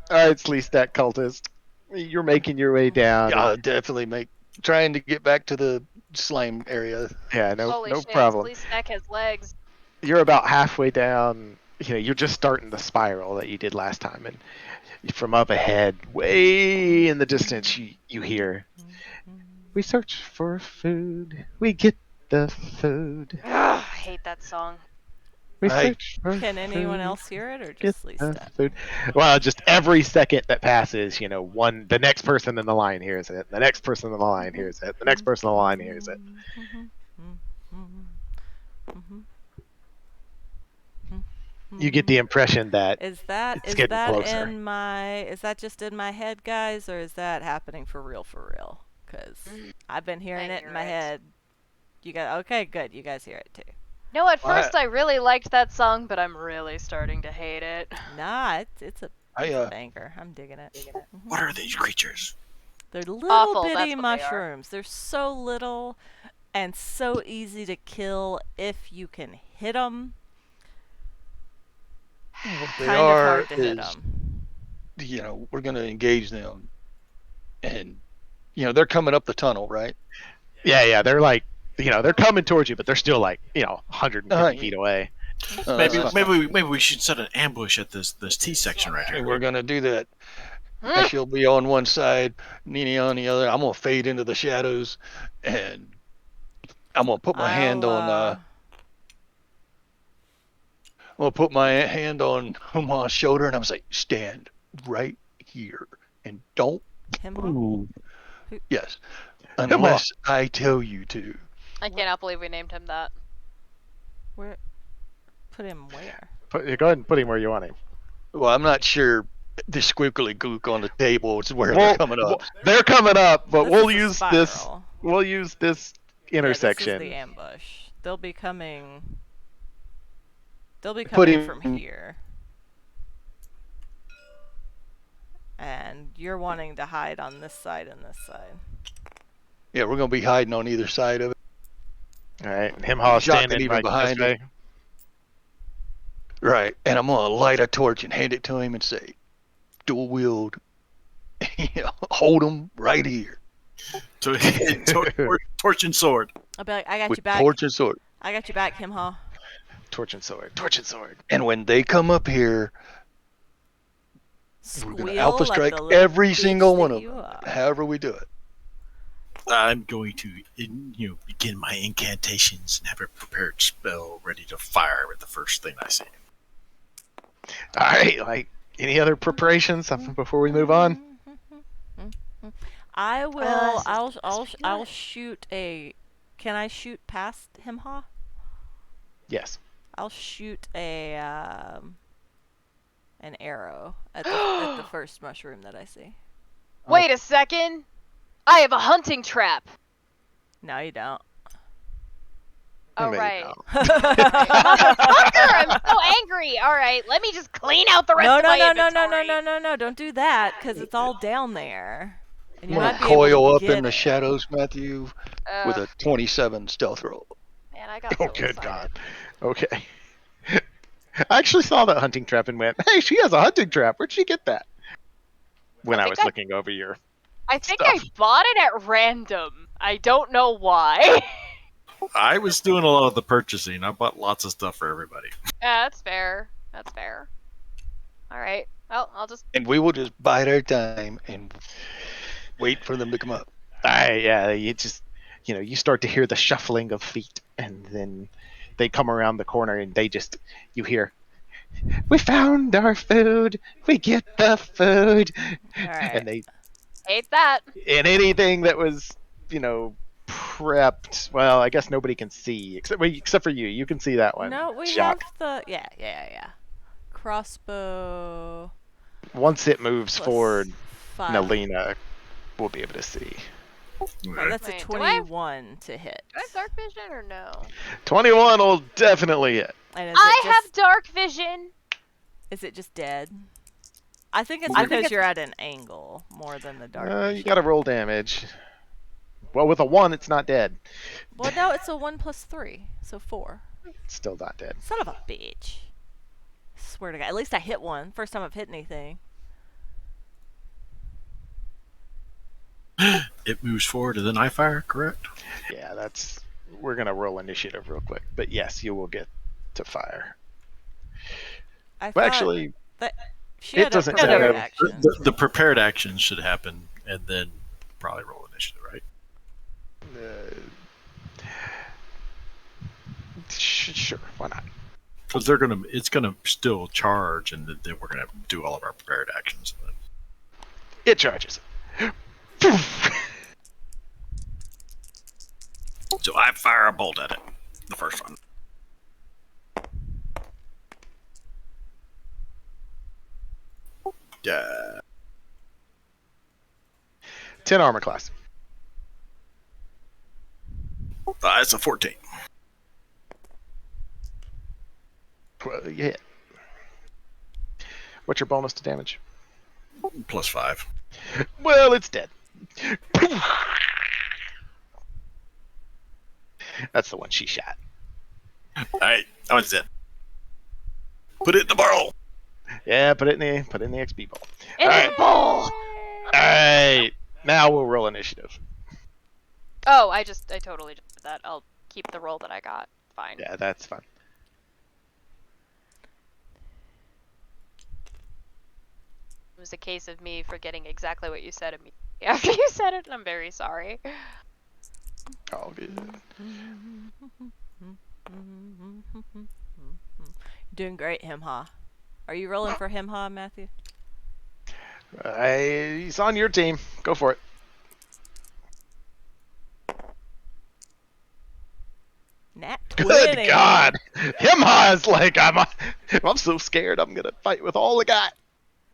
Sleestack cultist. You're making your way down. Yeah, definitely trying to get back to the slime area. Yeah, no Holy shit, problem. Police Stack has legs. You're about halfway down. You're just starting the spiral that you did last time, and from up ahead, way in the distance, you hear, "We search for food, we get the food. Ugh, I hate that song. We Hey. search for Can anyone food, else hear it, or get just the Lisa? food." Well, just every second that passes, the next person in the line hears it. The next person in the line hears it. The next person in the line hears it. you get the impression that Is that it's getting closer. is that just in my head, guys, or is that happening for real? For real? Because I've been hearing it in hear my it. head. You got okay? Good. You guys hear it too. No, at first I really liked that song, but I'm really starting to hate it. Nah, it's a banger. I'm digging it. What are these creatures? They're little Awful, bitty that's what they are. mushrooms. They're so little and so easy to kill if you can hit them. What they Kind of are hard to hit is, them. we're going to engage them, and they're coming up the tunnel, right? Yeah, they're like, they're coming towards you, but they're still like, 150 feet away. Maybe we should set an ambush at this T section right And here. we're gonna do that. She'll be on one side, Nini on the other. I'm gonna fade into the shadows, and I'm gonna put my hand on. I'm gonna put my hand on Huma's shoulder, and I'm gonna say, "Stand right here, and don't move." Yes, unless I tell you to. I cannot believe we named him that. Where? Put him where? Go ahead and put him where you want him. Well, I'm not sure. The squiggly gook on the table is where they're coming up. They're coming up, but This we'll is a use this. spiral. We'll use this intersection. Yeah, this is the ambush. They'll be coming. They'll be Put coming him- from here. And you're wanting to hide on this side and this side. Yeah, we're gonna be hiding on either side of it. All right, Himha Jacques standing even right behind this way. Right, and I'm gonna light a torch and hand it to him and say, "Dual wield, hold him right here Torch and sword. I'll be like, I got with you back. torch and sword." I got you back, Himha. Torch and sword. Torch and sword. And when they come up here, we're Squeal gonna alpha like strike the little every bitch single that one of you them. are. However we do it. I'm going to begin my incantations and have a prepared spell ready to fire at the first thing I see. All right, like any other preparations before we move on? I will. this I'll shoot a. Can I shoot past Himha? Yes. I'll shoot an arrow at the first mushroom that I see. Wait a second. I have a hunting trap. No, you don't. Oh, Maybe right. not. Motherfucker, I'm so angry. All right, let me just clean out the rest No, of no, my no, no, inventory. no! Don't do that, because it's all down there, and you I'm might gonna be able coil to up get in the it. shadows, Matthew, with a 27 stealth roll. Man, I got Oh, so good excited. God. Okay. I actually saw that hunting trap and went, "Hey, she has a hunting trap. Where'd she get that?" When I was looking over your. I think stuff. I bought it at random. I don't know why. I was doing a lot of the purchasing. I bought lots of stuff for everybody. Yeah, that's fair. That's fair. All right. Well, I'll just. And we will just bide our time and wait for them to come up. Yeah, you just, you start to hear the shuffling of feet, and then they come around the corner, and you hear, "We found our food. We get the food." All right. And Hate that. and anything that was, prepped. Well, I guess nobody can see except for you. You can see that one. No, we Jacques. have the yeah. Crossbow. Once it moves plus forward, 5. Nalina will be able to see. Oh, that's Wait, a do I have- 21 to hit. Do I have dark vision or no? 21 will definitely hit. And I have dark vision. Is it just dead? I think it's I think because it's- you're at an angle more than the dark. You vision. gotta roll damage. Well, with a 1, it's not dead. Well, no, it's a 1 plus 3, so 4. It's still not dead. Son of a bitch. Swear to God. At least I hit one. First time I've hit anything. It moves forward and then I fire, correct? Yeah, we're gonna roll initiative real quick. But yes, you will get to fire. I Well, thought actually, that she it had doesn't a prepared matter. action. The prepared action should happen and then probably roll initiative, right? Sure, why not? Because it's gonna still charge, and then we're gonna do all of our prepared actions. It charges. So I fire a bolt at it, the first one. Yeah. 10 armor class. It's a 14. Well, you hit. What's your bonus to damage? +5. Well, it's dead. That's the one she shot. Alright, that one's dead. Put it in the barrel. Yeah, put it in the XP bowl. In the bowl. Alright. Now we'll roll initiative. Oh, I totally just did that. I'll keep the roll that I got. Fine. Yeah, that's fine. It was a case of me forgetting exactly what you said immediately after you said it, and I'm very sorry. All good. Doing great, Him-Ha. Are you rolling for Him-Ha, Matthew? He's on your team. Go for it. Nat 20. Good God. Him-Ha's like, I'm so scared I'm going to fight with all I got.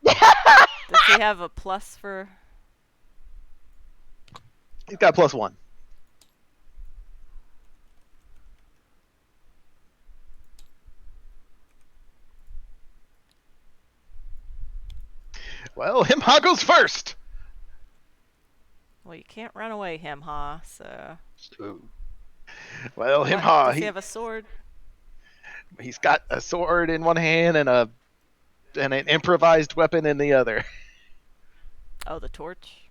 Does he have a plus for... He's got +1. Well, Him-Ha goes first. Well, you can't run away, Him-Ha, so... Ooh. Well, What? Him-Ha, Does he have a sword? he's got a sword in one hand and an improvised weapon in the other. Oh, the torch?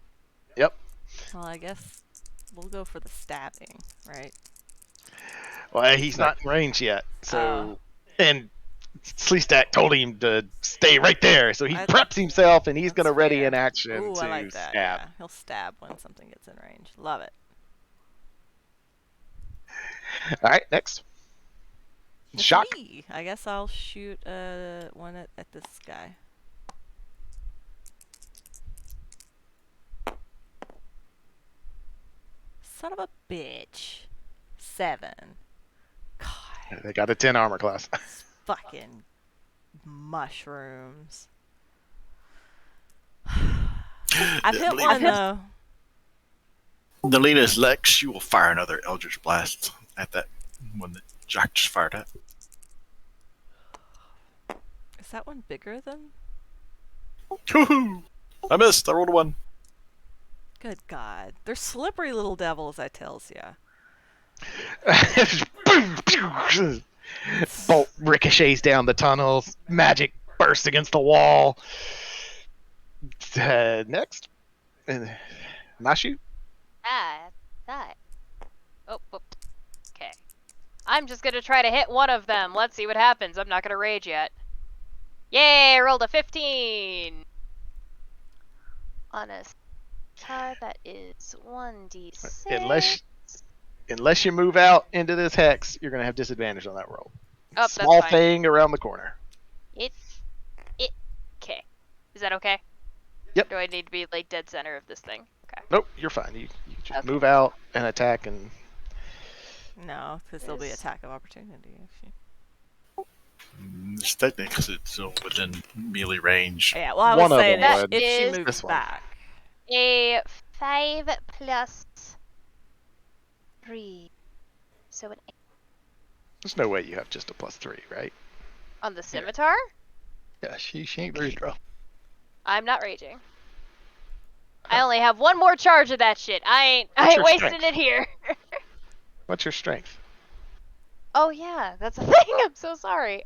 Yep. Well, I guess we'll go for the stabbing, right? Well, he's not in range yet, so... Oh. And Sleestack told him to stay right there, so he I- preps himself and he's going to That's ready fair. in action Ooh, to I like that. stab. Yeah. He'll stab when something gets in range. Love it. All right, next. It's Shock. me. I guess I'll shoot one at this guy. Son of a bitch. 7. God, They got a 10 armor class. these fucking mushrooms. I've hit believe one it. though. Nalina's Lex, you will fire another Eldritch Blast at that one that Jack just fired at. Is that one bigger than? Woohoo! I missed. I rolled a 1. Good God, they're slippery little devils. I tells ya. Bolt ricochets down the tunnels. Magic bursts against the wall. Next. Nashu? That. Oh, okay. I'm just gonna try to hit one of them. Let's see what happens. I'm not gonna rage yet. Yay! I rolled a 15! On a star, that is 1d6. Unless you move out into this hex, you're going to have disadvantage on that roll. Oh, Small that's fine. thing around the corner. Okay. Is that okay? Yep. Do I need to be like dead center of this thing? Okay. Nope, you're fine. You just Okay. move out and attack and... No, because there'll be Yes. attack of opportunity. If you... It's technically 'cause it's still within melee range. Yeah, well, I One was of saying them if, would. if she Is moves this one. back. A 5 plus 3. So an 8 There's no way you have just a +3, right? on the scimitar? Yeah, she ain't very strong. I'm not raging. I only have one more charge of that shit. I ain't your wasting strength? it here. What's your strength? Oh yeah, that's a thing. I'm so sorry.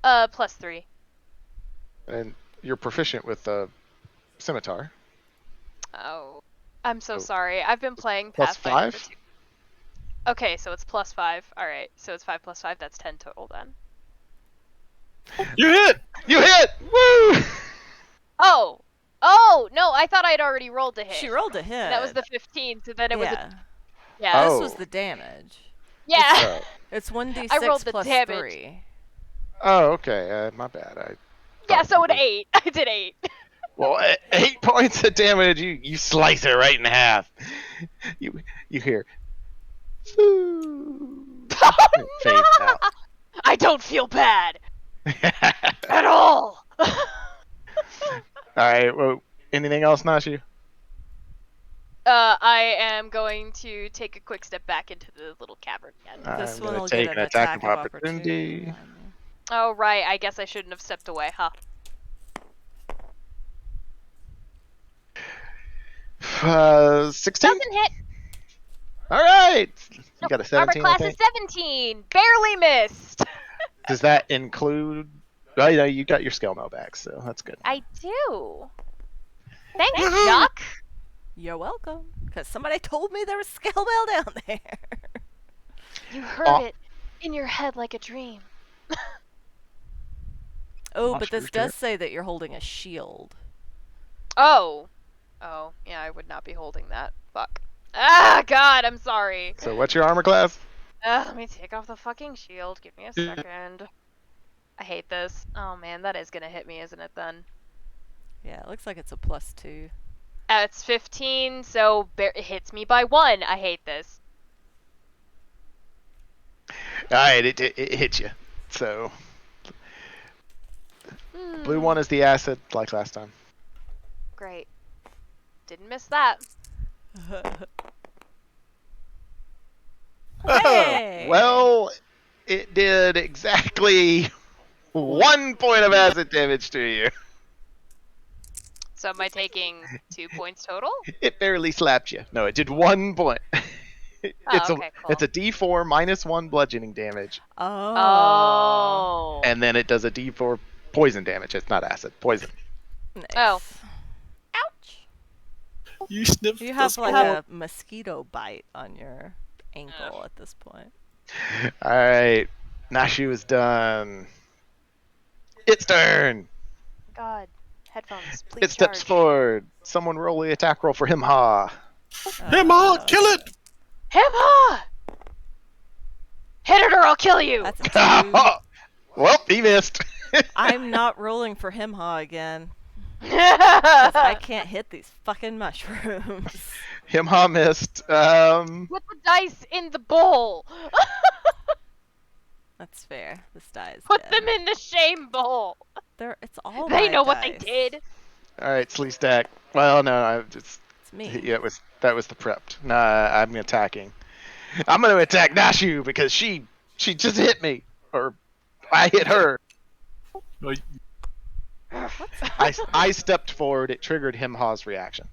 +3. And you're proficient with the scimitar. Oh, I'm so Oh. sorry. I've been playing Plus Pathfinder 5? for 2. Okay, so it's +5. All right, so it's 5 plus 5. That's 10 total then. You hit! You hit! Woo! Oh no! I thought I'd already rolled a hit. She rolled a hit. And that was the 15. So then it was yeah. a yeah. This Oh. was the damage. Yeah. It's 1d6 I rolled the plus damage. 3. Oh, okay. My bad. Yeah. So an 8. I did 8. Well, 8 points of damage. You slice it right in half. You hear. It fades I don't feel bad out. at all. All right. Well, anything else, Nashi? I am going to take a quick step back into the little cavern again. This I'm one gonna will get take an an attack of opportunity opportunity. on you. Oh, right. I guess I shouldn't have stepped away, huh? 16. Doesn't hit. All right. You Nope. got a Armor 17, I class is think. 17. Barely missed. Does that include? Oh, yeah, you got your skill mail back, so that's good. I do. Thanks, Jacques. You're welcome. Because somebody told me there was scale mail down there. You heard it in your head like a dream. Oh, but this Monsters does say that you're holding a shield. Oh. Oh, yeah, I would not be holding that. Fuck. Ah, God, I'm sorry. So what's your armor class? Let me take off the fucking shield. Give me a second. I hate this. Oh, man, that is gonna hit me, isn't it, then? Yeah, it looks like it's a +2. It's 15, so it hits me by 1. I hate this. All right, it hits you. So blue one is the acid, like last time. Great. Didn't miss that. Hey! Well, it did exactly 1 point of acid damage to you. So am I taking 2 points total? It barely slapped you. No, it did 1 point. Oh, okay, cool. It's a D4 -1 bludgeoning damage, Oh. Oh. and then it does a D4 poison damage. It's not acid, poison. Nice. Oh. Ouch. You sniffed You have the like skull. a mosquito bite on your ankle at this point. All right, Nashu is done. Its turn. God. Headphones, please It steps charge. forward. Someone roll the attack roll for him, ha. Hey, Ma, kill it! Himha! Hit it or I'll kill you! That's a 2. Well, he missed. I'm not rolling for Himha again. Because I can't hit these fucking mushrooms. Him ha missed. Put the dice in the bowl! That's fair. This die is Put dead. them in the shame bowl! It's all They my know what they dice. did! All right, Slee stack. Well, no, It's me. yeah, that was the prepped. Nah, I'm attacking. I'm gonna attack Nashu because she just hit me, or I hit her. Well, I stepped forward. It triggered him ha's reaction.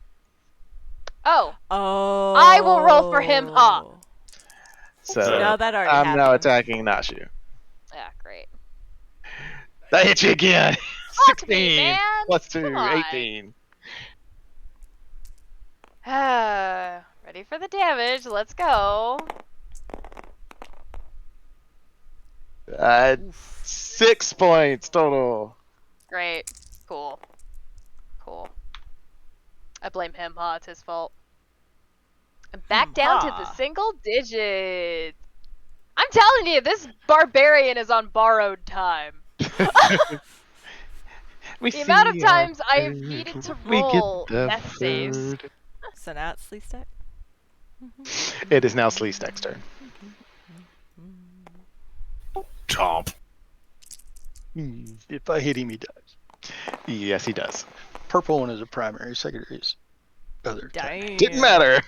Oh, Oh. I will roll for Himha. So No, that already I'm now happened. attacking Nashu. yeah, great. That hit you again. Fuck me, 16 man. plus 2, Come on. 18. Ready for the damage, let's go. 6 points total. Great. Cool. I blame him, huh? It's his fault. I'm back down to the Ha. single digits. I'm telling you, this barbarian is on borrowed time. The amount of times I've needed to roll death saves. So now it's Slee stack. It is now Slee Stack's turn. chomp. If I hit him, he dies. Yes, he does. Purple one is a primary, secondary is other. Damn. Didn't matter.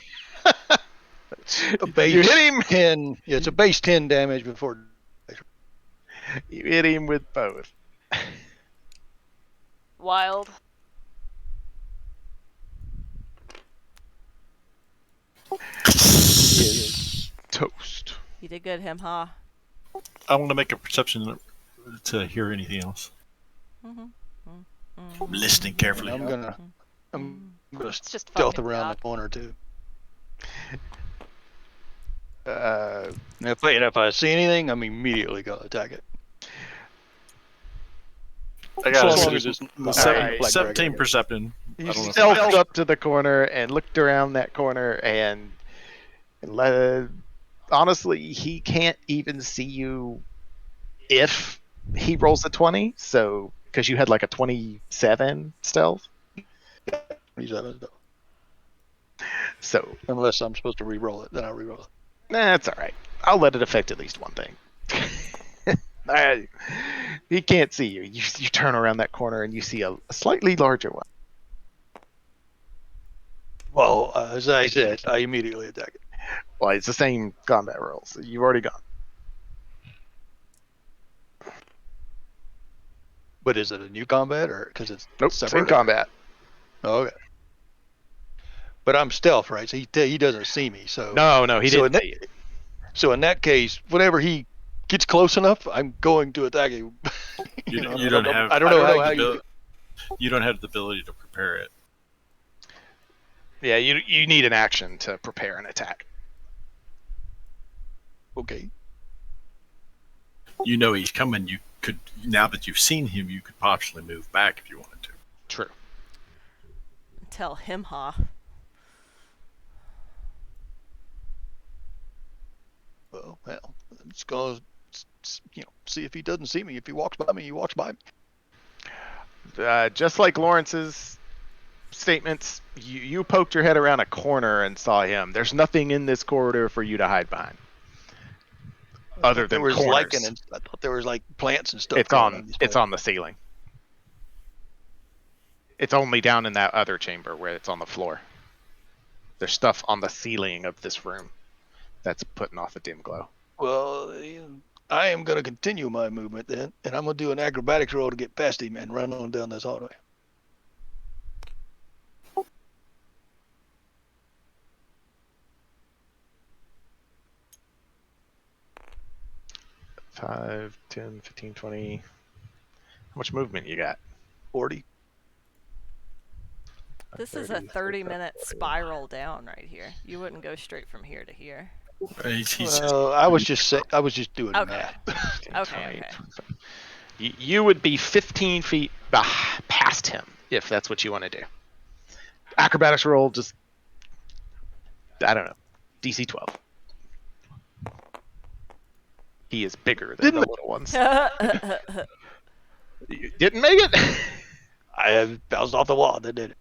A base You hit him. 10. Yeah, it's a base 10 damage before. You hit him with both. Wild. He is toast. You did good, Himha. I want to make a perception to hear anything else. I'm listening carefully. I'm gonna It's just stealth fucking around Doc. the corner too. Uh, And if I see anything, I'm immediately gonna attack it. I got As a long as it's not Alright. like 17 perception. I you don't know if stealthed up to the corner and looked around that corner honestly, he can't even see you if he rolls a 20. So, because you had like a 27 stealth. 27 though. So, Unless I'm supposed to re-roll it, then I'll re-roll it. that's all right. I'll let it affect at least one thing. He can't see you. You turn around that corner and you see a slightly larger one. Well, as I said, I immediately attack it. Well, it's the same combat rolls. So you've already gone. But is it a new combat or because it's Nope, separate? same combat. Oh, okay. But I'm stealth, right? So he doesn't see me. So No, he so didn't see you. So in that case, whenever he gets close enough, I'm going to attack him. You know, you I don't don't have I don't know how the you. you don't have the ability to prepare it. Yeah, you need an action to prepare an attack. Okay. You know he's coming. You could, now that you've seen him, you could possibly move back if you wanted to. True. Tell him, huh? Well, I'm just gonna see if he doesn't see me. If he walks by me, he walks by me. Just like Lawrence's statements, you poked your head around a corner and saw him. There's nothing in this corridor for you to hide behind. Other than there was corners. lichen and I thought there was like plants and stuff. It's growing on this it's place. on the ceiling. It's only down in that other chamber where it's on the floor. There's stuff on the ceiling of this room that's putting off a dim glow. Well, I am going to continue my movement then, and I'm going to do an acrobatics roll to get past him and run on down this hallway. Five, 10, 15, 20. How much movement you got? 40. This is a 30-minute spiral down right here. You wouldn't go straight from here to here. He's I was just doing Okay. math. Okay. You would be 15 feet past him if that's what you want to do. Acrobatics roll, just I don't know, DC 12. He is bigger than the little ones. You didn't make it? I bounced off the wall. That did it.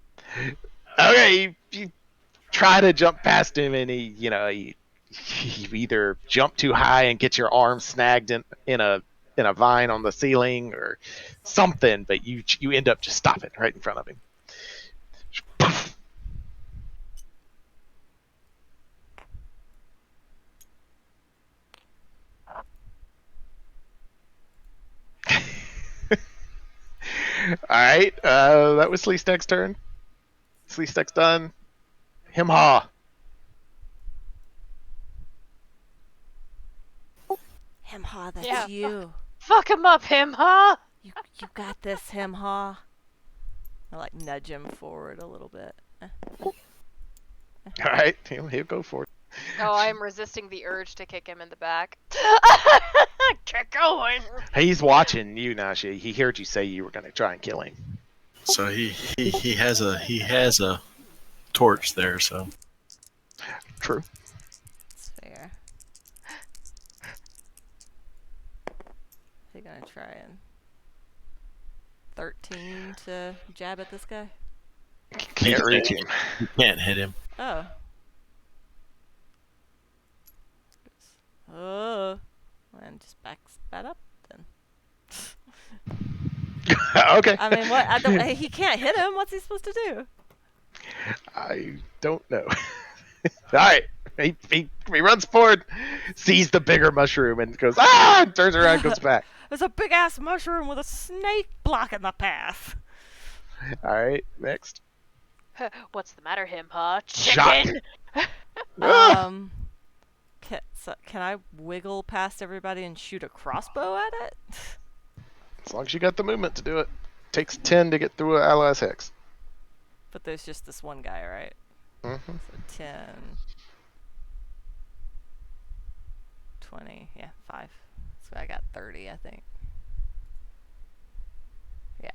Okay, you try to jump past him, and you either jump too high and get your arm snagged in a vine on the ceiling or something, but you end up just stopping right in front of him. All right, that was Sleestek's turn. Sleestek's done. Him-ha. Him-ha, that's Yeah. you. Fuck him up, him, huh? You got this, Him-ha. I like nudge him forward a little bit. All right, he'll go for it. Oh, I'm resisting the urge to kick him in the back. Get going. He's watching you, Nashi. He heard you say you were going to try and kill him. so he has a torch there. So True. That's fair. Is he gonna try and 13 to jab at this guy? Can't reach him. you can't hit him. Oh. Oh. And just backs that up then. Okay. I mean, what? I don't. He can't hit him. What's he supposed to do? I don't know. All right. He runs forward, sees the bigger mushroom, and goes, ah! And turns around and goes back. There's a big ass mushroom with a snake blocking the path. All right. Next. What's the matter, him, huh? Shock. Chicken. Can I wiggle past everybody and shoot a crossbow at it? As long as you got the movement to do it. Takes 10 to get through an ally's hex. But there's just this one guy, right? Mm-hmm. So 10, 20, yeah, 5. So I got 30, I think. Yeah.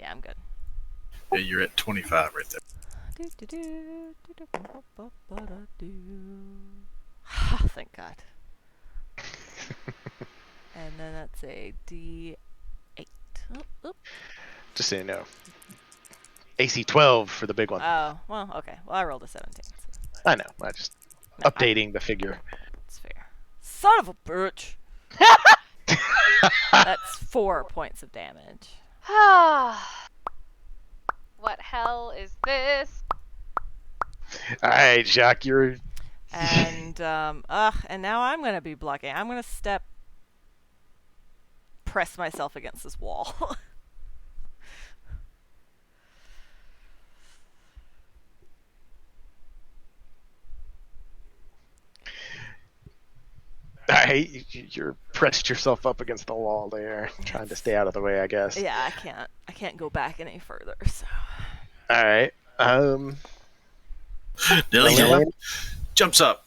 Yeah, I'm good. Yeah, you're at 25 right there. Thank God. And then that's a D8. Oop. Just so you know. AC 12 for the big one. Oh, well, okay. Well, I rolled a 17. So. I know. I just updating the figure. It's fair. Son of a bitch! That's 4 points of damage. What hell is this? All right, Jacques, you're. And and now I'm gonna be blocking. I'm gonna press myself against this wall. You're pressed yourself up against the wall there, trying to stay out of the way, I guess. Yeah, I can't go back any further. So. All right. Nelena jumps up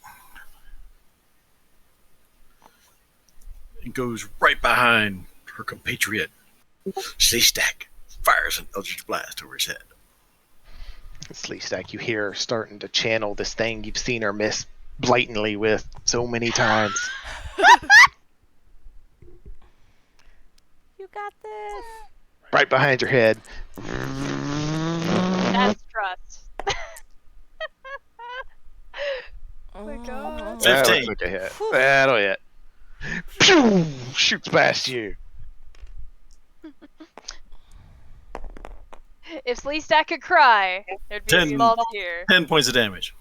and goes right behind her compatriot. Stack fires an eldritch blast over his head. Sleestack, you hear her starting to channel this thing you've seen her miss blatantly with so many times. You got this. Right behind your head. That's trust. Oh my god. That 15. looks like a hit. That'll hit. Pew! Shoots past you. If Sleestack could cry, there'd be 10. a small tear. 10 points of damage.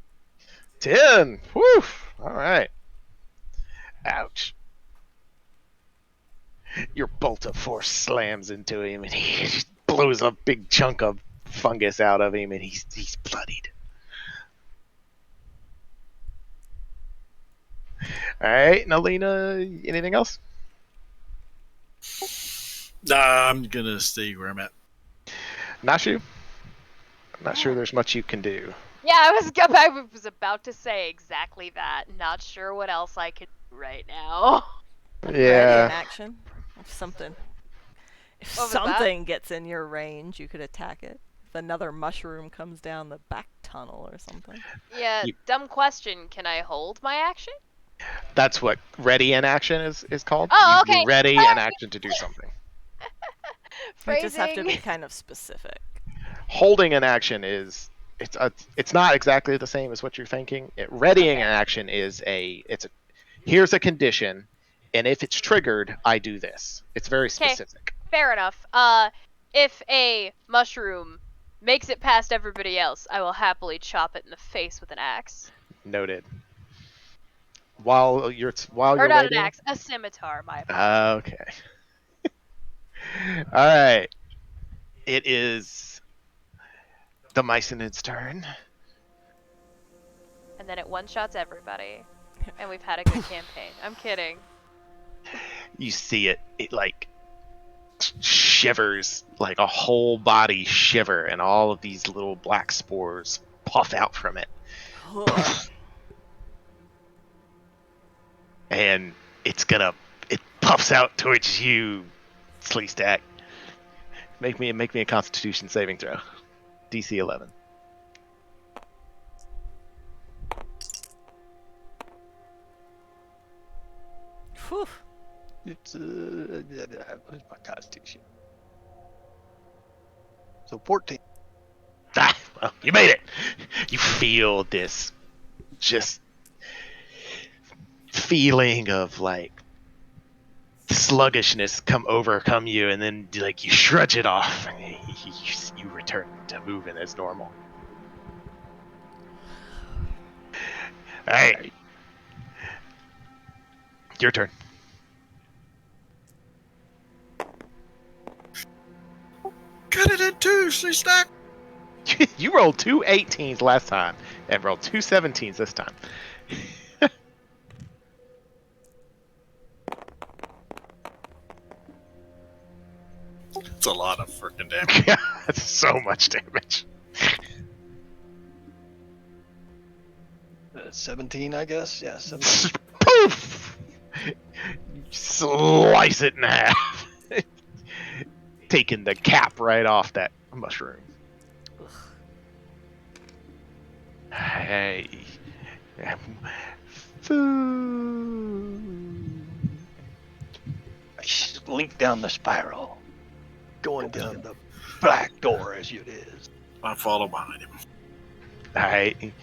10. Whew. All right. Ouch. Your bolt of force slams into him, and he just blows a big chunk of fungus out of him, and he's bloodied. All right, Nalina, anything else? Nah, I'm gonna stay where I'm at. Nashu? I'm not sure there's much you can do. Yeah, I was about to say exactly that. Not sure what else I could do right now. Ready in Yeah. action. If something What was that? something gets in your range, you could attack it. If another mushroom comes down the back tunnel or something. Yeah, You- dumb question. Can I hold my action? That's what ready in action is called. Oh, You're okay. ready in action to do something. You just have to be Phrasing. kind of specific. Holding an action is it's not exactly the same as what you're thinking. Readying Okay. an action is here's a condition, and if it's triggered, I do this. It's very specific. Fair enough. If a mushroom makes it past everybody else, I will happily chop it in the face with an axe. Noted. While you're Or not waiting. an axe, a scimitar. My apologies. Okay. All right. It is the Myconid's turn. And then it one-shots everybody. And we've had a good campaign. I'm kidding. You see it like shivers, like a whole body shiver, and all of these little black spores puff out from it. And it puffs out towards you, Sleestack. Make me a Constitution saving throw. DC 11. Whew. It's where's my Constitution? So 14. Well, you made it. You feel this just feeling of like sluggishness overcome you, and then like you shrug it off, and you return to moving as normal. All right, your turn. Cut it in two, Stack. You rolled two 18s last time, and rolled two 17s this time. It's a lot of freaking damage. Yeah, that's so much damage. 17, I guess. Yeah, 17. Poof! Slice it in half. Taking the cap right off that mushroom. Hey. Food. I slink down the spiral, going down the black door as it is. I follow behind him. Alright.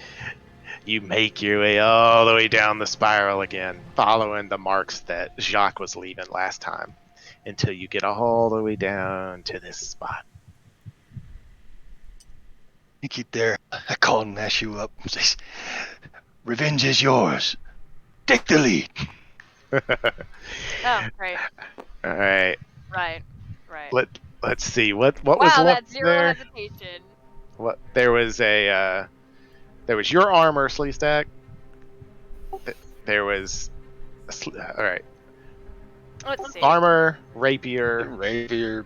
You make your way all the way down the spiral again, following the marks that Jacques was leaving last time, until you get all the way down to this spot. You keep there. I call Nashu up and says, "Revenge is yours. Take the lead." Oh, right. All right. Right. Right. Let's see what was Wow, left that zero there. hesitation. What there was there was your armor, Sleestack. There was all right. Let's see. Armor, rapier. Rapier,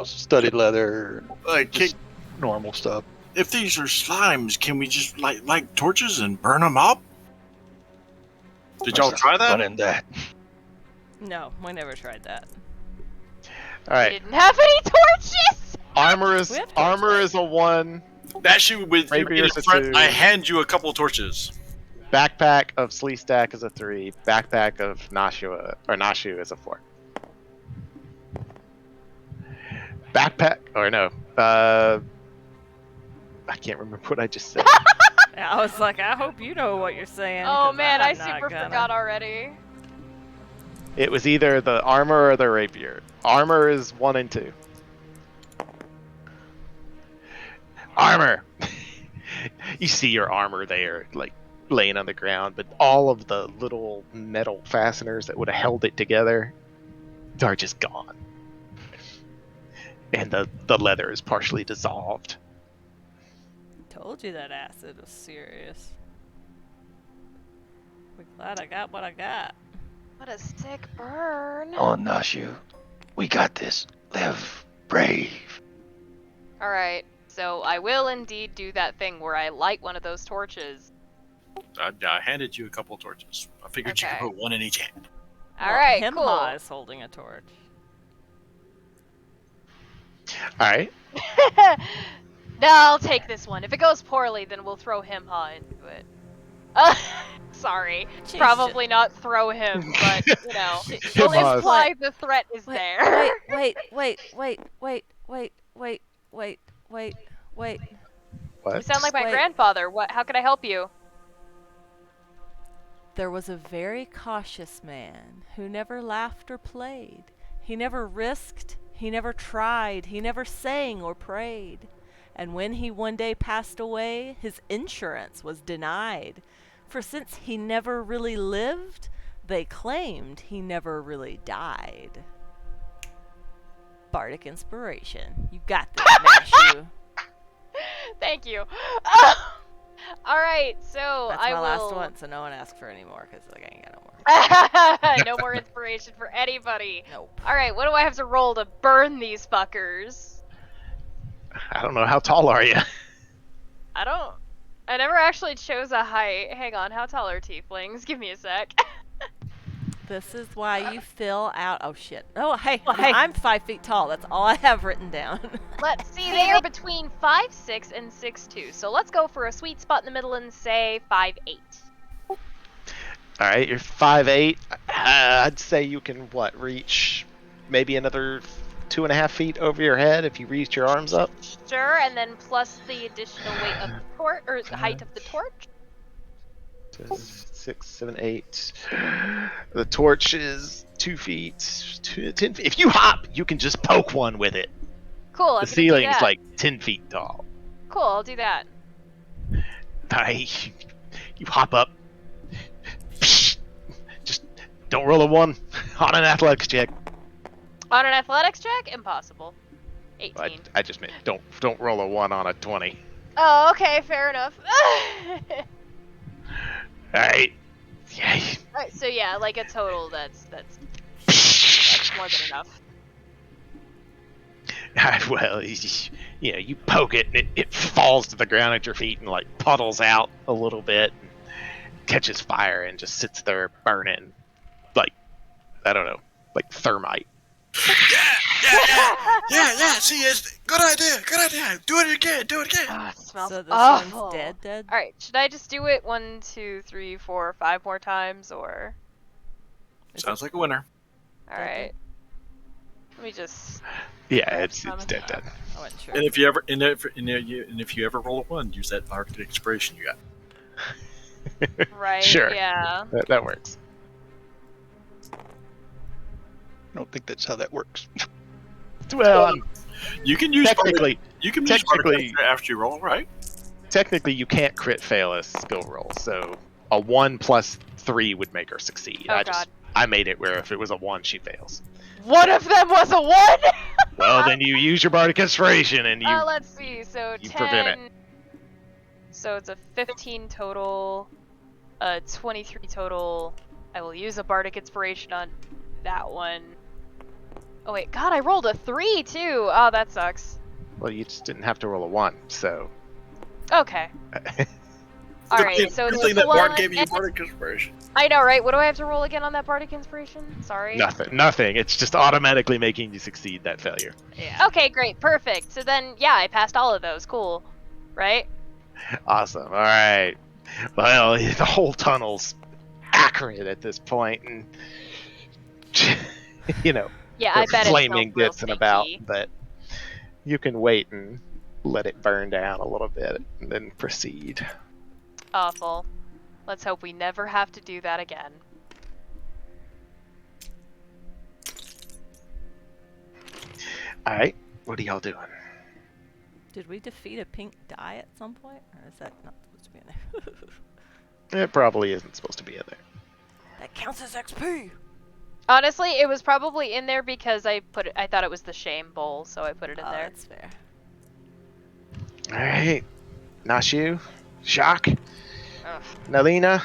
studded leather, Like, just normal stuff. if these are slimes, can we just light torches and burn them up? Did y'all try that? Running that. No, we never tried that. All We right. didn't have any torches. Armor is We have armor torches. is a 1. Nashu, with in Rapier's a front, 2. I hand you a couple torches. Backpack of Sleestack is a 3. Backpack of Nashu is a 4. Backpack or no? I can't remember what I just said. I was like, I hope you know what you're saying. Oh 'cause man, I'm I not super gonna. forgot already. It was either the armor or the rapier. Armor is 1 and 2. Armor. You see your armor there, like laying on the ground, but all of the little metal fasteners that would have held it together are just gone. And the leather is partially dissolved. Told you that acid was serious. We're glad I got what I got. What a sick burn. Oh, Nashu, we got this. Live brave. All right, so I will indeed do that thing where I light one of those torches. I handed you a couple torches. I figured you Okay. could put one in each hand. All right, Himha cool. is holding a torch. All right. No, I'll take this one. If it goes poorly, then we'll throw Himha into it. Sorry. Jeez, Probably not throw him, but, you know, we'll Himha's- imply the threat is Wait, there. wait. You What? sound like my Wait. grandfather. What? How can I help you? There was a very cautious man who never laughed or played. He never risked, he never tried, he never sang or prayed. And when he one day passed away, his insurance was denied. For since he never really lived, they claimed he never really died. Bardic inspiration. You got this, Nashu. Thank you. All right, so That's I my will. last one, so no one ask for any more, because I ain't got no more. No more inspiration for anybody. Nope. All right, what do I have to roll to burn these fuckers? I don't know. How tall are you? I never actually chose a height. Hang on, how tall are tieflings? Give me a sec. This is why you fill out. Oh shit. Oh hey, I'm 5 feet tall. That's all I have written down. Let's see, they are between 5'6" and 6'2". So let's go for a sweet spot in the middle and say 5'8". All right, you're 5'8". I'd say you can reach maybe another 2.5 feet over your head if you reached your arms up. Sure, and then plus the additional weight of the torch, or the height of the torch. 6, 7, 8. The torch is 2 feet, 10 feet. If you hop, you can just poke one with it. Cool. I'm The gonna do ceiling's that. like 10 feet tall. Cool. I'll do that. You hop up. Just don't roll a 1 on an athletics check. On an athletics check, impossible. 18. I just meant don't roll a 1 on a 20. Oh, okay, fair enough. Alright. Yeah. Alright, so yeah, like a total, that's more than enough. Well, you poke it and it falls to the ground at your feet and like puddles out a little bit, and catches fire and just sits there burning, like, I don't know, like thermite. Yeah. See, it's good idea. Do it again. Oh, it smells So this awful. one's dead. Alright, should I just do it 1, 2, 3, 4, 5 more times, or? Sounds like a winner. Alright. Let me just... Yeah, it's dead. I wasn't sure. And if you ever roll a 1, use that bardic inspiration you got. Right, Sure. yeah. That works. I don't think that's how that works. Well, You can use Technically, you can use technically, after you roll, right? technically, you can't crit fail a skill roll. So a 1 plus 3 would make her succeed. Oh god. I made it where if it was a 1, she fails. One of them was a 1! Well, then you use your bardic inspiration and you Let's see. So you 10. prevent it. So it's a 15 total, 23 total. I will use a bardic inspiration on that one. Oh wait, god, I rolled a 3 too. Oh, that sucks. Well, you just didn't have to roll a 1, so. Okay. Alright, so it's Good thing just that the one. Bard gave you bardic inspiration. I know, right? What do I have to roll again on that bardic inspiration? Sorry. Nothing. It's just automatically making you succeed that failure. Yeah. Okay, great, perfect. So then, yeah, I passed all of those. Cool. Right? Awesome. All right. Well, the whole tunnel's acrid at this point, and you know, Yeah, I bet it flaming smells real bits and about. stinky. But you can wait and let it burn down a little bit, and then proceed. Awful. Let's hope we never have to do that again. All right. What are y'all doing? Did we defeat a pink dye at some point, or is that not supposed to be in there? It probably isn't supposed to be in there. That counts as XP. Honestly, it was probably in there because I thought it was the shame bowl, so I put it in Oh, there. that's fair. All right. Nashu, Jacques, Ugh. Nalina.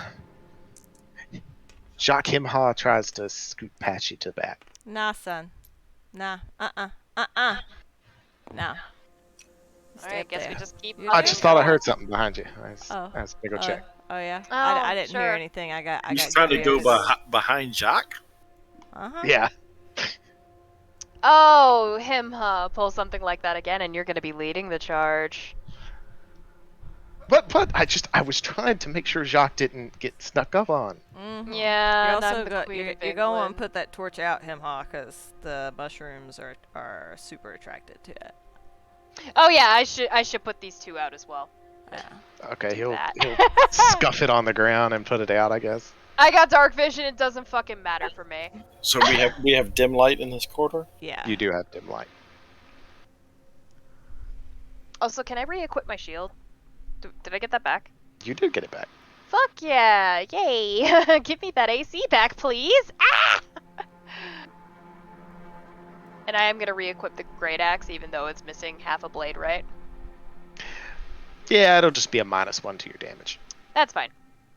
Jacques Himha tries to scoot past you to the back. Nah, son. Nah. Nah. Alright, I guess we just keep You I do? just thought I heard something behind you. I was gonna go check. Oh yeah. Oh, I didn't sure. hear anything. I got He's trying to go curious. behind Jacques. Uh-huh. Yeah. Oh, him, pull something like that again, and you're gonna be leading the charge. But I was trying to make sure Jacques didn't get snuck up on. Mm-hmm. Yeah, You're and also I'm the Queen of you're going and England. put that torch out, Himha, because the mushrooms are super attracted to it. Oh yeah, I should put these two out as well. Yeah. Okay, he'll that. scuff it on the ground and put it out, I guess. I got dark vision. It doesn't fucking matter for me. So we have dim light in this corridor. Yeah. You do have dim light. Also, can I re-equip my shield? Did I get that back? You did get it back. Fuck yeah! Yay! Give me that AC back, please! Ah! And I am gonna re-equip the great axe, even though it's missing half a blade, right? Yeah, it'll just be a -1 to your damage. That's fine.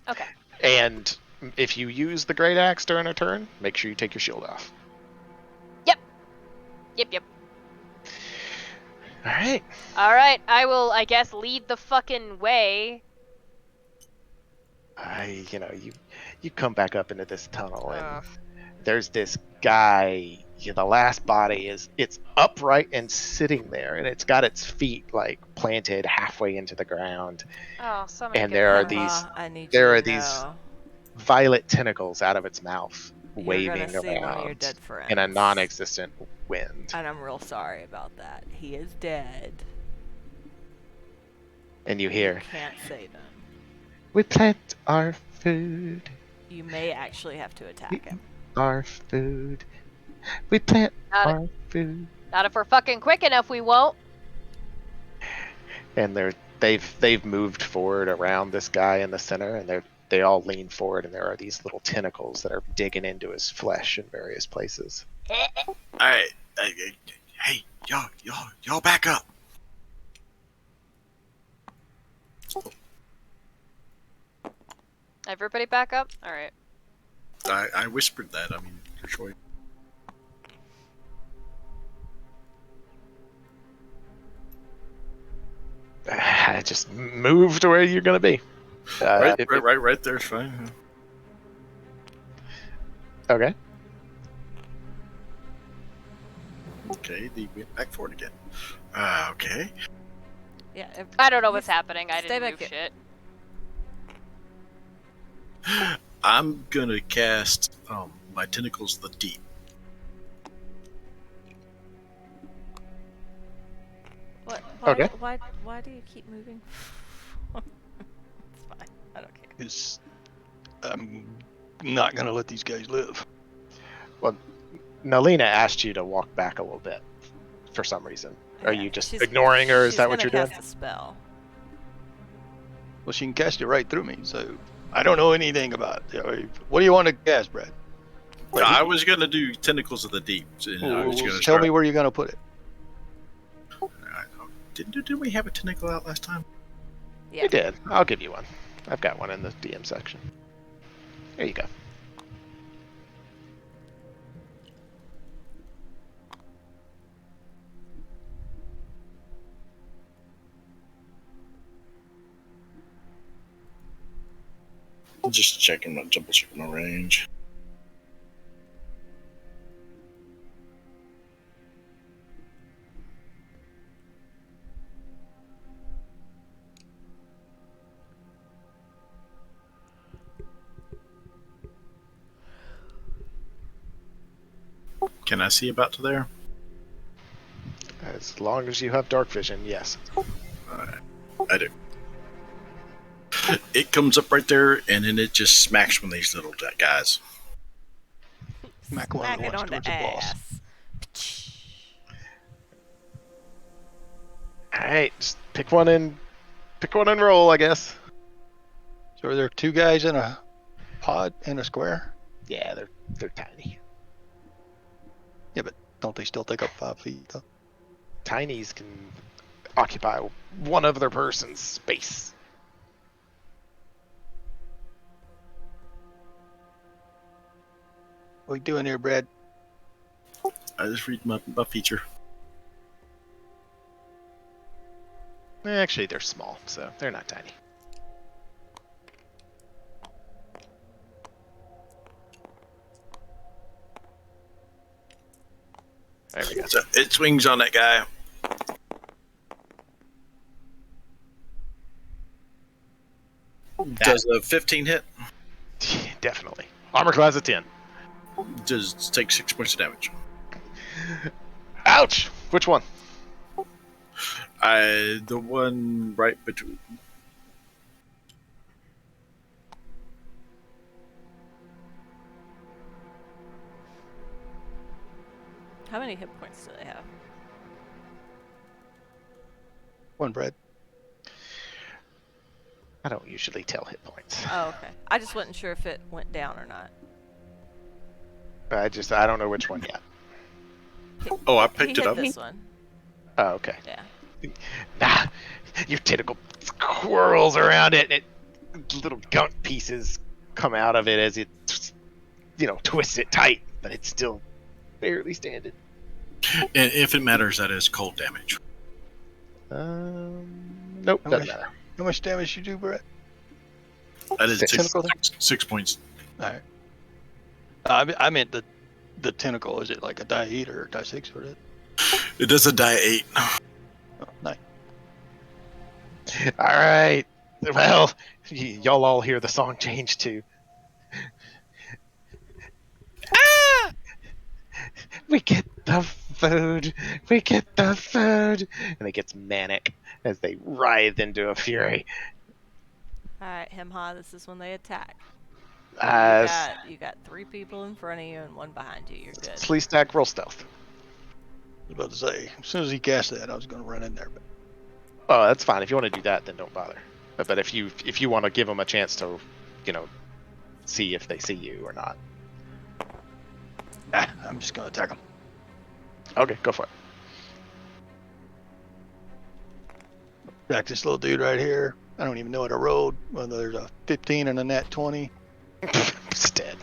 Okay. And if you use the great axe during a turn, make sure you take your shield off. Yep. All right. Alright, I will, I guess, lead the fucking way. You come back up into this tunnel and there's this guy. The last body it's upright and sitting there, and it's got its feet like planted halfway into the ground. Oh, somebody And get there are that. these I need there you are to these know violet tentacles out of its mouth, you're waving gonna see one of your around dead friends. in a non-existent wind. And I'm real sorry about that. He is dead. And you hear, You can't save him. "We plant our food, You may actually have to attack him. our food. We plant Not, our food." not if we're fucking quick enough, we won't. And they've moved forward around this guy in the center, and they all lean forward, and there are these little tentacles that are digging into his flesh in various places. All right. Hey, y'all back up. Everybody back up? Alright. I whispered that. I mean, your choice. Just move to where you're gonna be. Right there's fine. Okay. Okay, they went back for it again. Okay. Yeah. I don't know what's happening. I Stay didn't back move here. shit. I'm gonna cast my tentacles of the deep. What? Okay. Why do you keep moving? It's fine. I don't care. Because I'm not gonna let these guys live. Nalina asked you to walk back a little bit for some reason. Are Yeah, you just she's, ignoring her? Is she's that what gonna you're doing? cast a spell. Well, she can cast it right through me, so I don't know anything about it. What do you want to cast, Brad? I was going to do Tentacles of the Deep. And I was Well, going to tell start. me where you're going to put it. Did we have a tentacle out last time? Yeah. You did. I'll give you one. I've got one in the DM section. There you go. Just checking, double checking my range. Can I see about to there? As long as you have dark vision, yes. I do. It comes up right there, and then it just smacks one of these little guys. Smack one of the Smack it ones on towards the the boss. ass. Alright, just pick one and roll, I guess. So are there two guys in a pod in a square? Yeah, they're tiny. Yeah, but don't they still take up 5 feet though? Tinies can occupy one other person's space. What are you doing here, Brad? I just read my feature. Actually, they're small, so they're not tiny. There we go. So it swings on that guy. Does a 15 hit? Definitely. Armor class of 10. Does take 6 points of damage. Ouch! Which one? The one right between. How many hit points do they have? One, Brad. I don't usually tell hit points. Oh, okay. I just wasn't sure if it went down or not. I don't know which one yet. Oh, I He picked it hit up. this one. Oh, okay. Yeah. Nah, your tentacle swirls around it, and little gunk pieces come out of it as it, twists it tight, but it's still barely standing. And if it matters, that is cold damage. Nope, How doesn't much? matter. How much damage you do, Brad? That is Tentacle? 6 points. All right. I meant the tentacle. Is it like a die 8 or a die 6 for that? It does a die 8. Oh, nice. All right. Well, y'all all hear the song change too. Ah! We get the food. We get the food. And it gets manic as they writhe into a fury. Alright, Hemha, this is when they attack. Uh, You got 3 people in front of you and 1 behind you. You're good. Slee stack, roll stealth. I was about to say, as soon as he cast that, I was going to run in there. But Oh, that's fine. If you want to do that, then don't bother. But if you want to give them a chance to, see if they see you or not. I'm just going to attack him. Okay, go for it. Attack this little dude right here. I don't even know what I rolled. Whether there's a 15 and a nat 20. It's dead.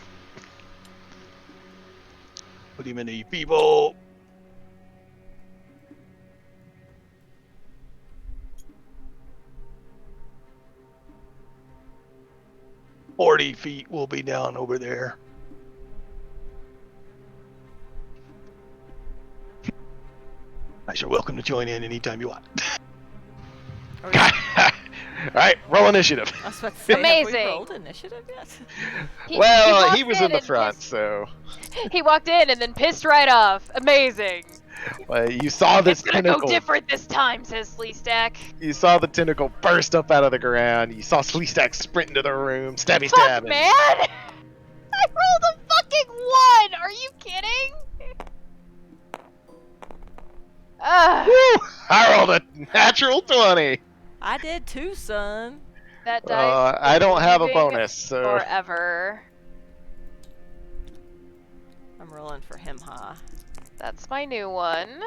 Put him in the feeble. "40 feet will be down over there." Nice, you're welcome to join in anytime you want. Are we- All right, roll initiative. I was about to say, have Amazing. we rolled initiative yet? Well, walked he was in the and front, pissed- so He walked in and then pissed right off. Amazing. you saw this It's gonna tentacle. go different this time, says Sleestack. You saw the tentacle burst up out of the ground. You saw Sleestack sprint into the room, stabby Fuck, stab. man! I rolled a fucking 1! Are you kidding? I rolled a natural 20. I did too, son. That dice I is don't have a leaving bonus, so forever. I'm rolling for him, huh? That's my new one.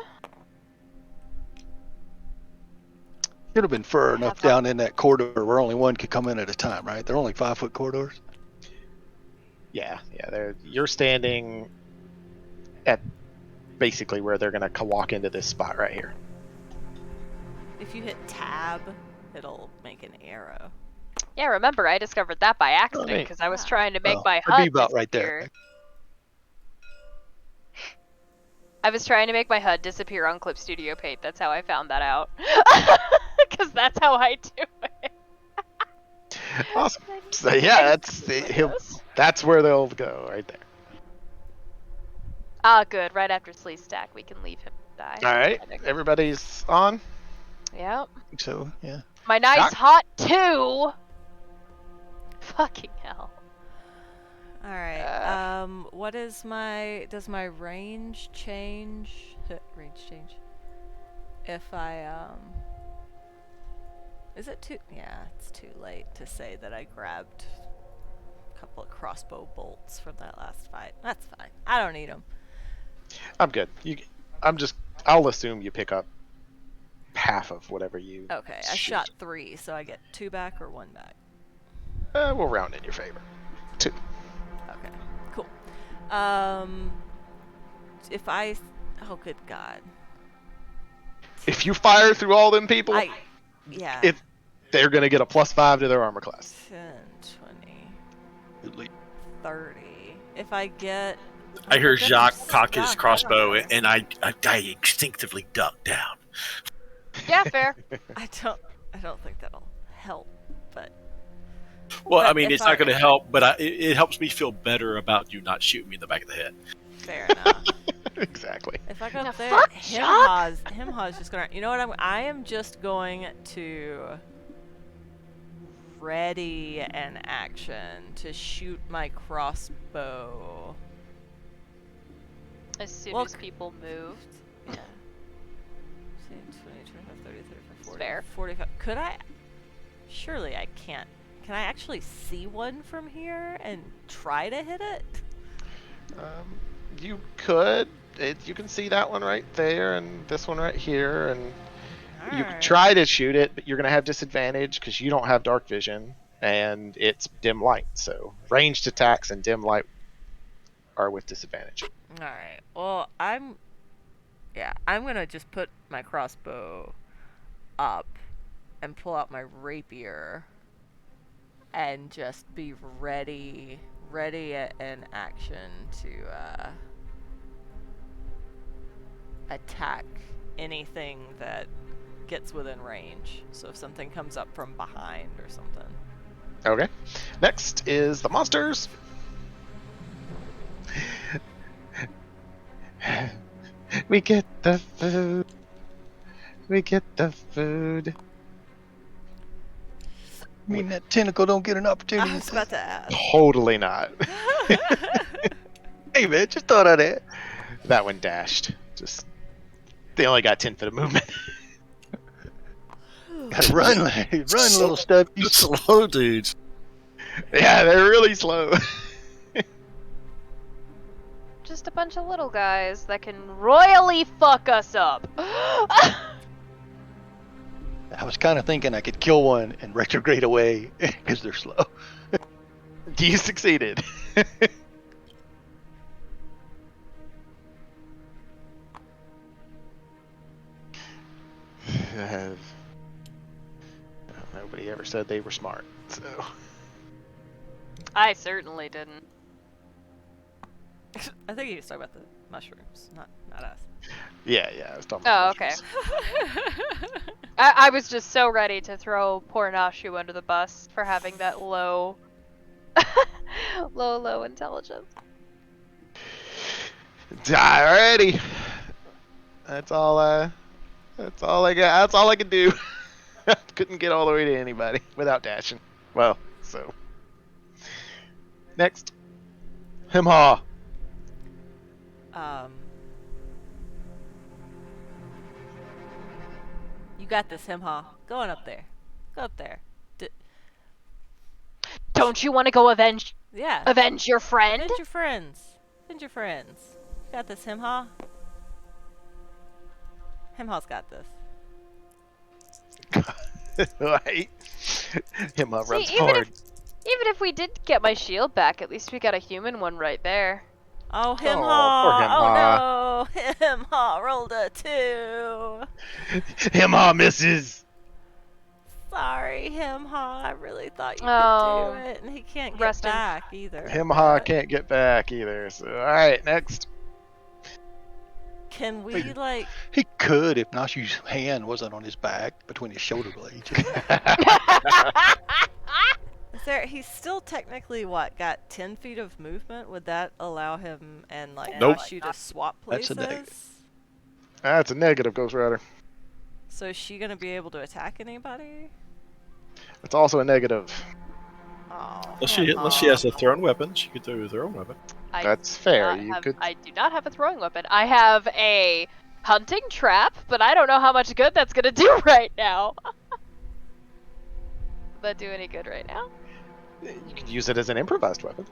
Should have been far I enough have a- down in that corridor where only one could come in at a time, right? They're only 5-foot corridors. yeah. You're standing at basically where they're gonna walk into this spot right here. If you hit tab, it'll make an arrow. Yeah, remember, I discovered that by accident because I was trying to make my I'd be HUD about right disappear. there. I was trying to make my HUD disappear on Clip Studio Paint. That's how I found that out. Because that's how I do it. Awesome. So yeah, that's where they'll go right there. Ah, good. Right after Slee stack, we can leave him to die. All right, everybody's on. Yep. So, yeah. My nice Doc? hot 2. Fucking hell. All right. What is my? Does my range change? Range change. If I Is it too? Yeah, it's too late to say that I grabbed a couple of crossbow bolts from that last fight. That's fine. I don't need them. I'm good. I'll assume you pick up half of whatever you. Okay, I shoot. shot 3, so I get 2 back or 1 back. We'll round in your favor. 2. Okay, cool. If I, oh good God, If you fire through all them people, yeah. they're gonna get a +5 to their armor class. 10, 20, 30. If I get, I hear get them Jacques cock his stuck, crossbow, I don't know. and I instinctively duck down. Yeah, fair. I don't think that'll help, but. Well, But I mean, if it's not going to help, but it helps me feel better about you not shooting me in the back of the head. Fair enough. Exactly. If I go The up there, fuck, Himha's just gonna. You know what? I am just going to ready an action to shoot my crossbow. As soon Well, as people moved. Yeah. 20, 25, 30, 35, 40, Fair. 45. Could I? Surely I can't. Can I actually see one from here and try to hit it? You could. You can see that one right there, and this one right here, and you could Alright. try to shoot it, but you're gonna have disadvantage because you don't have dark vision, and it's dim light. So ranged attacks and dim light are with disadvantage. Alright. Well, I'm gonna just put my crossbow up and pull out my rapier and just be ready in action to attack anything that gets within range. So if something comes up from behind or something. Okay. Next is the monsters. We get the food. We get the food. I mean, that tentacle don't get an opportunity. I was about to ask. Totally not. Hey, man, just thought I'd add. That one dashed. They only got 10 foot of movement. Gotta run, little stub. You slow dudes. Yeah, they're really slow. Just a bunch of little guys that can royally fuck us up. I was kind of thinking I could kill one and retrograde away because they're slow. You succeeded. Nobody ever said they were smart, so. I certainly didn't. I think he was talking about the mushrooms, not us. Yeah, I was talking Oh, about okay. mushrooms. I was just so ready to throw poor Nashu under the bus for having that low intelligence. Alrighty. That's all I got. That's all I could do. Couldn't get all the way to anybody without dashing. Well, so. Next. Himhaw. You got this, Himha. Go on up there. Go up there. Don't you want to go avenge Yeah. your friend? Avenge your friends. Avenge your friends. You got this, Himha. Himha's got this. Right. Himha See, runs even forward. Even if we did get my shield back, at least we got a human one right there. Oh, Himha! Oh, poor Himha. Oh no! Himha rolled a 2. Himha misses. Sorry, Himha. I really thought you Oh, could do it, and he can't get rest in- back either. Himha but can't get back either. So, all right, next. Can we like? He could if Nashu's hand wasn't on his back between his shoulder blades. Is there? He's still technically got 10 feet of movement. Would that allow him and like Nope. Nashu to swap That's a places? negative. That's a negative, Ghost Rider. So is she gonna be able to attack anybody? It's also a negative. Oh, Unless she has a thrown weapon, she could do her own weapon. I That's do fair. not You have- could. I do not have a throwing weapon. I have a hunting trap, but I don't know how much good that's gonna do right now. Will that do any good right now? You could use it as an improvised weapon.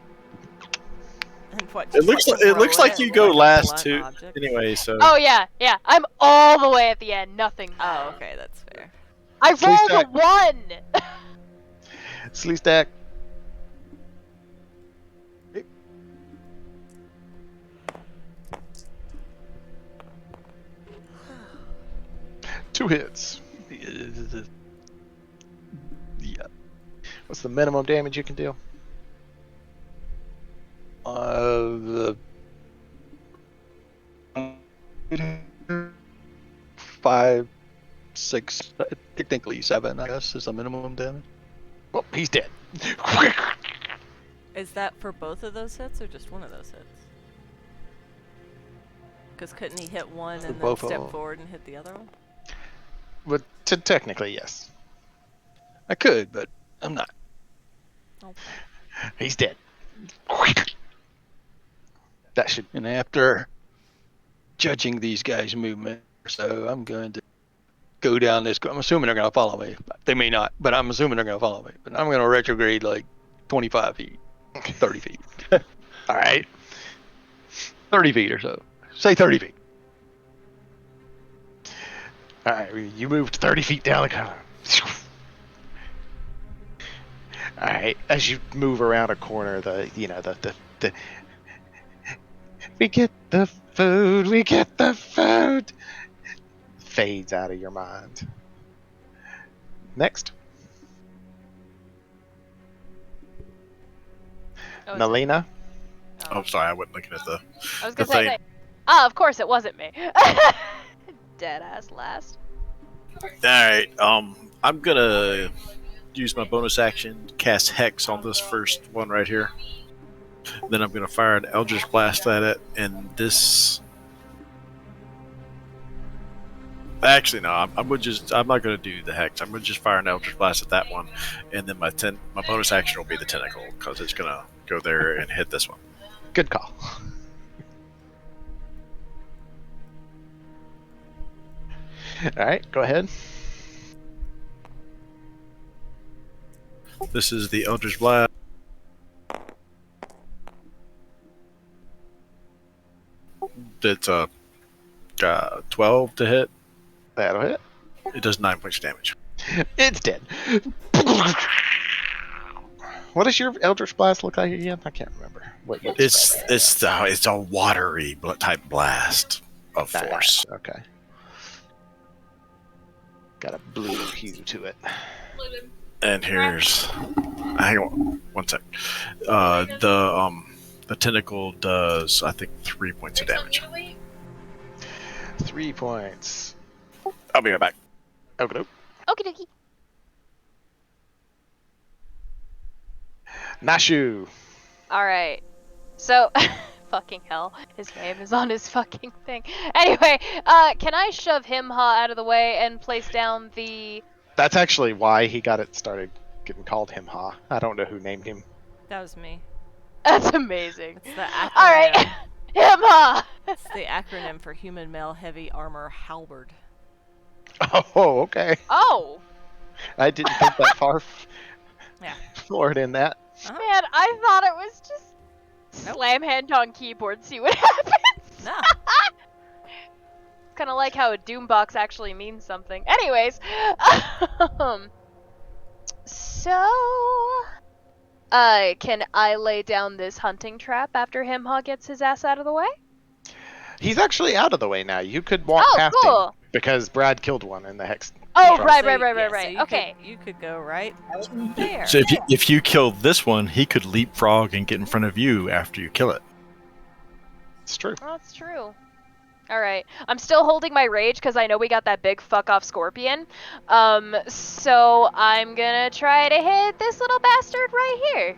And what, It just, looks like, like throw it you go like a last blunt two object? anyway. So Oh yeah. I'm all the way at the end. Nothing. Oh, matters. okay, that's fair. I Sleaze rolled a stack. 1. Sleaze stack. Two hits. Yeah. What's the minimum damage you can deal? The 5, 6, technically 7, I guess, is the minimum damage. Well, he's dead. Is that for both of those hits or just one of those hits? Because couldn't he hit one and then both of step them. forward and hit the other one? But technically, yes. I could, but I'm not. Okay. He's dead. That should. And after judging these guys' movement, so I'm going to go down this. I'm assuming they're going to follow me. They may not, but I'm assuming they're going to follow me. But I'm going to retrograde like 25 feet, 30 feet. All right. 30 feet or so. Say 30 feet. All right. You moved 30 feet down the corner. All right. As you move around a corner, the we get the food. We get the food. Fades out of your mind. Next, Oh, it's- Melina. oh, sorry, I wasn't looking at the. I was the gonna say. thing. Of course it wasn't me. Dead ass last. All right. I'm gonna use my bonus action, cast Hex on this first one right here. Then I'm gonna fire an Eldritch Blast at it, and this. Actually, no. I'm not gonna do the Hex. I'm gonna just fire an Eldritch Blast at that one, and then my bonus action will be the Tentacle because it's gonna go there and hit this one. Good call. All right. Go ahead. This is the Eldritch Blast. It's 12 to hit. That'll hit. It does 9 points of damage. It's dead. What does your Eldritch Blast look like again? I can't remember. It's a watery type blast of force. Okay. Got a blue hue to it. And here's, hang on, one sec. The tentacle does, I think, 3 points of damage. 3 points. I'll be right back. Okay. Okie dokie. Nashu. Alright. So, fucking hell. His name is on his fucking thing. Anyway, can I shove Himha out of the way and place down the... That's actually why he got it started getting called Himha. I don't know who named him. That was me. That's amazing. It's the acronym. Alright. Himha! It's the acronym for Human Male Heavy Armor Halberd. Oh, okay. Oh, I didn't think that far Yeah. forward in that. Uh-huh. man, I thought it was just Nope. slam hand on keyboard, see what happens. No. Kind of like how a Doombox actually means something. Anyways, so, can I lay down this hunting trap after Himhaw gets his ass out of the way? He's actually out of the way now. You could walk Oh, past him cool. because Brad killed one in the hex. Oh, Yeah, right, so right, you- right, yeah, right, so right. you Okay. you could go right there. So if you kill this one, he could leapfrog and get in front of you after you kill it. It's true. Oh, that's true. All right. I'm still holding my rage because I know we got that big fuck off scorpion. So I'm gonna try to hit this little bastard right here.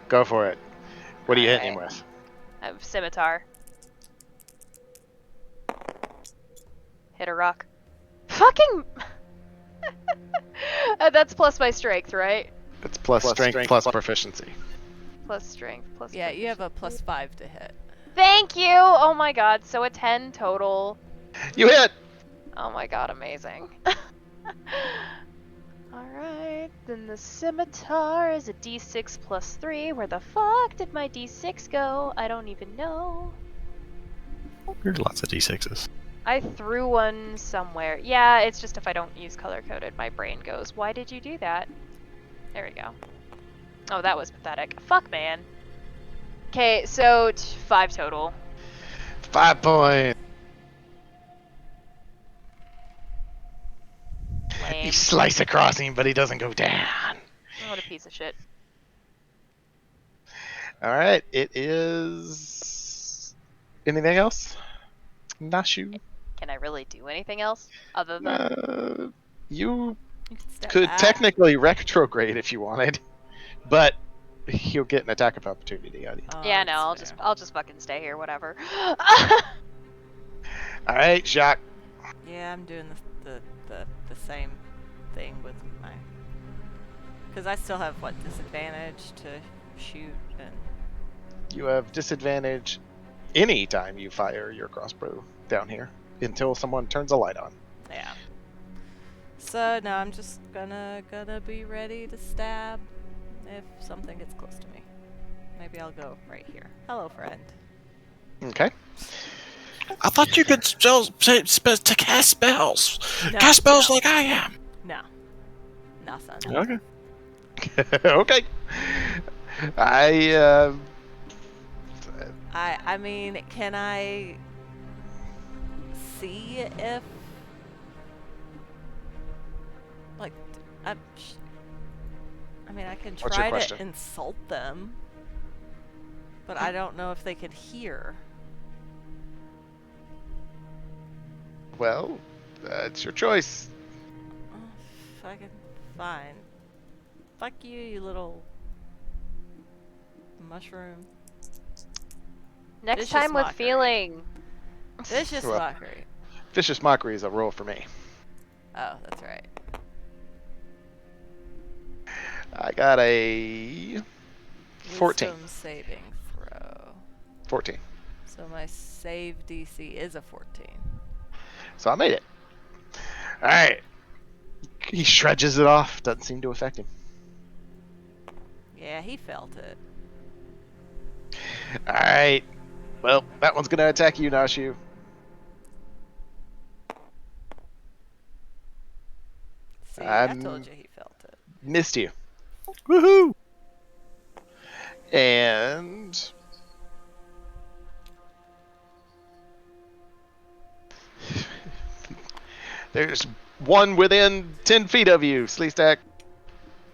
Go for it. What are you hitting him Alright. with? I have scimitar. Hit a rock. Fucking. That's plus my strength, right? It's plus strength plus proficiency. Plus strength plus. Yeah, you have a proficiency. +5 to hit. Thank you. Oh my god. So a 10 total. You hit! Oh my god, amazing. Alright, then the scimitar is a d6 plus 3. Where the fuck did my d6 go? I don't even know. There's lots of d6s. I threw one somewhere. Yeah, it's just if I don't use color-coded, my brain goes, why did you do that? There we go. Oh, that was pathetic. Fuck, man. Okay, so 5 total. 5 points. Lame. You slice across him, but he doesn't go down. What a piece of shit. Alright, it is. Anything else? Nashu? Can I really do anything else other than You You could step could back. technically retrograde if you wanted, but he'll get an attack of opportunity on you. Oh, yeah, that's no, fair. I'll just fucking stay here, whatever. Alright, Jacques. Yeah, I'm doing the same thing with my. Because I still have what disadvantage to shoot and. You have disadvantage anytime you fire your crossbow down here until someone turns a light on. Yeah. So now I'm just gonna be ready to stab if something gets close to me. Maybe I'll go right here. Hello, friend. Okay. I thought you could to cast spells. No, Cast spells no. like I am. No. No, son. Okay. Okay. I mean, can I see if like I mean, I can What's your try to question? insult them, but I don't know if they could hear. Well, it's your choice. Oh, fucking fine. Fuck you, you little mushroom. Next Vicious time with mockery. feeling. Vicious Well. mockery. Vicious mockery is a roll for me. Oh, that's right. I got a 14. Wisdom saving throw. 14. So my save DC is a 14. So I made it. Alright. He shredges it off. Doesn't seem to affect him. Yeah, he felt it. Alright. Well, that one's gonna attack you, Nashu. See, I I'm- told you he felt it. Missed you. Woohoo! And there's one within 10 feet of you, Sleestack.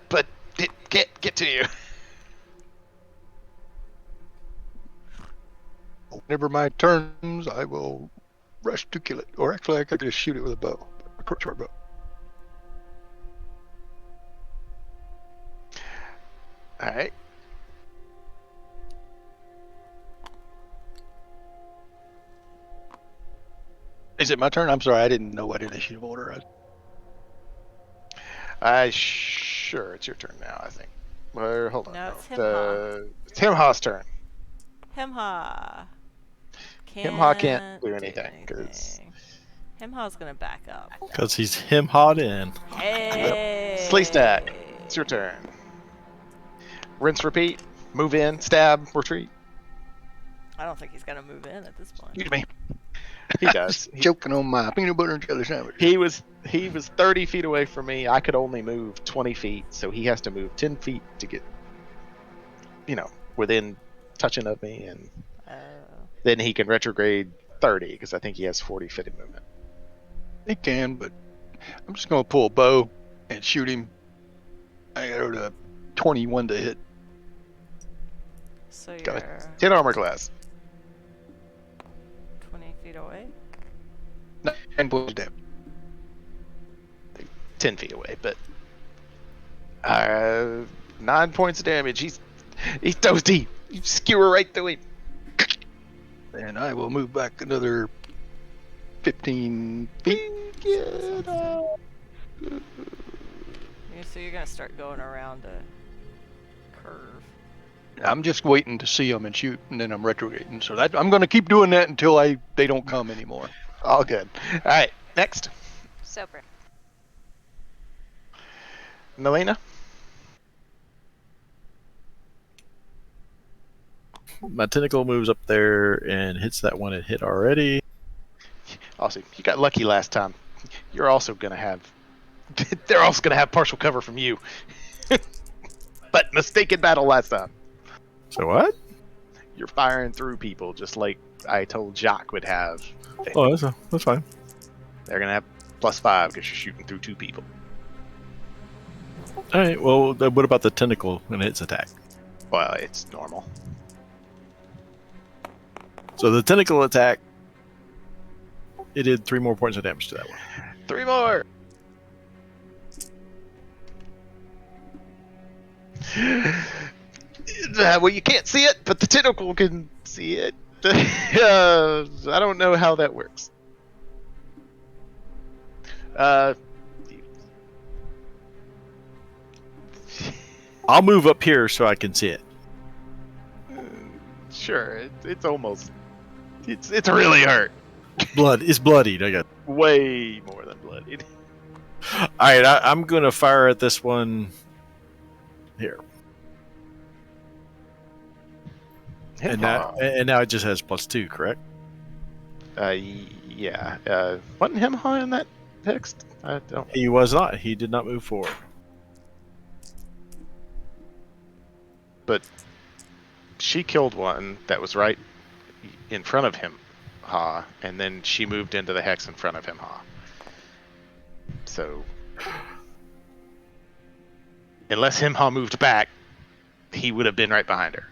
But it can't get to you. Whenever my turns, I will rush to kill it. Or actually, I could just shoot it with a bow. A short bow. Alright. Is it my turn? I'm sorry, I didn't know what initiative order. Sure, it's your turn now, I think. Or, hold on. No, it's It's Himhaw's turn. Himha. Himha can't do anything, 'cause- Himha's gonna back up. Because he's him hot in. Hey. Slee stack. It's your turn. Rinse, repeat. Move in, stab, retreat. I don't think he's gonna move in at this point. Excuse me. He does. Choking on my peanut butter and jelly sandwich. He was 30 feet away from me. I could only move 20 feet, so he has to move 10 feet to get, within touching of me, and then he can retrograde 30 because I think he has 40 feet of movement. He can, but I'm just gonna pull a bow and shoot him. I got a 21 to hit. So Got you're a 10 armor class. 20 feet away. 9 points damage. 10 feet away, but 9 points of damage. He's toasty. You skewer right through him. And I will move back another 15 feet. Get up. So you're gonna start going around a curve. I'm just waiting to see them and shoot, and then I'm retrograding. So that I'm gonna keep doing that until they don't come anymore. All good. All right, next. Sober. Melina? My tentacle moves up there and hits that one it hit already. Awesome. You got lucky last time. You're also going to have... They're also going to have partial cover from you. But mistaken battle last time. So what? You're firing through people just like I told Jacques would have. Oh, that's fine. They're going to have +5 because you're shooting through 2 people. All right. Well, what about the tentacle and its attack? Well, it's normal. So the tentacle attack, it did 3 more points of damage to that one. 3 more! Well, you can't see it, but the tentacle can see it. I don't know how that works. I'll move up here so I can see it. Sure, it's almost... It's really hurt. It's bloodied. I got Way more than bloodied. All right, I'm going to fire at this one here. And now it just has +2, correct? Yeah. Wasn't him high on that text? I don't... He was not. He did not move forward. But she killed one that was right in front of him, and then she moved into the hex in front of him, So, unless him, moved back, he would have been right behind her.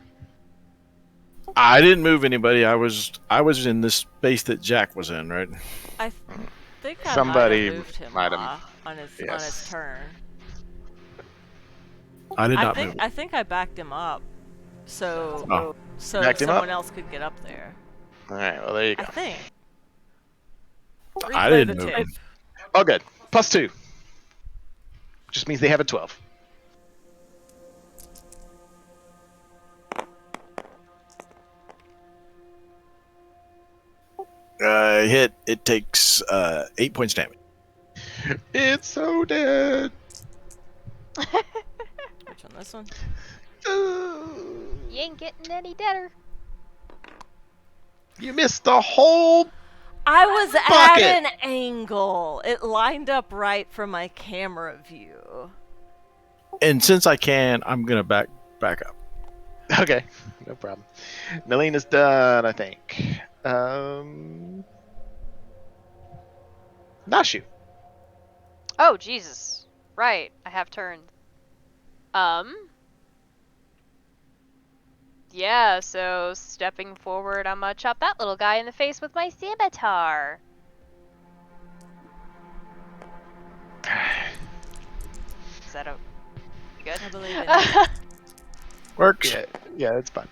I didn't move anybody. I was in the space that Jack was in, right? I think I Somebody might have moved him might have- on his yes. turn. I did not move. I think I backed him up, so Backed him someone up? else could get up there. All right, well, there you I go. think. I Replay didn't the move tape. him. Oh, good. +2. Just means they have a 12. Hit. It takes 8 points damage. It's so dead. Which one? This one? You ain't getting any deader. You missed the whole... I was Bucket. at an angle. It lined up right from my camera view. And since I can, I'm gonna back up. Okay, no problem. Melina's done, I think. Nashu. Oh, Jesus. Right, I have turned. Yeah, so stepping forward, I'm gonna chop that little guy in the face with my scimitar. Is that good? I believe in it. Works. Yeah, that's fine.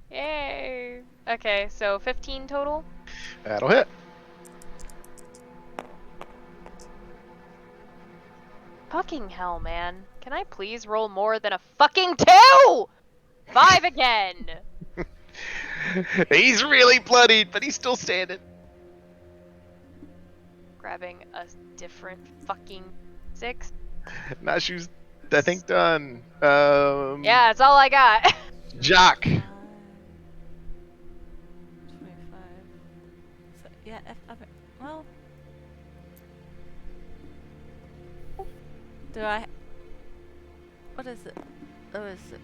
Yay. Okay, so 15 total. That'll hit. Fucking hell, man. Can I please roll more than a fucking 2? 5 again. He's really bloodied, but he's still standing. Grabbing a different fucking 6. Nashu's, I think, done. Yeah, that's all I got. Jock. 25. So, yeah, well, do I? What is it? Oh, is it?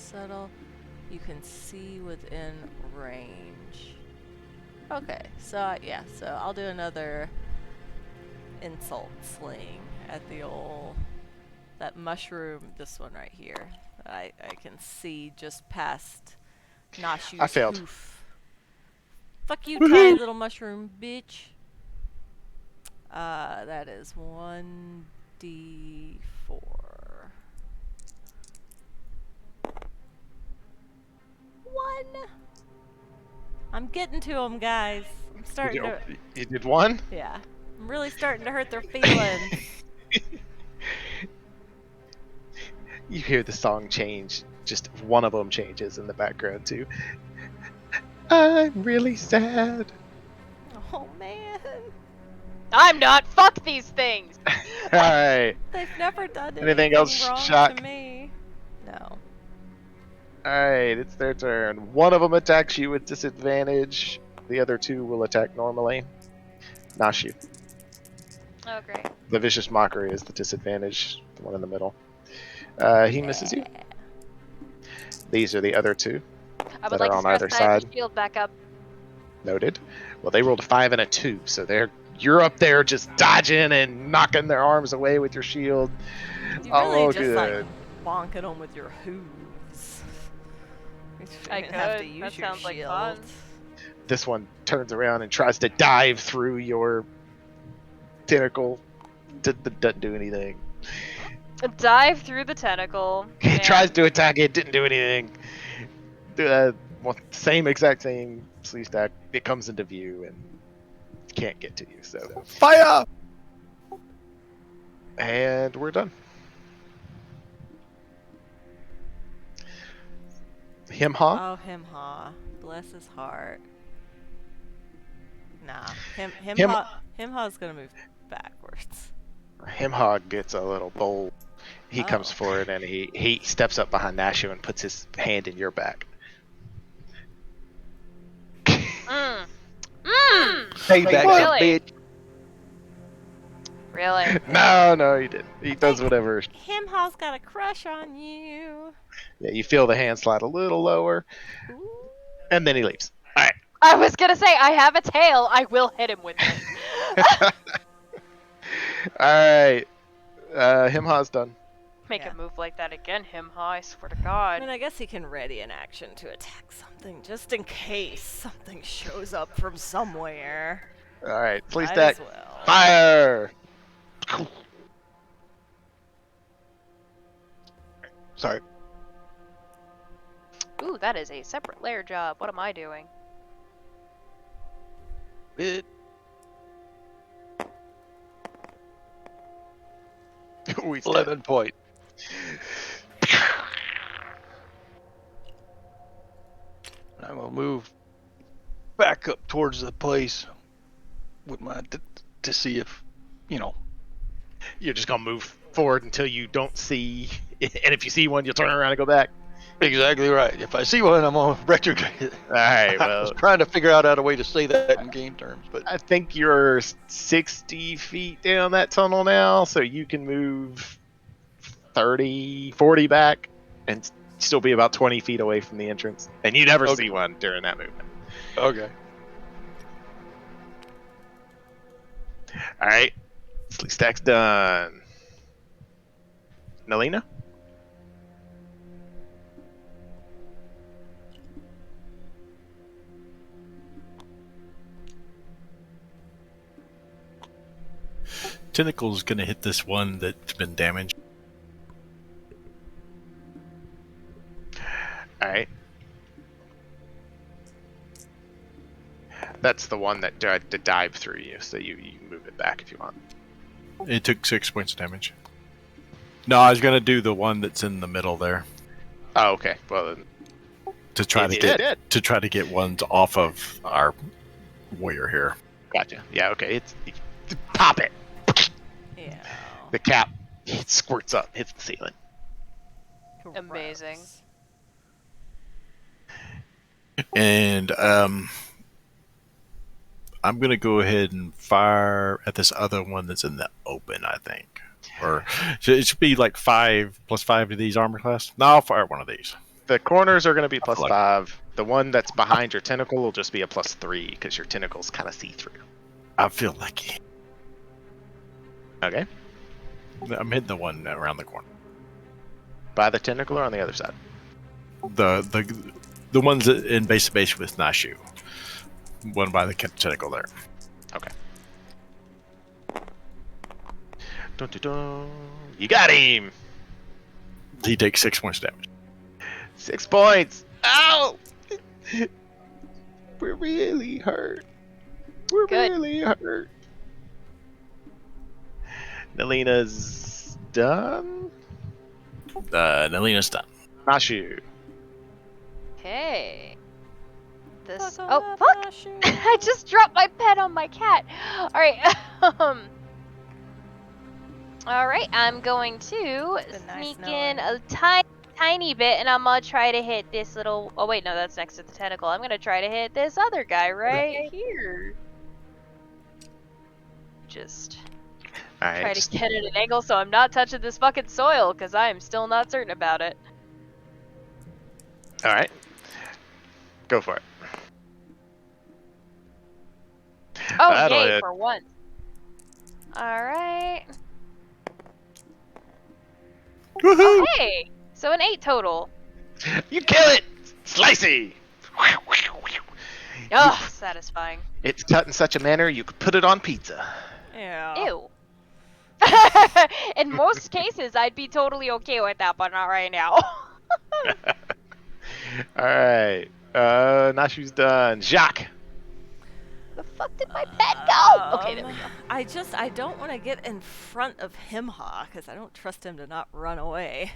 Subtle. You can see within range. Okay, so yeah, so I'll do another insult sling at the old that mushroom. This one right here. I can see just past Nashu's I failed. hoof. Fuck you, tiny little mushroom bitch. That is 1d4. One. I'm getting to them, guys. I'm starting to. You did one? Yeah. I'm really starting to hurt their feelings. You hear the song change. Just one of them changes in the background, too. I'm really sad. Oh, man. I'm not. Fuck these things. Alright. They've never done Anything else, wrong Shock? to me. No. Alright, it's their turn. One of them attacks you with disadvantage. The other two will attack normally. Nashu. Oh, great. The Vicious Mockery is the disadvantage, the one in the middle. He misses you. These are the other two I that would like are to on either stress that I have side. the shield back up. Noted. Well, they rolled a 5 and a 2, so you're up there just dodging and knocking their arms away with your shield. You really Oh, just good. like bonking them with your hooves. You I shouldn't have to could. use That your sounds like shield. fun. This one turns around and tries to dive through your tentacle. Doesn't do anything. Dive through the tentacle. He tries to attack it, didn't do anything. Same exact thing, sleeve stack. It comes into view and can't get to you. So Fire! And we're done. Him-ha? Oh, Himha. Bless his heart. Nah. Himha's gonna move backwards. Him-ha gets a little bold. He comes forward and he steps up behind Nashu and puts his hand in your back. Payback, Really? bitch. Really? No, he didn't. He does whatever. Himha's got a crush on you. Yeah, you feel the hand slide a little lower, Ooh. and then he leaves. All right. I was gonna say, I have a tail. I will hit him with it. All right. Him-ha's done. Make Yeah. a move like that again, Him-ha, I swear to I God. mean, I guess he can ready an action to attack something, just in case something shows up from somewhere. All right. Please Might stack. as well. Fire! Sorry. Ooh, that is a separate layer job. What am I doing? It, We 11 point. I'm gonna move back up towards the place with my to see if, you know. You're just gonna move forward until you don't see, and if you see one, you'll turn around and go back. Exactly right. If I see one, I'm gonna retrograde it. All right. I was Well, trying to figure out a way to say that in game terms, but I think you're 60 feet down that tunnel now, so you can move 30, 40 back, and still be about 20 feet away from the entrance. And you never Okay. see one during that movement. okay. All right. Sleep stack's done. Nalina? Tentacle's gonna hit this one that's been damaged. All right. That's the one that tried to dive through you, so you can move it back if you want. It took 6 points of damage. No, I was gonna do the one that's in the middle there. Oh, okay. Well, then to try it to did. get ones off of our warrior here. Gotcha. Yeah. Okay. It's pop it. Yeah. The cap squirts up, hits the ceiling. Amazing. Gross. And I'm gonna go ahead and fire at this other one that's in the open, I think. Or it should be like 5 + 5 to these armor class. No, I'll fire one of these. The corners are going to be feel like- +5. The one that's behind your tentacle will just be a +3 because your tentacles kind of see through. I feel lucky. Okay. I'm hitting the one around the corner. By the tentacle or on the other side? The ones that in base to base with Nashu. One by the tentacle there. Okay. Dun, dun, dun. You got him! He takes 6 points of damage. 6 points! Ow! We're really hurt. We're Good. really hurt. Nalina's done. Nalina's done. Nashu. Okay. This. Buckle Oh up, fuck! Nashu. I just dropped my pet on my cat. All right. All right. I'm going to It's been nice sneak knowing. in a tiny bit, and I'm gonna try to hit this little. Oh wait, no, that's next to the tentacle. I'm gonna try to hit this other guy right here. Just All right. try Just, to get at an angle so I'm not touching this fucking soil, because I am still not certain about it. all right. Go for it. Oh, That'll yay, hit. for once. Alright. Woohoo! Oh, hey! So an 8 total. You kill it! Slicey! Oh, satisfying. It's cut in such a manner you could put it on pizza. Yeah. Ew. In most cases, I'd be totally okay with that, but not right now. Alright. Nashu's done. Jacques! The fuck did my pet go? Okay, there we go. I don't want to get in front of Himha because I don't trust him to not run away.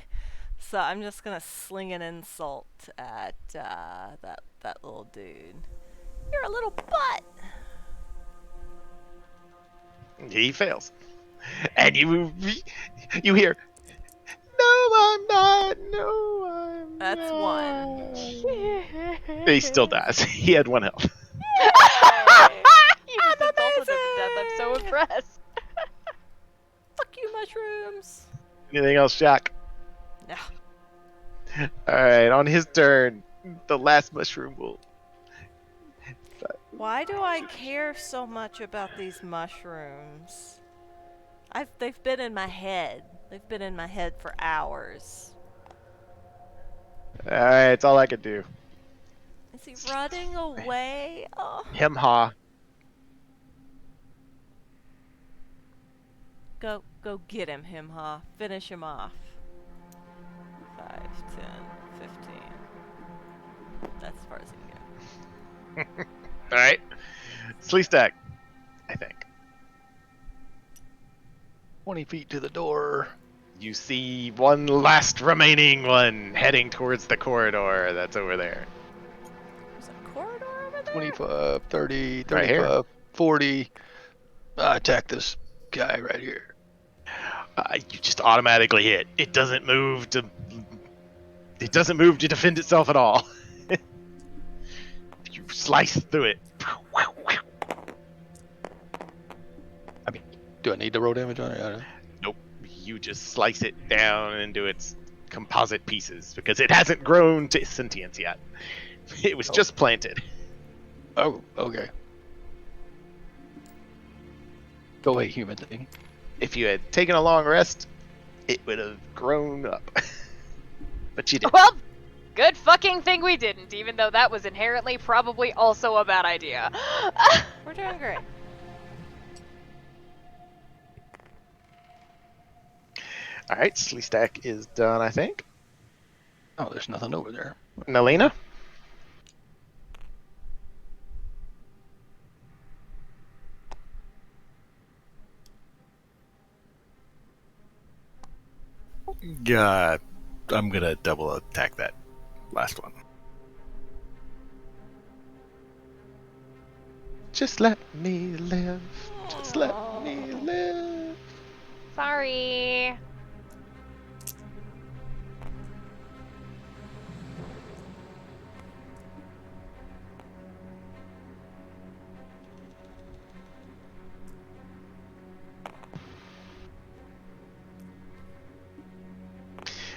So I'm just gonna sling an insult at that little dude. You're a little butt. He fails. And you hear, no, I'm not. No, I'm That's not. one. He still dies. He had 1 health. You just insulted him to death. I'm so amazing. impressed. Fuck you, mushrooms. Anything else, Jacques? No. Alright, on his turn, the last mushroom will. Why do I care so much about these mushrooms? They've been in my head. They've been in my head for hours. Alright, it's all I can do. Is he running away? Oh. Himha. Go get him, Himha. Finish him off. 5, 10, 15. That's as far as he can go. Alright. Sleestack, I think. 20 feet to the door. You see one last remaining one heading towards the corridor that's over there. There's a corridor over there? 25, 30, Right 35, here. 40. I attack this guy right here. You just automatically hit. It doesn't move to. It doesn't move to defend itself at all. You slice through it. I mean, do I need to roll damage on it? I don't know. Nope. You just slice it down into its composite pieces because it hasn't grown to sentience yet. It was just planted. Oh, okay. Go away, human thing. If you had taken a long rest, it would have grown up. But you didn't. Well, good fucking thing we didn't, even though that was inherently probably also a bad idea. We're doing great. Alright, Sleestack is done, I think. Oh, there's nothing over there. Nalina? God, I'm gonna double attack that last one. Just let me live. Just let me live. Sorry.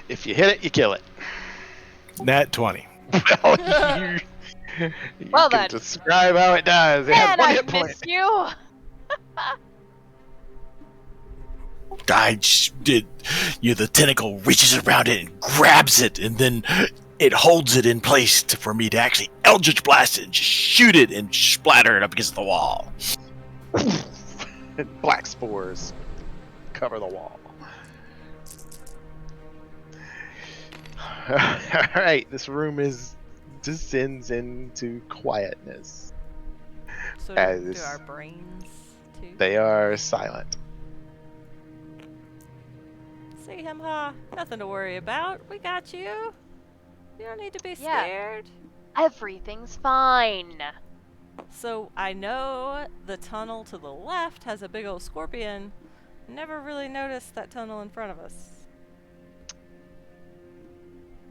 If you hit it, you kill it. Nat 20. Well, you Well can then. describe how it does. It has Man, one I hit point. miss you. The tentacle reaches around it and grabs it, and then it holds it in place for me to actually Eldritch Blast it and just shoot it and splatter it up against the wall. Black spores cover the wall. Alright, this room descends into quietness. So As do our brains too? They are silent. See him, huh? Nothing to worry about. We got you. You don't need to be Yeah. scared. Everything's fine. So I know the tunnel to the left has a big old scorpion. Never really noticed that tunnel in front of us.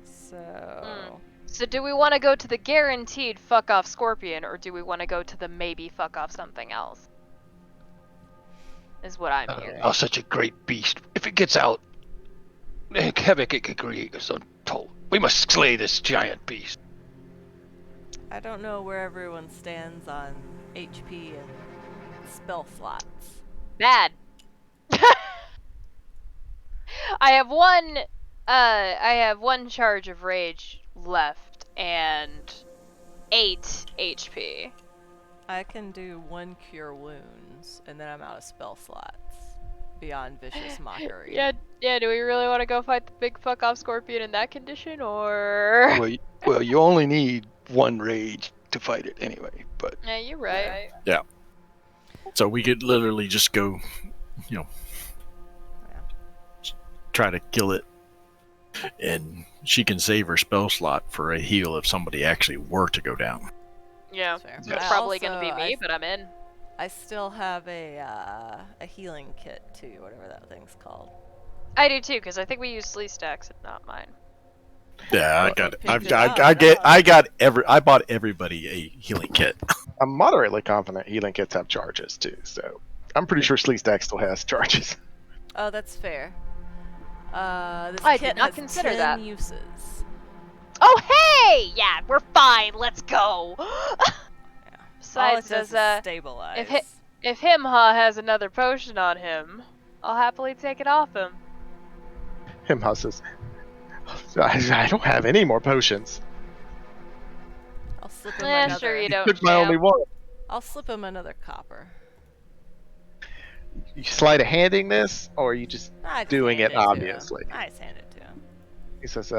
So So do we want to go to the guaranteed fuck off scorpion, or do we want to go to the maybe fuck off something else? Is what I'm hearing. Oh, such a great beast. If it gets out, havoc it could create is untold. We must slay this giant beast. I don't know where everyone stands on HP and spell slots. Bad. I have one charge of rage left and 8 HP. I can do 1 cure wounds, and then I'm out of spell slots. Beyond vicious mockery. Yeah. Do we really want to go fight the big fuck off scorpion in that condition, or? Well, you only need 1 rage to fight it anyway. But Yeah, you're right. Yeah. So we could literally just go, try to kill it, and she can save her spell slot for a heal if somebody actually were to go down. Yeah, That's fair. it's But I probably gonna be also- me, but I'm in. I still have a healing kit too, whatever that thing's called. I do too, because I think we use Slee stacks and not mine. Yeah, I Well, got it. picked it up. I bought everybody a healing kit. I'm moderately confident healing kits have charges too, so I'm pretty sure Sleek Stack still has charges. Oh, that's fair. This I kit did not has consider 10 that. uses. Oh hey! Yeah, we're fine. Let's go. All Besides, it does is does stabilize. if Himha has another potion on him, I'll happily take it off him. Himha says, I don't have any more potions. I'll slip him Yeah, another. sure you don't. Took my only one. I'll slip him another copper. You sleight of handing this, or are you just I just doing hand it to him. obviously? I just hand it to him. He says,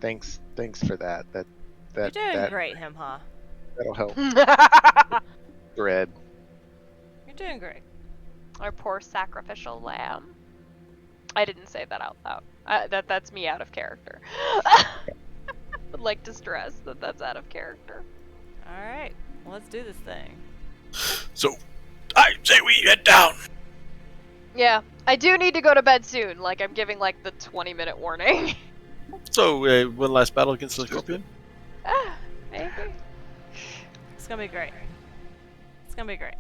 thanks for that. You're doing that great, him, huh? that'll help. Thread. You're doing great. Our poor sacrificial lamb. I didn't say that out loud. That's me out of character. Would like to stress that that's out of character. Alright, let's do this thing. So, I say we head down. Yeah, I do need to go to bed soon. Like, I'm giving, like, the 20-minute warning. So, one last battle against the scorpion. Maybe. It's gonna be great. It's gonna be great.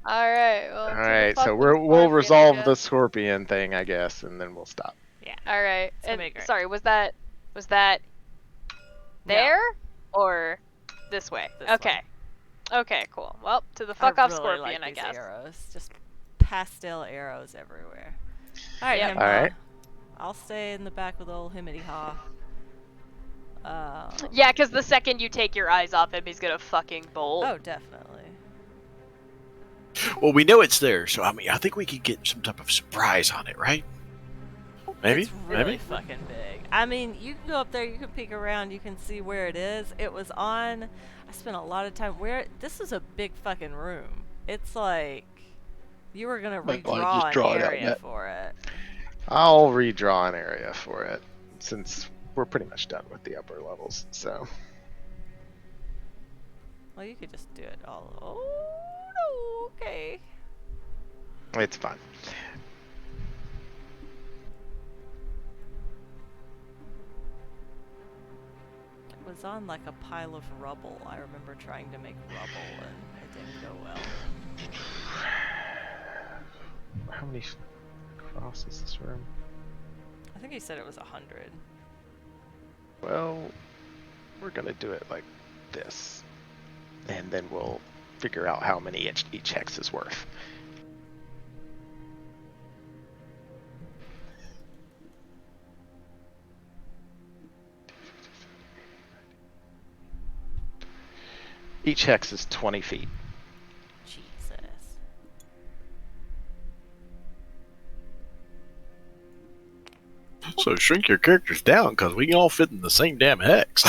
Alright, well. Alright, so we'll resolve the scorpion thing, I guess, and then we'll stop. Alright, gonna and be great. sorry, was that there? Or this way? This okay. Okay, cool. Well, to the fuck off really scorpion, like I these guess. arrows. Just pastel arrows everywhere. Alright, Yep. him, Alright. I'll stay in the back with old Himmity Haw. Yeah, because the second you take your eyes off him, he's gonna fucking bolt. Oh, definitely. Well, we know it's there, so I mean, I think we could get some type of surprise on it, right? Maybe, It's really maybe. fucking big. I mean, you can go up there, you can peek around, you can see where it is. It was on. I spent a lot of time this is a big fucking room. It's like you were gonna Might wanna redraw just draw an it out, area yeah. for it. I'll redraw an area for it. since we're pretty much done with the upper levels. So Well, you could just do it all. Oh, no, okay. it's fine. It was on like a pile of rubble. I remember trying to make rubble and it didn't go well. How many crosses this room? I think he said it was 100. Well, we're gonna do it like this, and then we'll figure out how many each hex is worth. Each hex is 20 feet. Jesus. So shrink your characters down because we can all fit in the same damn hex.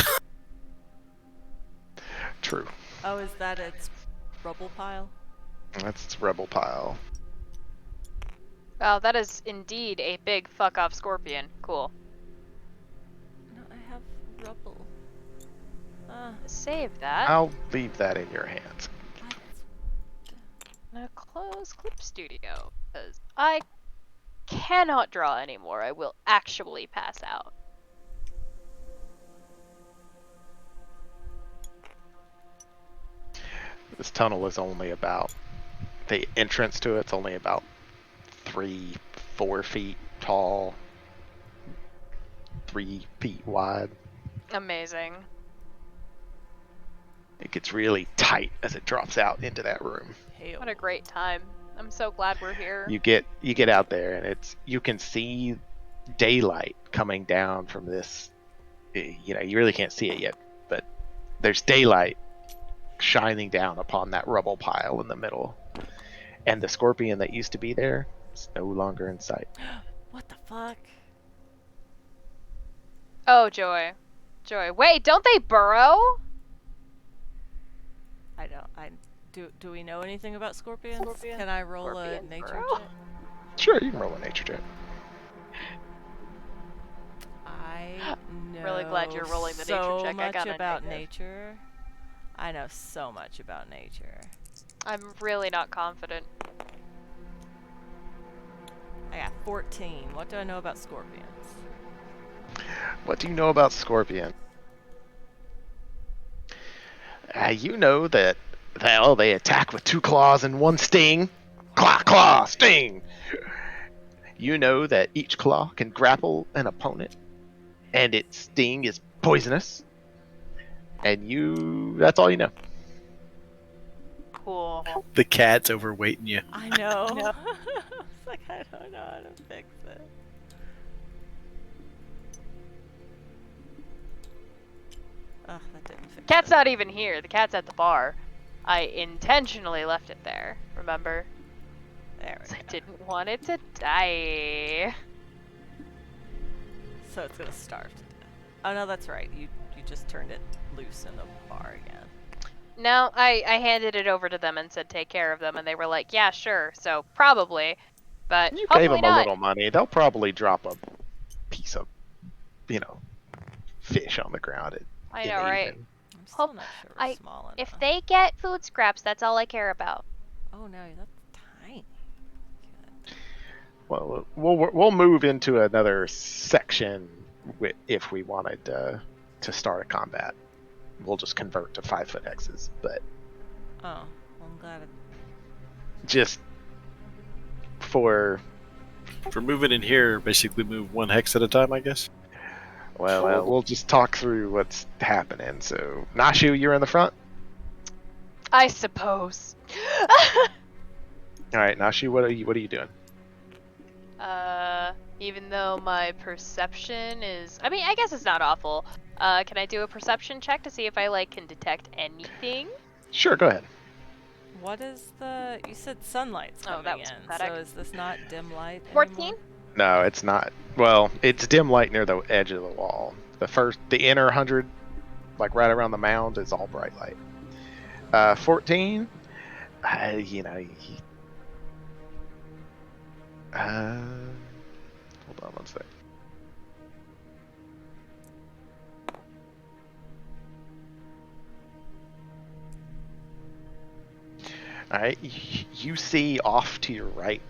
True. Oh, is that its rubble pile? That's its rebel pile. Wow, that is indeed a big fuck off scorpion. Cool. No, I have rubble. Save that. I'll leave that in your hands. Now close Clip Studio, because I cannot draw anymore. I will actually pass out. This tunnel is only about, the entrance to it's only about 3-4 feet tall, 3 feet wide. Amazing. It gets really tight as it drops out into that room. Hell. What a great time. I'm so glad we're here. You get out there and you can see daylight coming down from this. You know, you really can't see it yet, but there's daylight shining down upon that rubble pile in the middle. And the scorpion that used to be there is no longer in sight. What the fuck? Oh, Joy. Joy. Wait, don't they burrow? Do we know anything about scorpions? Can I roll Scorpions a nature burrow? check? Sure, you can roll a nature check. I know Really glad you're rolling the nature so check. I much got a about negative. nature. I know so much about nature. I'm really not confident. I got 14. What do I know about scorpions? What do you know about scorpion? You know that they attack with 2 claws and 1 sting. Claw, claw, sting. You know that each claw can grapple an opponent, and its sting is poisonous. And that's all you know. Cool. The cat's overweighting you. I know. It's like I don't know how to fix it. Ugh, that didn't fix Cat's it. not even here. The cat's at the bar. I intentionally left it there, remember? There we I go. didn't want it to die. So it's gonna starve to death. Oh no, that's right. You just turned it loose in the bar again. No, I handed it over to them and said take care of them, and they were like, yeah, sure. So probably, but You hopefully gave them not. a little money. They'll probably drop a piece of, fish on the ground. I know, right? I'm still Hope- not sure we're I- small enough. If they get food scraps, that's all I care about. Oh no, that's tiny. Good. Well, we'll move into another section if we wanted to start a combat. We'll just convert to 5-foot hexes, but Oh, well, I'm glad. just for moving in here, basically move 1 hex at a time, I guess. we'll just talk through what's happening. So, Nashu, you're in the front. I suppose. All right, Nashu, what are you doing? Even though my perception is, I mean, I guess it's not awful. Can I do a perception check to see if I can detect anything? Sure, go ahead. What is the? You said sunlight's Oh, coming that was in. pathetic. So is this not dim light? 14? Anymore? No, it's not. Well, it's dim light near the edge of the wall. The inner 100, like right around the mound, is all bright light. 14, hold on one sec. All right, you see off to your right,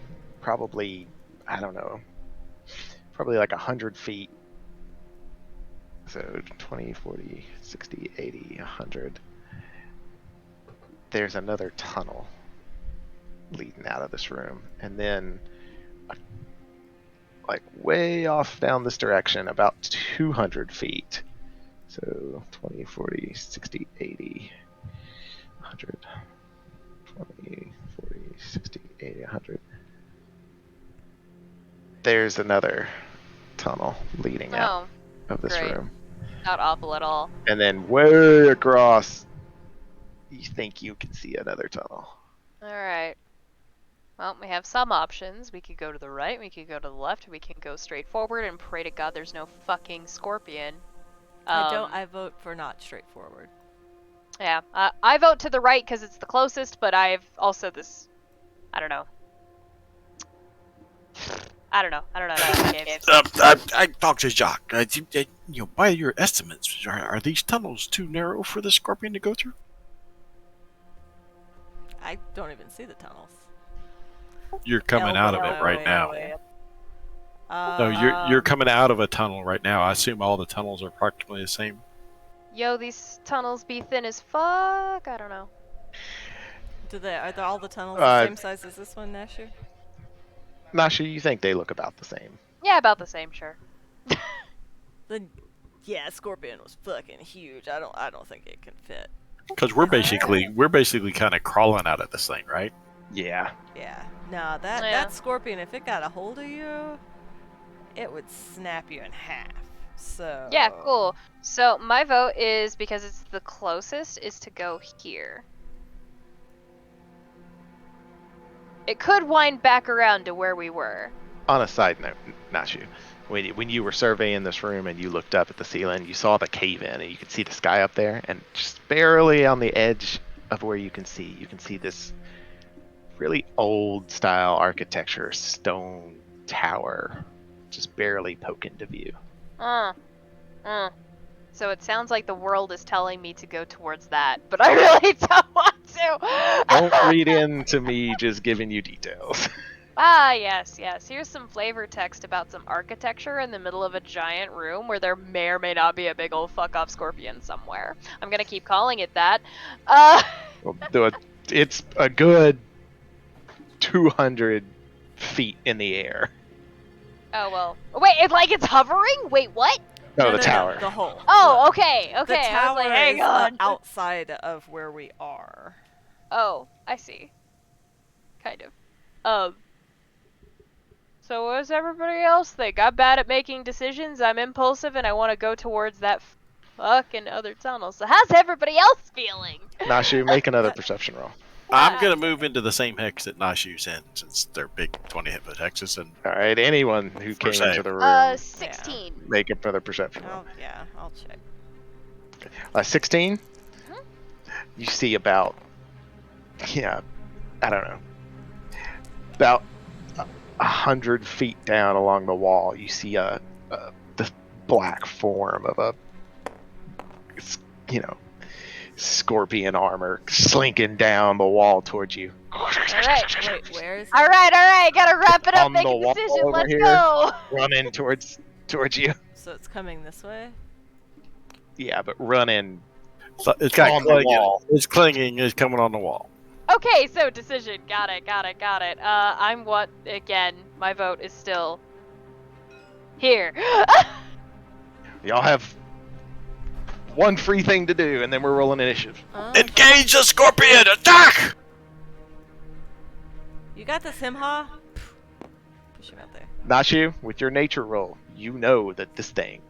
probably, I don't know, probably like 100 feet. So 20, 40, 60, 80, 100. There's another tunnel leading out of this room. And then, like way off down this direction, about 200 feet. So 20, 40, 60, 80, 100. 20, 40, 60, 80, 100. There's another tunnel leading out of this great. room. Not awful at all. And then way across, you think you can see another tunnel. Alright. Well, we have some options. We could go to the right, we could go to the left, we can go straight forward and pray to God there's no fucking scorpion. I vote for not straightforward. Yeah, I vote to the right because it's the closest, but I've also this... I don't know. I don't know how games. I talked to Jacques. By your estimates, are these tunnels too narrow for the scorpion to go through? I don't even see the tunnels. You're coming out of it right now. No, you're coming out of a tunnel right now. I assume all the tunnels are practically the same. Yo, these tunnels be thin as fuck. I don't know. Are all the tunnels the same size as this one, Nasher? Nasha, you think they look about the same? Yeah, about the same, sure. Then, yeah, scorpion was fucking huge. I don't think it can fit. Because we're basically kind of crawling out of this thing, right? Yeah. Yeah. No, that scorpion, if it got a hold of you, it would snap you in half. So yeah, cool. So my vote is, because it's the closest, is to go here. It could wind back around to where we were. On a side note, Nashu, when you were surveying this room and you looked up at the ceiling, you saw the cave in and you could see the sky up there, and just barely on the edge of where you can see this really old style architecture stone tower just barely poke into view. So it sounds like the world is telling me to go towards that, but I really don't want to. Don't read into me just giving you details. Ah, yes. Here's some flavor text about some architecture in the middle of a giant room where there may or may not be a big old fuck-off scorpion somewhere. I'm gonna keep calling it that. It's a good 200 feet in the air. Oh, well. Wait, it's hovering? Wait, what? No, the tower. The hole. Oh, okay. The tower I was like, hang on. outside of where we are. Oh, I see. Kind of. So what does everybody else think? I'm bad at making decisions, I'm impulsive, and I want to go towards that fucking other tunnel. So how's everybody else feeling? Nashu, make another perception roll. I'm going to move into the same hex that Nashu's in, since they're big 20-hit hexes. And Alright, anyone who came into the room, 16. make another perception roll. Yeah, I'll check. 16? You see about, I don't know, about 100 feet down along the wall, you see the black form of a, scorpion armor slinking down the wall towards you. Alright, wait, where is it? Alright, gotta wrap it up, On make the a wall decision, over let's here. go! Running towards you. So it's coming this way? Yeah, but running. so it's got On the clinging. wall. It's clinging. It's coming on the wall. Okay, so decision, got it. I'm what, again, my vote is still here. Y'all have one free thing to do, and then we're rolling initiative. Engage the scorpion! Attack! You got this, Himha? Push him out there. Nashu, with your nature roll, you know that this thing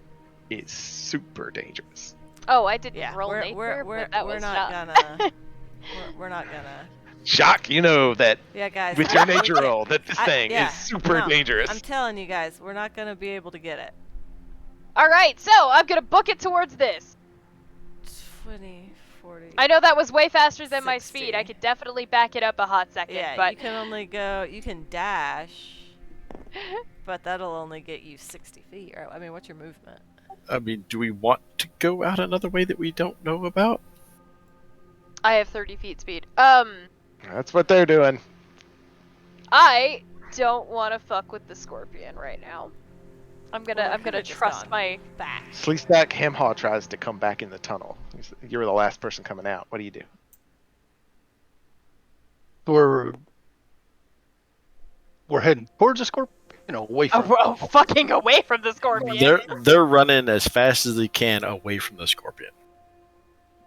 is super dangerous. Oh, I didn't Yeah, roll nature, but that was not not... gonna. We're not gonna. Shock, you know that Yeah, guys. with your nature roll that this thing yeah, is super no, dangerous. I'm telling you guys, we're not gonna be able to get it. Alright, so I'm gonna book it towards this. 20, 40. I know that was way faster than my 60. speed. I could definitely back it up a hot second, Yeah, but... you can only go. You can dash, but that'll only get you 60 feet. Right? I mean, what's your movement? I mean, do we want to go out another way that we don't know about? I have 30 feet speed. That's what they're doing. I don't want to fuck with the scorpion right now. I'm Well, gonna they I'm gonna could've just trust gone my. back. Sleestack Hemhaw tries to come back in the tunnel. You're the last person coming out. What do you do? We're heading towards the scorpion, away from. Oh, fucking away from the scorpion. They're running as fast as they can away from the scorpion.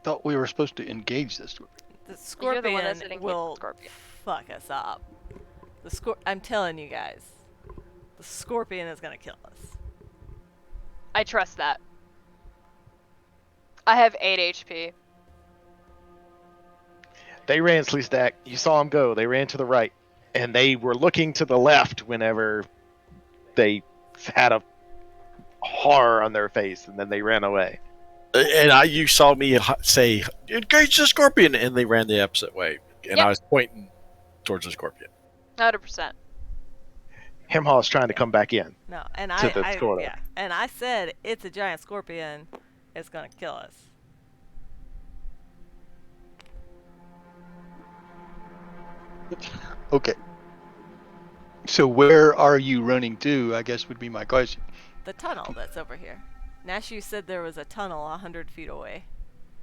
Thought we were supposed to engage this scorpion. The You're the one scorpion that said engage the will scorpion. fuck us up. I'm telling you guys, the scorpion is gonna kill us. I trust that. I have 8 HP. They ran Sleestack. You saw them go. They ran to the right, and they were looking to the left whenever they had a horror on their face, and then they ran away. And you saw me say, engage the scorpion, and they ran the opposite way. And Yep. I was pointing towards the scorpion. 100%. Hemhaw's trying to come back in. No, and To the corner. yeah, and I said it's a giant scorpion. It's gonna kill us. Okay. So where are you running to, I guess would be my question. The tunnel that's over here. Nashu said there was a tunnel 100 feet away.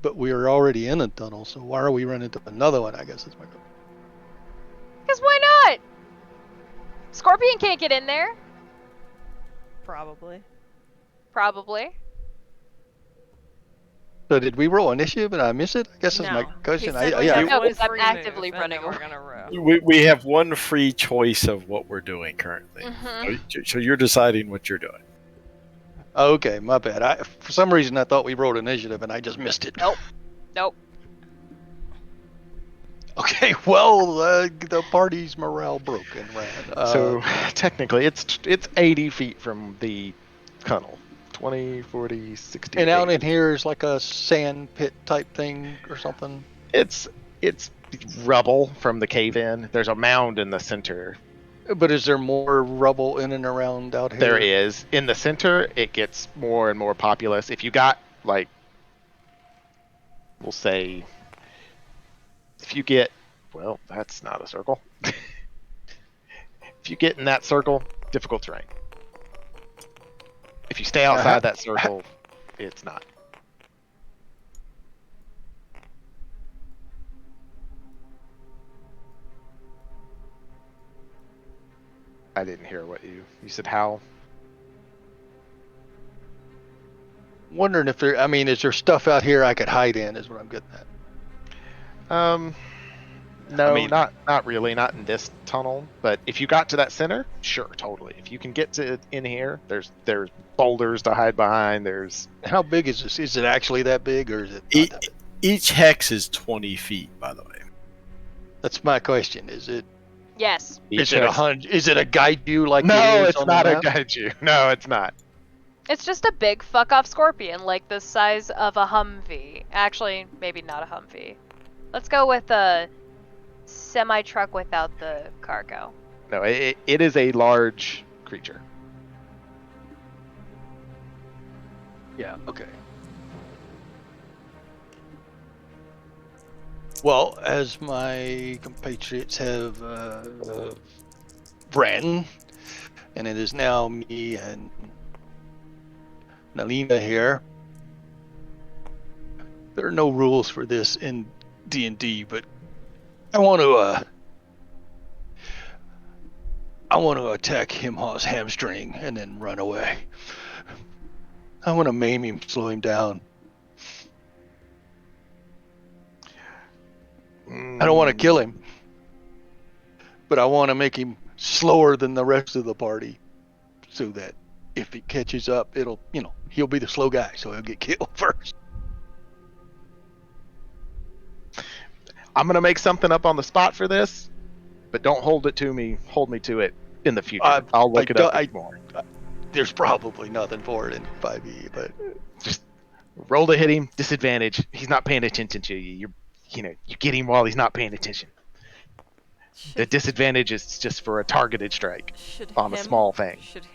But we are already in a tunnel, so why are we running to another one, I guess is my question. Because why not? Scorpion can't get in there. Probably. Probably. So did we roll initiative and I miss it? I guess that's my No. question. He said I, we yeah, have No, one 'cause I'm free actively move, and then running we're gonna row. We have one free choice of what we're doing currently. Mhm. So you're deciding what you're doing. okay, my bad. For some reason I thought we rolled initiative and I just missed it. Nope. Nope. Okay, well, the party's morale broke and ran. So technically, it's 80 feet from the tunnel. 20, 40, 60. and out 80. in here is like a sand pit type thing or something. It's rubble from the cave in. There's a mound in the center. But is there more rubble in and around out here? There is. In the center, it gets more and more populous. If you got, like, we'll say, if you get, well, that's not a circle. If you get in that circle, difficult terrain. If you stay outside that circle, it's not. I didn't hear what you said. How? Wondering if there, I mean, is there stuff out here I could hide in is what I'm getting at. No, I mean- not really, not in this tunnel. But if you got to that center, sure, totally. If you can get to in here, there's boulders to hide behind. There's How big is this? Is it actually that big or is it not that big? Each hex is 20 feet, by the way. That's my question. Is it Yes. is it is it a guide you like No, it is it's on the not a map? gaiju. No, it's not. It's just a big fuck off scorpion, like the size of a Humvee. Actually, maybe not a Humvee. Let's go with a semi truck without the cargo. No, it is a large creature. Yeah, okay. Well, as my compatriots have ran, and it is now me and Nalina here. There are no rules for this in D&D, but I want to attack Himhaw's hamstring and then run away. I want to maim him, slow him down. I don't want to kill him, but I want to make him slower than the rest of the party so that if he catches up, it'll, he'll be the slow guy, so he'll get killed first. I'm gonna make something up on the spot for this, but don't hold it to me. Hold me to it in the future. I'll look it up more. There's probably nothing for it in 5e, but Just roll to hit him. Disadvantage. He's not paying attention to you. You get him while he's not paying attention. The disadvantage is just for a targeted strike on a small thing. Should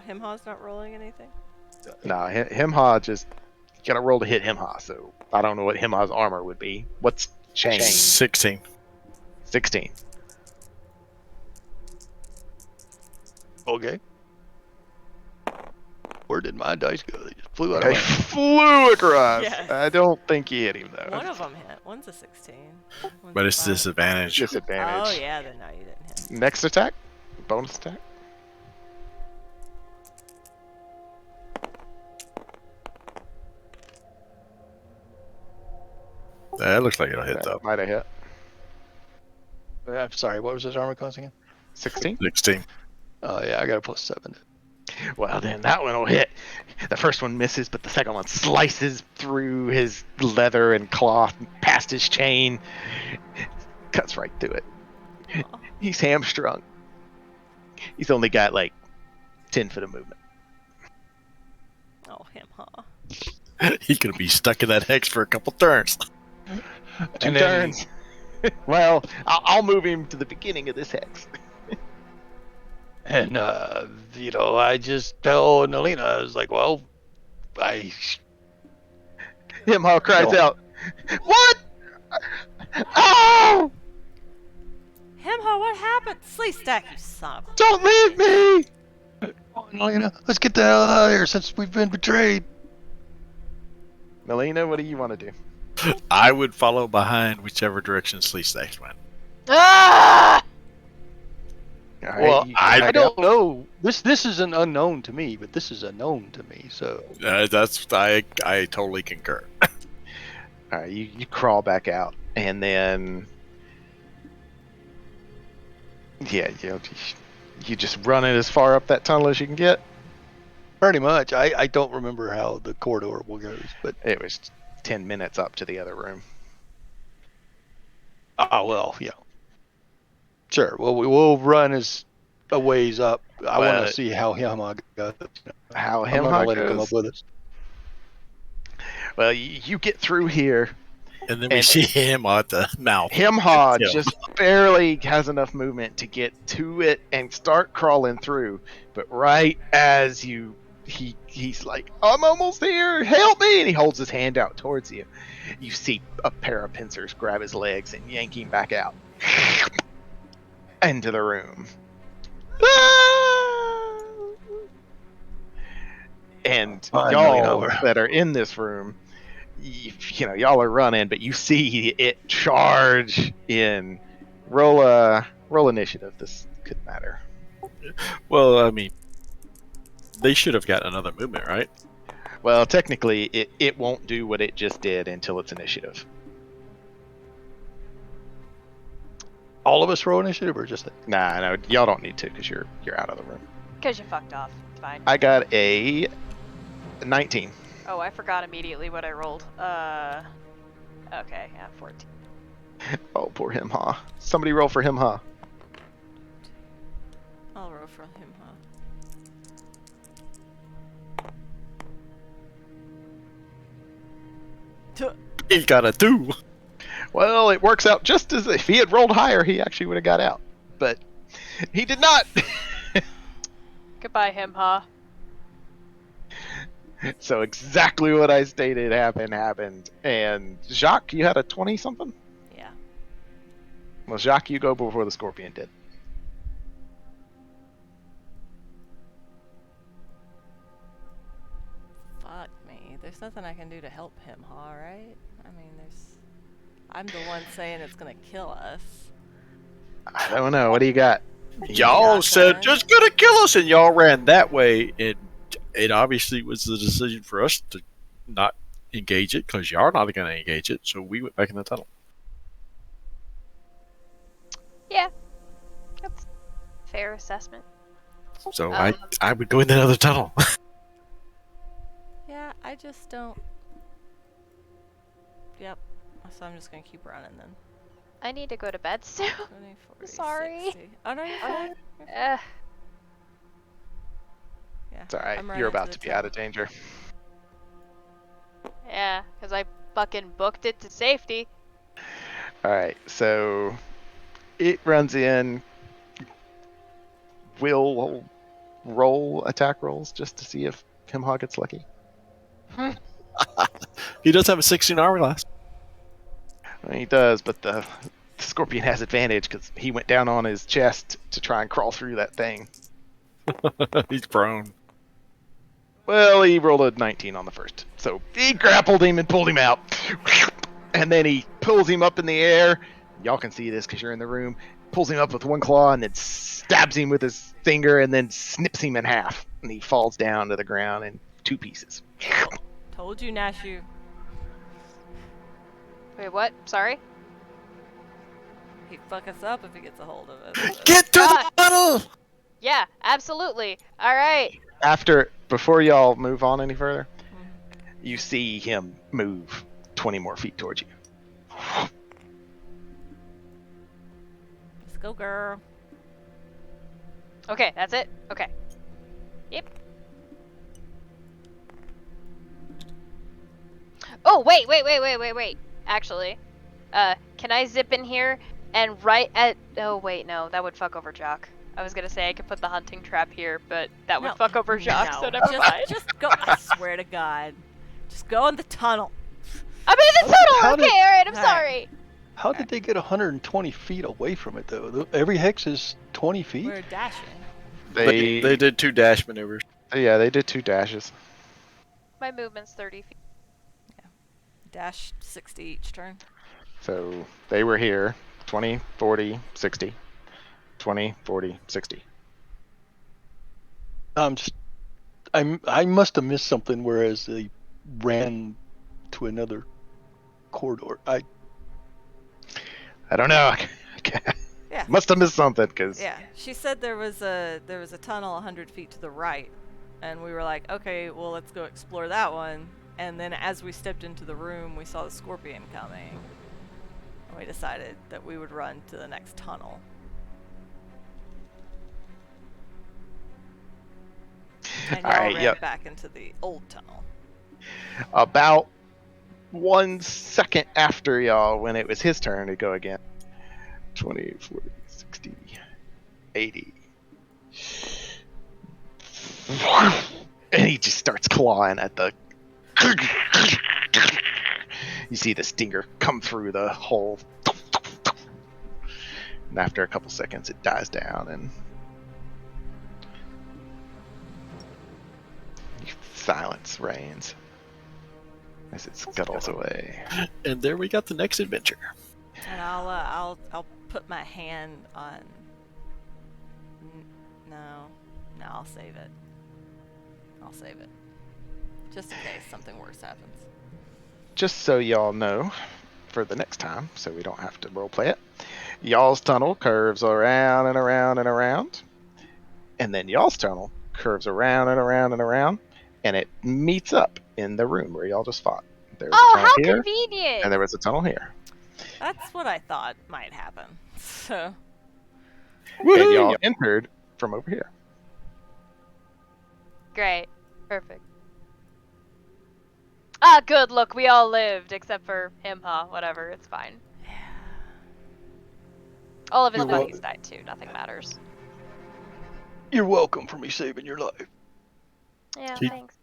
Himhaw's not rolling anything? No, Himhaw just gotta roll to hit Himhaw. So I don't know what Himhaw's armor would be. What's changed? 16. 16. Okay. Where did my dice go? They just flew out of They my hand. flew across. Yes. I don't think you hit him though. One of them hit. One's a 16. One's But a it's 5. disadvantage. Disadvantage. Oh yeah, then no, you didn't hit. Next attack, bonus attack. That looks like it'll hit That though. might have hit. I'm sorry, what was his armor class again? 16. 16. Oh, yeah, I got a +7. Well, then that one will hit. The first one misses, but the second one slices through his leather and cloth, past his chain, cuts right through it. Oh. He's hamstrung. He's only got like 10 foot of movement. Oh, him, huh? He's gonna be stuck in that hex for a couple turns. Two And then- turns. Well, I'll move him to the beginning of this hex. And, I just tell Nalina, I was like, well, Himhaw cries No. out, "What? Oh! Him, huh? What happened? Sleep stack, you son of a- Don't leave me!" oh, Nalina, let's get the hell out of here since we've been betrayed. Melina, what do you want to do? I would follow behind whichever direction Sleestacks went. Ah! All right, Well, you I back don't up. know. This is an unknown to me, but this is a known to me, so. I totally concur. All right, you crawl back out, and then you just run it as far up that tunnel as you can get. Pretty much. I don't remember how the corridor goes, but. It was 10 minutes up to the other room. Oh, well, yeah. Sure. Well, we'll run as a ways up. I want But- to see how Himha goes. How I'm not gonna Himha let him come goes? up with us. Well, you get through here. And then we And- see him at the mouth. Himha Yeah. just barely has enough movement to get to it and start crawling through. But right as he's like, "I'm almost here, help me!" and he holds his hand out towards you. You see a pair of pincers grab his legs and yank him back out into the room. Ah! And Finally y'all over. that are in this room, y'all are running, but you see it charge in. Roll initiative. This could matter. Well, I mean, they should have got another movement, right? Well, technically, it won't do what it just did until it's initiative. All of us roll initiative or just Nah, no, y'all don't need to because you're out of the room. Because you fucked off. It's fine. I got a 19. Oh, I forgot immediately what I rolled. Okay, yeah, 14. Oh, poor him, huh? Somebody roll for him, huh? I'll roll for him, huh? He got a 2. Well, it works out just as if he had rolled higher, he actually would have got out, but he did not. Goodbye, him, huh? So exactly what I stated happened. And Jacques, you had a 20 something? Yeah. Well, Jacques, you go before the scorpion did. Fuck me. There's nothing I can do to help him, huh? Right? I mean, I'm the one saying it's gonna kill us. I don't know. What do you got? Y'all Shotgun. said just gonna kill us, and y'all ran that way. It obviously was the decision for us to not engage it because y'all are not gonna engage it. So we went back in the tunnel. Yeah. That's fair assessment. So I would go in that other tunnel. Yeah, I just don't. Yep. So I'm just gonna keep running then. I need to go to bed soon. 20, 40, Sorry. 60. Oh no, you're fine. You're fine. Uh, Yeah. It's alright. I'm running You're about the to be out of tunnel. danger. yeah, because I fucking booked it to safety. Alright, so it runs in. We'll roll attack rolls just to see if Himhaw gets lucky. He does have a 16 armor class. He does, but the Scorpion has advantage because he went down on his chest to try and crawl through that thing. He's prone. Well, he rolled a 19 on the first. So he grappled him and pulled him out. And then he pulls him up in the air. Y'all can see this because you're in the room. Pulls him up with one claw and then stabs him with his finger and then snips him in half. And he falls down to the ground in 2 pieces. Told you, Nashu. Wait, what? Sorry? He'd fuck us up if he gets a hold of us. Get to the tunnel! Yeah, absolutely. All right. Before y'all move on any further, you see him move 20 more feet towards you. Let's go, girl. Okay, that's it? Okay. Yep. Oh, wait. Actually, can I zip in here and oh, wait, no, that would fuck over Jock. I was gonna say I could put the hunting trap here, but that would fuck over Jock, so never mind. Just go. I swear to God. Just go in the tunnel. I'm in the tunnel! how Okay, did- alright, I'm Alright. sorry. How did they get 120 feet away from it, though? Every hex is 20 feet? We're dashing. They did 2 dash maneuvers. Yeah, they did 2 dashes. My movement's 30 feet. Dash 60 each turn. So they were here 20, 40, 60. 20, 40, 60. I must have missed something, whereas they ran to another corridor. I don't know. Yeah. Must have missed something, because... Yeah, she said there was a tunnel 100 feet to the right, and we were like, okay, well, let's go explore that one. And then as we stepped into the room, we saw the scorpion coming, and we decided that we would run to the next tunnel. And y'all Alright, ran yep. back into the old tunnel. About 1 second after y'all, when it was his turn to go again. 20, 40, 60, 80. And he just starts clawing at the... You see the stinger come through the hole. And after a couple seconds, it dies down, and silence reigns as it scuttles away. And there we got the next adventure. And I'll put my hand on. No, I'll save it. Just in case something worse happens. Just so y'all know, for the next time, so we don't have to roleplay it, y'all's tunnel curves around and around and around, and then y'all's tunnel curves around and around and around, and it meets up in the room where y'all just fought. There was a tunnel How here, convenient! and there was a tunnel here. That's what I thought might happen. So. And y'all entered from over here. Great. Perfect. Good. Look, we all lived, except for him, huh? Whatever, it's fine. All of his You're wel- buddies died too. Nothing matters. You're welcome for me saving your life. Yeah, He- thanks.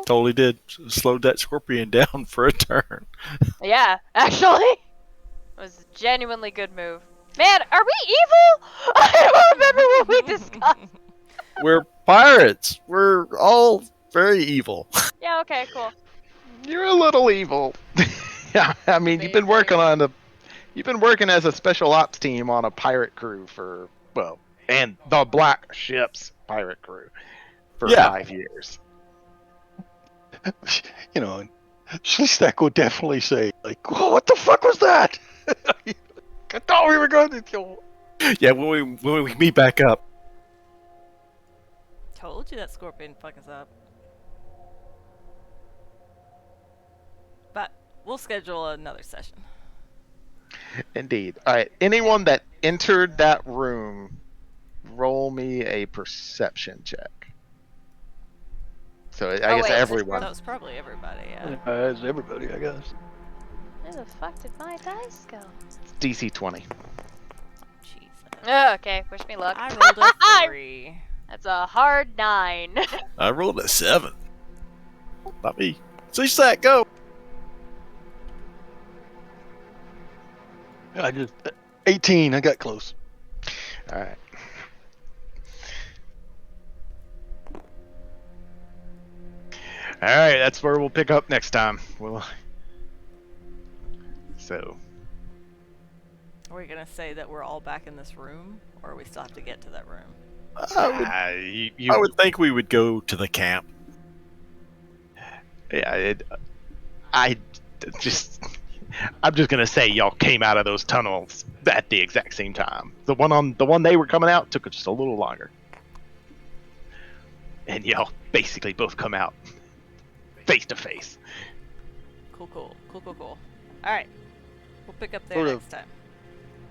Totally did. Slowed that scorpion down for a turn. Yeah, actually. It was a genuinely good move. Man, are we evil? I don't remember what we discussed. We're pirates. We're all very evil. Yeah, okay, cool. You're a little evil. Yeah, I mean, you've been working as a special ops team on a pirate crew and the Black Ship's pirate crew for 5 years. You know, Sleestack would definitely say, like, "Whoa, what the fuck was that?" I thought we were going to kill. Yeah, when we meet back up. Told you that scorpion fuck us up. But we'll schedule another session. Indeed. All right. Anyone that entered that room, roll me a perception check. So I guess wait, everyone. That was probably everybody, yeah. As everybody, I guess. Where the fuck did my dice go? It's DC 20. Jesus. Oh, okay, wish me luck. I rolled a 3. That's a hard 9. I rolled a 7. Not me. Sleestack, go! 18. I got close. All right. All right, that's where we'll pick up next time. So Are we gonna say that we're all back in this room, or we still have to get to that room? I would think we would go to the camp. Yeah, I'm just gonna say y'all came out of those tunnels at the exact same time. The one they were coming out took just a little longer, and y'all basically both come out face to face. Cool. All right, we'll pick up there Sort of. next time.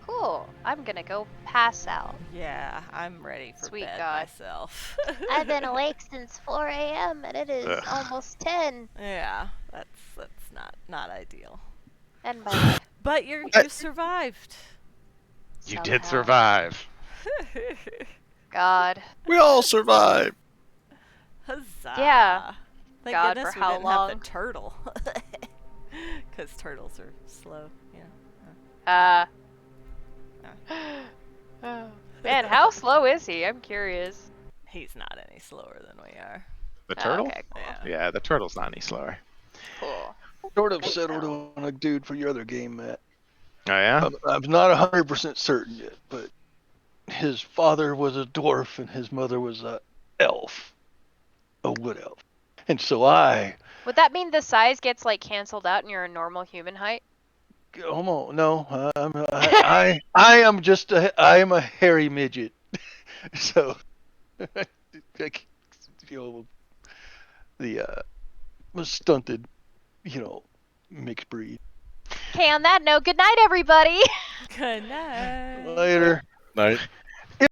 Cool. I'm gonna go pass out. Yeah, I'm ready for Sweet bed God. myself. I've been awake since 4 a.m. and it is Ugh. almost 10. Yeah, that's not ideal. And my But you survived. You Somehow. did survive. God. We all survived. Huzzah! Yeah. Thank God, goodness for we how didn't have long? the turtle, because turtles are slow. Man, how slow is he? I'm curious. He's not any slower than we are. The turtle? Okay, cool. Yeah. The turtle's not any slower. Cool. Sort of Good settled tell. on a dude for your other game, Matt. Oh yeah. I'm not 100% certain yet, but his father was a dwarf and his mother was a elf, a wood elf. And so Would that mean the size gets like canceled out and you're a normal human height? no, I am a hairy midget. So, the was stunted, mixed breed. Okay, on that note, good night, everybody. Good night. Later. Night.